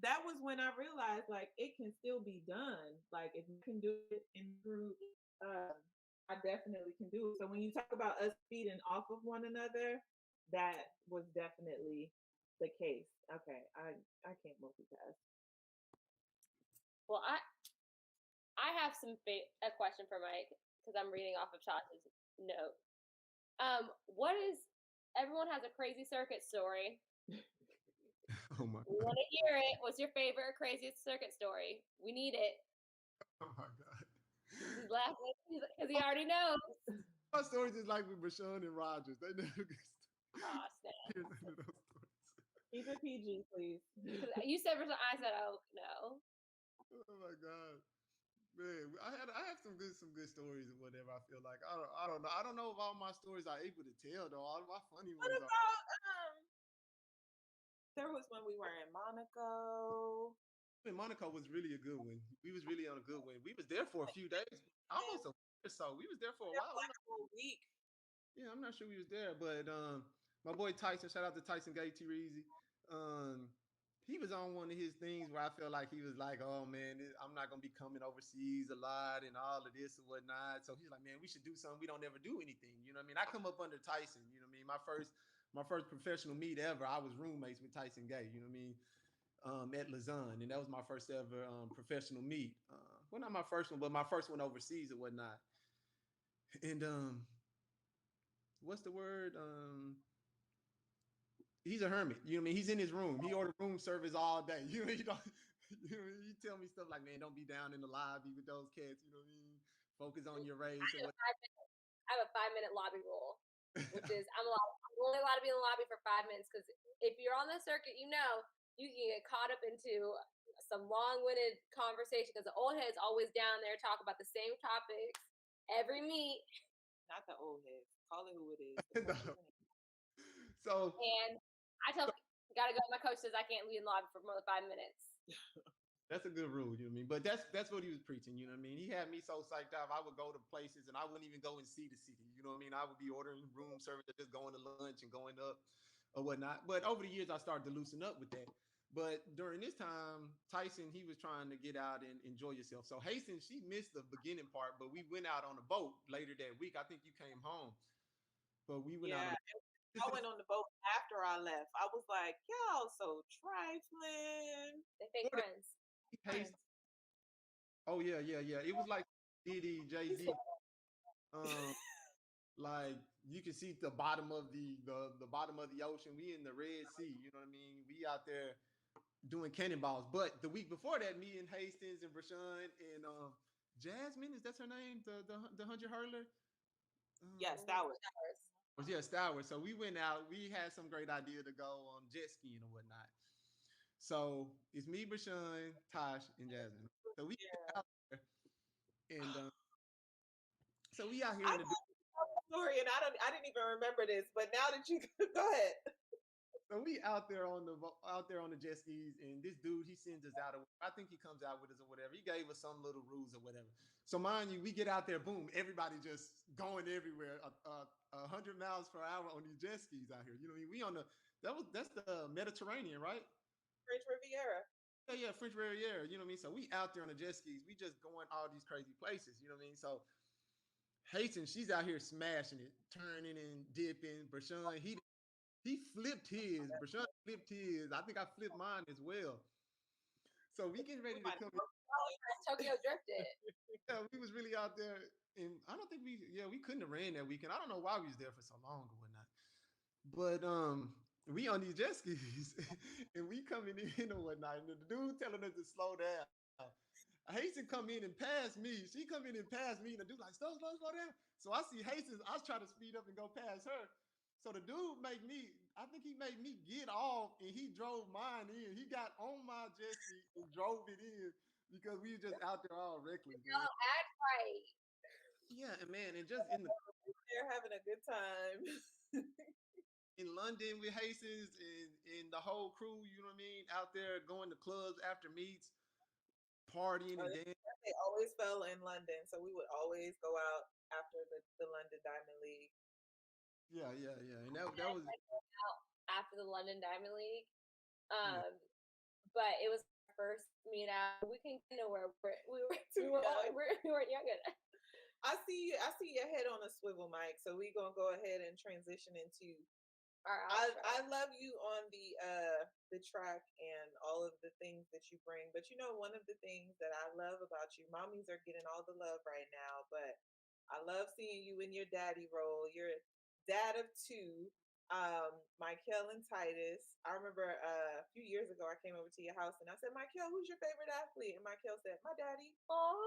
That was when I realized like it can still be done. Like if you can do it in group, I definitely can do it. So when you talk about us feeding off of one another, that was definitely the case. Okay, I can't multitask. Well, I have a question for Mike because I'm reading off of Tasha's note. What is everyone has a crazy circuit story? Oh my We want to hear it. What's your favorite craziest circuit story? We need it. Oh my God. He's laughing because he already knows. My stories is like with Rashawn and Rogers. They never get Oh, snap. hear none of those stories. Keep it PG, please. You said versus I said, oh no. Oh my God. Man, I have some good stories or whatever. I feel like I don't know. I don't know if all my stories are able to tell though. All my funny What ones are. about there was when we were in Monaco. I mean, Monaco was really a good one. We was really on a good one. We was there for a few days, almost a week or so. We was there for a while. Like a whole week. Yeah, I'm not sure we was there, but my boy Tyson, shout out to Tyson Gay Reezy. He was on one of his things where I felt like he was like, oh man, I'm not gonna be coming overseas a lot and all of this and whatnot. So he's like, man, we should do something. We don't ever do anything. You know what I mean? I come up under Tyson, you know what I mean? My first professional meet ever, I was roommates with Tyson Gay, you know what I mean? At Lausanne, and that was my first ever professional meet. Well, not my first one, but my first one overseas or whatnot. And what's the word? He's a hermit. You know what I mean? He's in his room. He ordered room service all day. You know, he tell me stuff like, man, don't be down in the lobby with those cats. You know what I mean? Focus on your race. I have a 5-minute lobby rule, which is I'm only allowed to be in the lobby for 5 minutes because if you're on the circuit, you can get caught up into some long-winded conversation because the old heads always down there talk about the same topics every meet. Not the old heads. Call it who it is. So and I gotta go. My coach says I can't leave in the lobby for more than 5 minutes. that's a good rule, you know what I mean? But that's what he was preaching, you know what I mean? He had me so psyched out. I would go to places and I wouldn't even go and see the city. You know what I mean? I would be ordering room service, just going to lunch and going up or whatnot. But over the years, I started to loosen up with that. But during this time, Tyson, he was trying to get out and enjoy yourself. So Hastings, she missed the beginning part, but we went out on a boat later that week. I think you came home. but we went out. Yeah. I went on the boat after I left. I was like, y'all so trifling. They fake friends. Haste. Oh yeah, yeah, yeah. It was like Diddy, Jay Z. Um, like you can see the bottom of the bottom of the ocean. We in the Red Sea. You know what I mean? We out there doing cannonballs. But the week before that, me and Hastings and Brashawn and Jasmine, is that her name? The 100 hurler. Yes, that was. Yeah, Stour. So we went out. We had some great idea to go on jet skiing or whatnot. So it's me, Brashawn, Tosh, and Jasmine. So we get Yeah. out there, and so we out here I in the. know the story, and I didn't even remember this, but now that you go ahead. So we out there on the jet skis, and this dude he sends us out. I think he comes out with us or whatever. He gave us some little rules or whatever. So mind you, we get out there, boom, everybody just going everywhere, 100 miles per hour on these jet skis out here. You know what I mean? We on that's the Mediterranean, right? French Riviera. Yeah, French Riviera. You know what I mean? So we out there on the jet skis. We just going all these crazy places. You know what I mean? So Hayton, she's out here smashing it, turning and dipping. Brashawn, he flipped his. Brashawn flipped his. I think I flipped mine as well. So we getting ready to come in. Tokyo drifted. Yeah, we was really out there. And I don't think we couldn't have ran that weekend. I don't know why we was there for so long or whatnot. But we on these jet skis and we coming in or whatnot. And the dude telling us to slow down. Hastings come in and pass me. She come in and pass me. And the dude like, slow down. So I see Hastings. I was trying to speed up and go past her. So the dude I think he made me get off and he drove mine in. He got on my jet ski and drove it in because we were just out there all reckless, man. Y'all act right. Yeah, and man, and just They're having a good time. in London with Hastings and the whole crew, you know what I mean, out there going to clubs after meets, partying and dancing. They always fell in London, so we would always go out after the London Diamond League. Yeah, and that was out after the London Diamond League. But it was our first meet out. We can get nowhere. We weren't young enough. I see your head on a swivel, Mike. So we're gonna go ahead and transition into I love you on the track and all of the things that you bring. But you know, one of the things that I love about you, mommies are getting all the love right now, but I love seeing you in your daddy role. You're a dad of two, Michael and Titus. I remember a few years ago I came over to your house and I said, Michael, who's your favorite athlete? And Michael said, my daddy. Aww.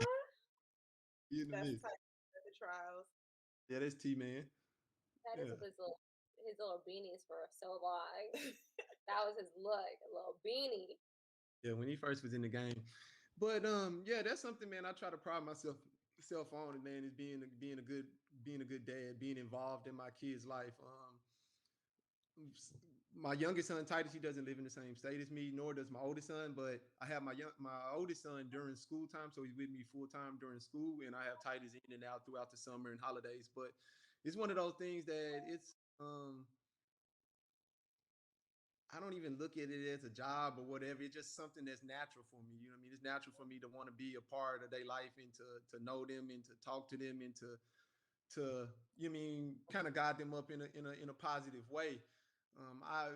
That's Titus at the trials. Yeah, that's T-Man. That is his little beanies for so long. That was his look, a little beanie. Yeah, when he first was in the game. But yeah, that's something, man. I try to pride myself on it, man, is being a good dad, being involved in my kid's life. My youngest son Titus, he doesn't live in the same state as me, nor does my oldest son. But I have my oldest son during school time, so he's with me full time during school, and I have Titus in and out throughout the summer and holidays. But it's one of those things that it's I don't even look at it as a job or whatever. It's just something that's natural for me. You know what I mean? It's natural for me to want to be a part of their life and to know them and to talk to them and to you mean kind of guide them up in a positive way. I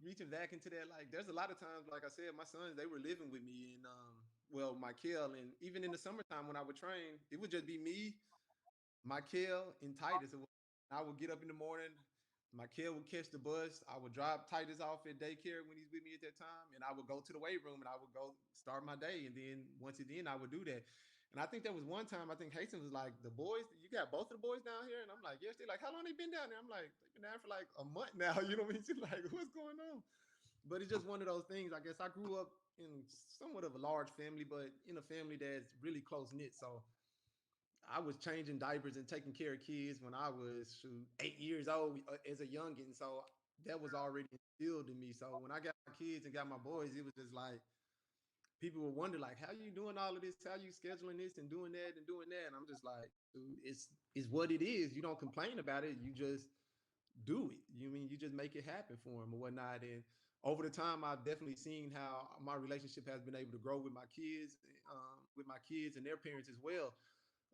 reaching back into that, like there's a lot of times, like I said, my sons, they were living with me and Michael, and even in the summertime when I would train, it would just be me, Michael, and Titus. I would get up in the morning. Michael would catch the bus. I would drop Titus off at daycare when he's with me at that time, and I would go to the weight room and I would go start my day. And then once it's in, I would do that. And I think that was one time. I think Hastings was like, "The boys, you got both of the boys down here?" And I'm like, "Yes." They're like, "How long they been down there?" I'm like, "They've been down for like a month now." You know what I mean? She's like, "What's going on?" But it's just one of those things. I guess I grew up in somewhat of a large family, but in a family that's really close knit. So I was changing diapers and taking care of kids when I was 8 years old as a youngin. So that was already instilled in me. So when I got my kids and got my boys, it was just like people would wonder, like, how you doing all of this? How you scheduling this and doing that and doing that? And I'm just like, dude, it's what it is. You don't complain about it. You just do it. You just make it happen for them or whatnot. And over the time, I've definitely seen how my relationship has been able to grow with my kids and their parents as well.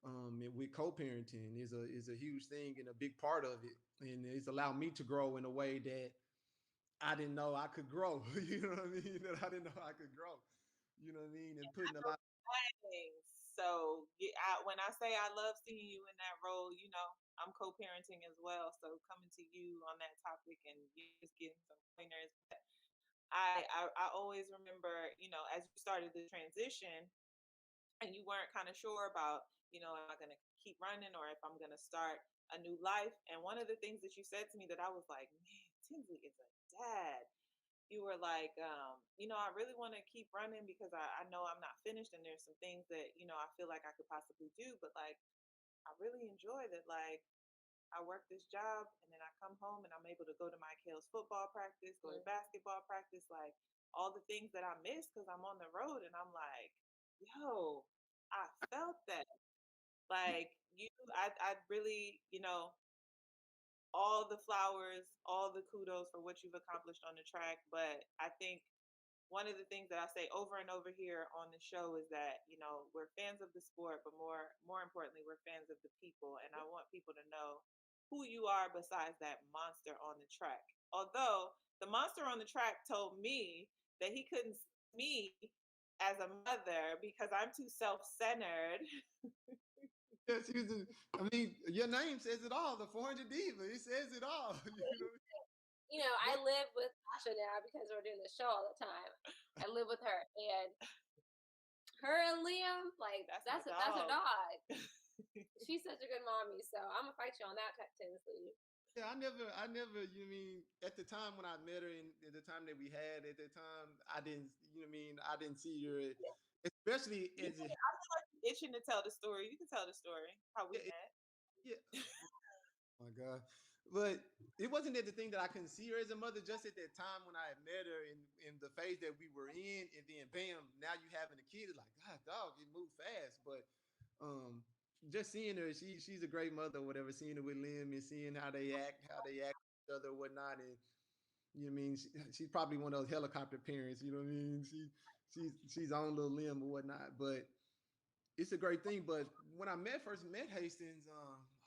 And with co-parenting is a huge thing and a big part of it, and it's allowed me to grow in a way that I didn't know I could grow. You know what I mean? That I didn't know I could grow. You know what I mean? And putting a lot. Things. So when I say I love seeing you in that role, I'm co-parenting as well. So coming to you on that topic and you just getting some pointers. But I always remember, as you started the transition and you weren't kind of sure about, am I going to keep running or if I'm going to start a new life. And one of the things that you said to me that I was like, man, Tinsley is a dad. You were like, I really want to keep running because I know I'm not finished and there's some things that, I feel like I could possibly do. But like, I really enjoy that. Like, I work this job and then I come home and I'm able to go to my Kale's football practice, go to basketball practice, like all the things that I miss because I'm on the road. And I'm like, yo, I felt that. Like, I really, all the flowers, all the kudos for what you've accomplished on the track. But I think one of the things that I say over and over here on the show is that, we're fans of the sport, but more importantly, we're fans of the people. And I want people to know who you are besides that monster on the track. Although the monster on the track told me that he couldn't see me as a mother because I'm too self-centered. Yes, I mean, your name says it all. The 400 Diva, it says it all. I live with Tasha now because we're doing the show all the time. I live with her, and her and Liam, like that's her dog. She's such a good mommy, so I'm gonna fight you on that, Tinsley. Yeah, I never, at the time when I met her and at the time that we had at that time, I didn't, I didn't see her, especially as I feel like you're itching to tell the story. You can tell the story, how we met. Yeah. Oh my God. But it wasn't that the thing that I couldn't see her as a mother, just at that time when I had met her in the phase that we were in, and then bam, now you having a kid, it's like, God, dog, it moved fast. But just seeing her, she's a great mother, whatever, seeing her with Liam and seeing how they act with each other, whatnot. And you know what I mean, she's probably one of those helicopter parents, you know what I mean? She's on little Liam or whatnot. But it's a great thing. But when I first met Hastings,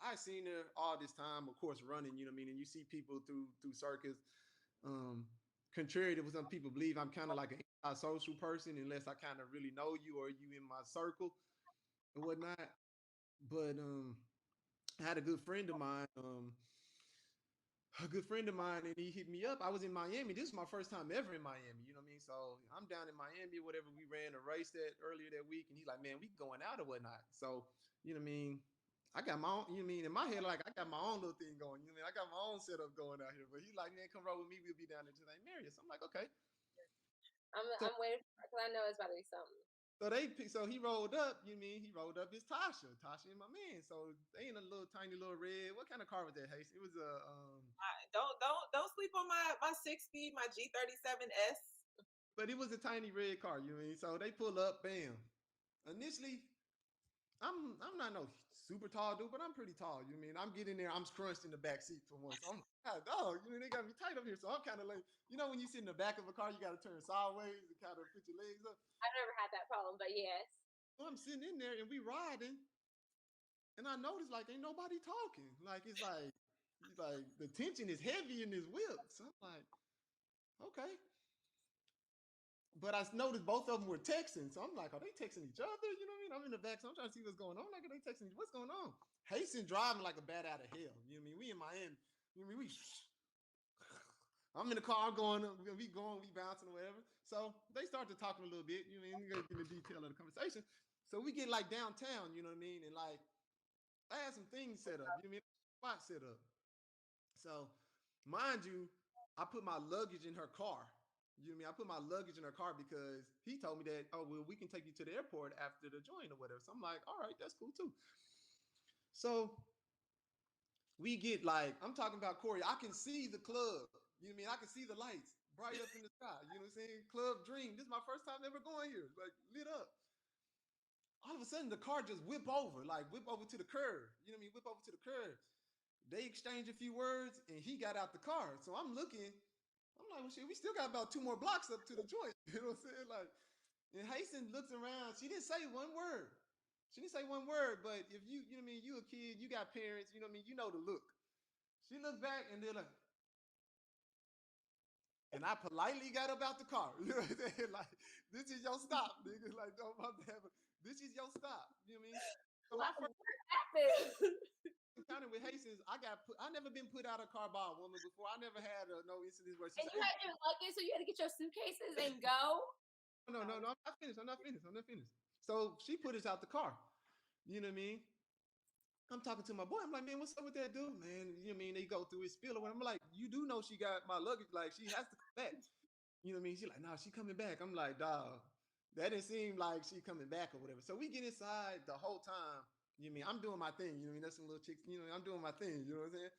I seen her all this time, of course, running, you know what I mean? And you see people through circus. Contrary to what some people believe, I'm kind of like an antisocial person unless I kind of really know you or you in my circle and whatnot. But I had a good friend of mine, and he hit me up. I was in Miami. This is my first time ever in Miami, you know what I mean? So I'm down in Miami, whatever. We ran a race earlier that week, and he's like, man, we going out or whatnot. So, you know what I mean? I got my own, you know what I mean? In my head, like, I got my own little thing going, you know what I mean? I got my own setup going out here. But he's like, man, come roll with me. We'll be down there to St. Marius. I'm like, okay. I'm waiting for it because I know it's about to be something. So he rolled up, you mean he rolled up his Tasha and my man. So they in a little tiny little red. What kind of car was that, Hayes? It was a don't sleep on my 6-speed, my G37S. But it was a tiny red car, you mean? So they pull up, bam. Initially, I'm not no super tall dude, but I'm pretty tall. You know what I mean? I'm getting there, I'm scrunched in the back seat for once. I'm like, God, dog, you know, they got me tight up here. So I'm kind of like, when you sit in the back of a car, you got to turn sideways and kind of put your legs up. I've never had that problem, but yes. So I'm sitting in there and we riding, and I noticed like ain't nobody talking. Like it's like the tension is heavy in this whip. So I'm like, okay. But I noticed both of them were texting. So I'm like, are they texting each other? You know what I mean? I'm in the back, so I'm trying to see what's going on. Like, are they texting? What's going on? Hastings driving like a bat out of hell. You know what I mean? We in Miami. You know what I mean? I'm in the car going, we bouncing or whatever. So they start to talking a little bit. You know what I mean? We got to get the detail of the conversation. So we get like downtown, you know what I mean? And like, I had some things set up. You know what I mean? Spot set up. So, mind you, I put my luggage in her car. You know what I mean? I put my luggage in her car because he told me that, oh, well, we can take you to the airport after the joint or whatever. So I'm like, all right, that's cool too. So we get like, I'm talking about Corey, I can see the club. You know what I mean? I can see the lights bright up in the sky. You know what I'm saying? Club Dream. This is my first time ever going here. Like lit up. All of a sudden the car just whip over to the curb. You know what I mean? Whip over to the curb. They exchange a few words and he got out the car. So I'm looking, I'm like, well, shit, we still got about 2 more blocks up to the joint. You know what I'm saying? Like, and Hastings looks around. She didn't say one word. But if you know what I mean, a kid, you got parents, you know what I mean? You know the look. She looked back and then like, and I politely got up out the car. You know what I'm saying? Like, this is your stop, nigga. Like, don't this is your stop. You know what I mean? So my first What happened? encounter with Hastings, I never been put out of a car by a woman before. I never had no incidents where she And said, you had your luggage, so you had to get your suitcases and go. no, I'm not finished. I'm not finished. So she put us out the car. You know what I mean? I'm talking to my boy. I'm like, man, what's up with that dude, man? You know what I mean? They go through his spiel. I'm like, you do know she got my luggage. Like, she has to come back. You know what I mean? She's like, nah, she coming back. I'm like, dog, that didn't seem like she coming back or whatever. So we get inside the whole time. You know what I mean? I'm doing my thing. You know what I mean? That's some little chicks. You know, I'm doing my thing. You know what I'm saying?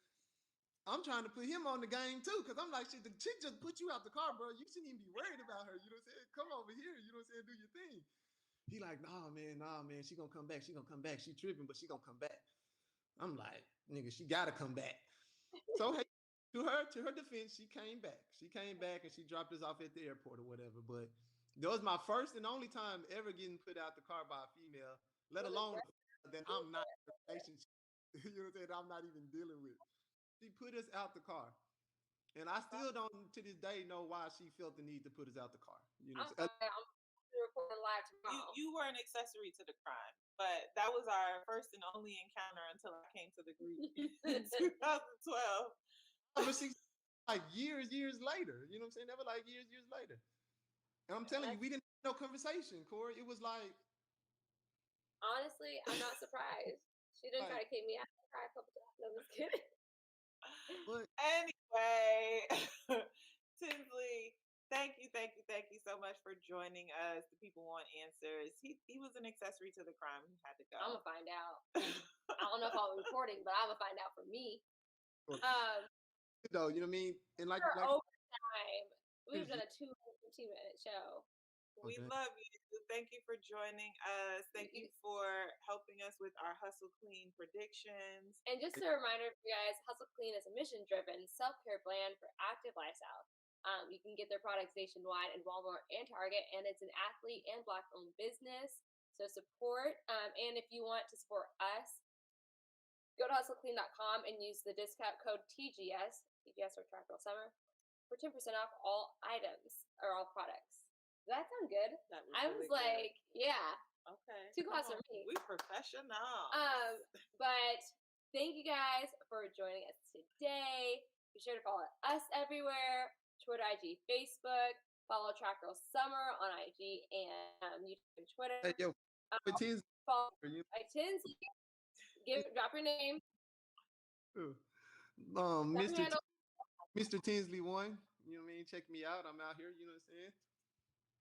I'm trying to put him on the game too, because I'm like, shit, the chick just put you out the car, bro. You shouldn't even be worried about her. You know what I'm saying? Come over here. You know what I'm saying? Do your thing. He like, nah, man. She gonna come back. She gonna come back. She tripping, but she gonna come back. I'm like, nigga, she gotta come back. So hey, to her defense, she came back. She came back and she dropped us off at the airport or whatever. But that was my first and only time ever getting put out the car by a female, let alone that I'm not in a relationship. You know what I'm saying? I'm not even dealing with. She put us out the car. And I still don't to this day know why she felt the need to put us out the car. You know, I'm recording live tomorrow. You were an accessory to the crime, but that was our first and only encounter until I came to the Greek in 2012. but she like years later. You know what I'm saying? Never like years later. And I'm telling you, we didn't have no conversation, Corey. It was like, honestly, I'm not surprised. She didn't try to kick me out. I cried a couple times. No, I'm just kidding. But anyway, Tinsley, thank you so much for joining us. The people want answers. He was an accessory to the crime. He had to go. I'm gonna find out. I don't know if I'll be recording, but I'm gonna find out for me. you know what I mean? And like overtime, we've done a 2-15-minute show. We love you. Thank you for joining us. Thank you for helping us with our Hustle Clean predictions. And just a reminder for you guys, Hustle Clean is a mission-driven self-care brand for active lifestyle. You can get their products nationwide in Walmart and Target, and it's an athlete and Black-owned business. So support. And if you want to support us, go to hustleclean.com and use the discount code TGS or Track Girl Summer, for 10% off all items or all products. Does that sound good? That was I was really like, good. yeah. Okay. Too close for me. We professional. But thank you guys for joining us today. Be sure to follow us everywhere: Twitter, IG, Facebook. Follow Track Girl Summer on IG and YouTube and Twitter. Hey, yo, follow Tinsley. Drop your name. Mr. Tinsley 1. You know what I mean? Check me out. I'm out here. You know what I'm saying?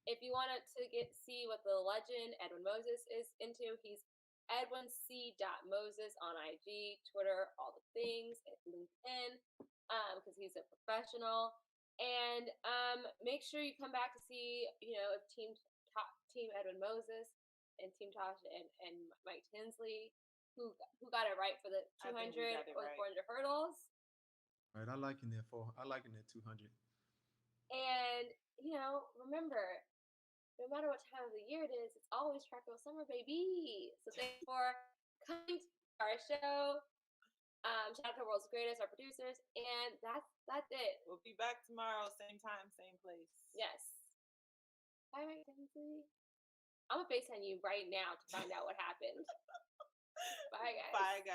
If you wanted to see what the legend Edwin Moses is into, he's edwinc.moses on IG, Twitter, all the things, LinkedIn, because he's a professional. And make sure you come back to see, if Team Edwin Moses and Team Tasha and Mike Tinsley, who got it right for the 200 or 400 hurdles. Right, I liking that 200. And remember, no matter what time of the year it is, it's always Track Girl Summer, baby. So thanks for coming to our show. Shout out to World's Greatest, our producers, and that's it. We'll be back tomorrow, same time, same place. Yes. Bye, Mike Tinsley. I'm gonna FaceTime you right now to find out what happened. Bye, guys. Bye, guys.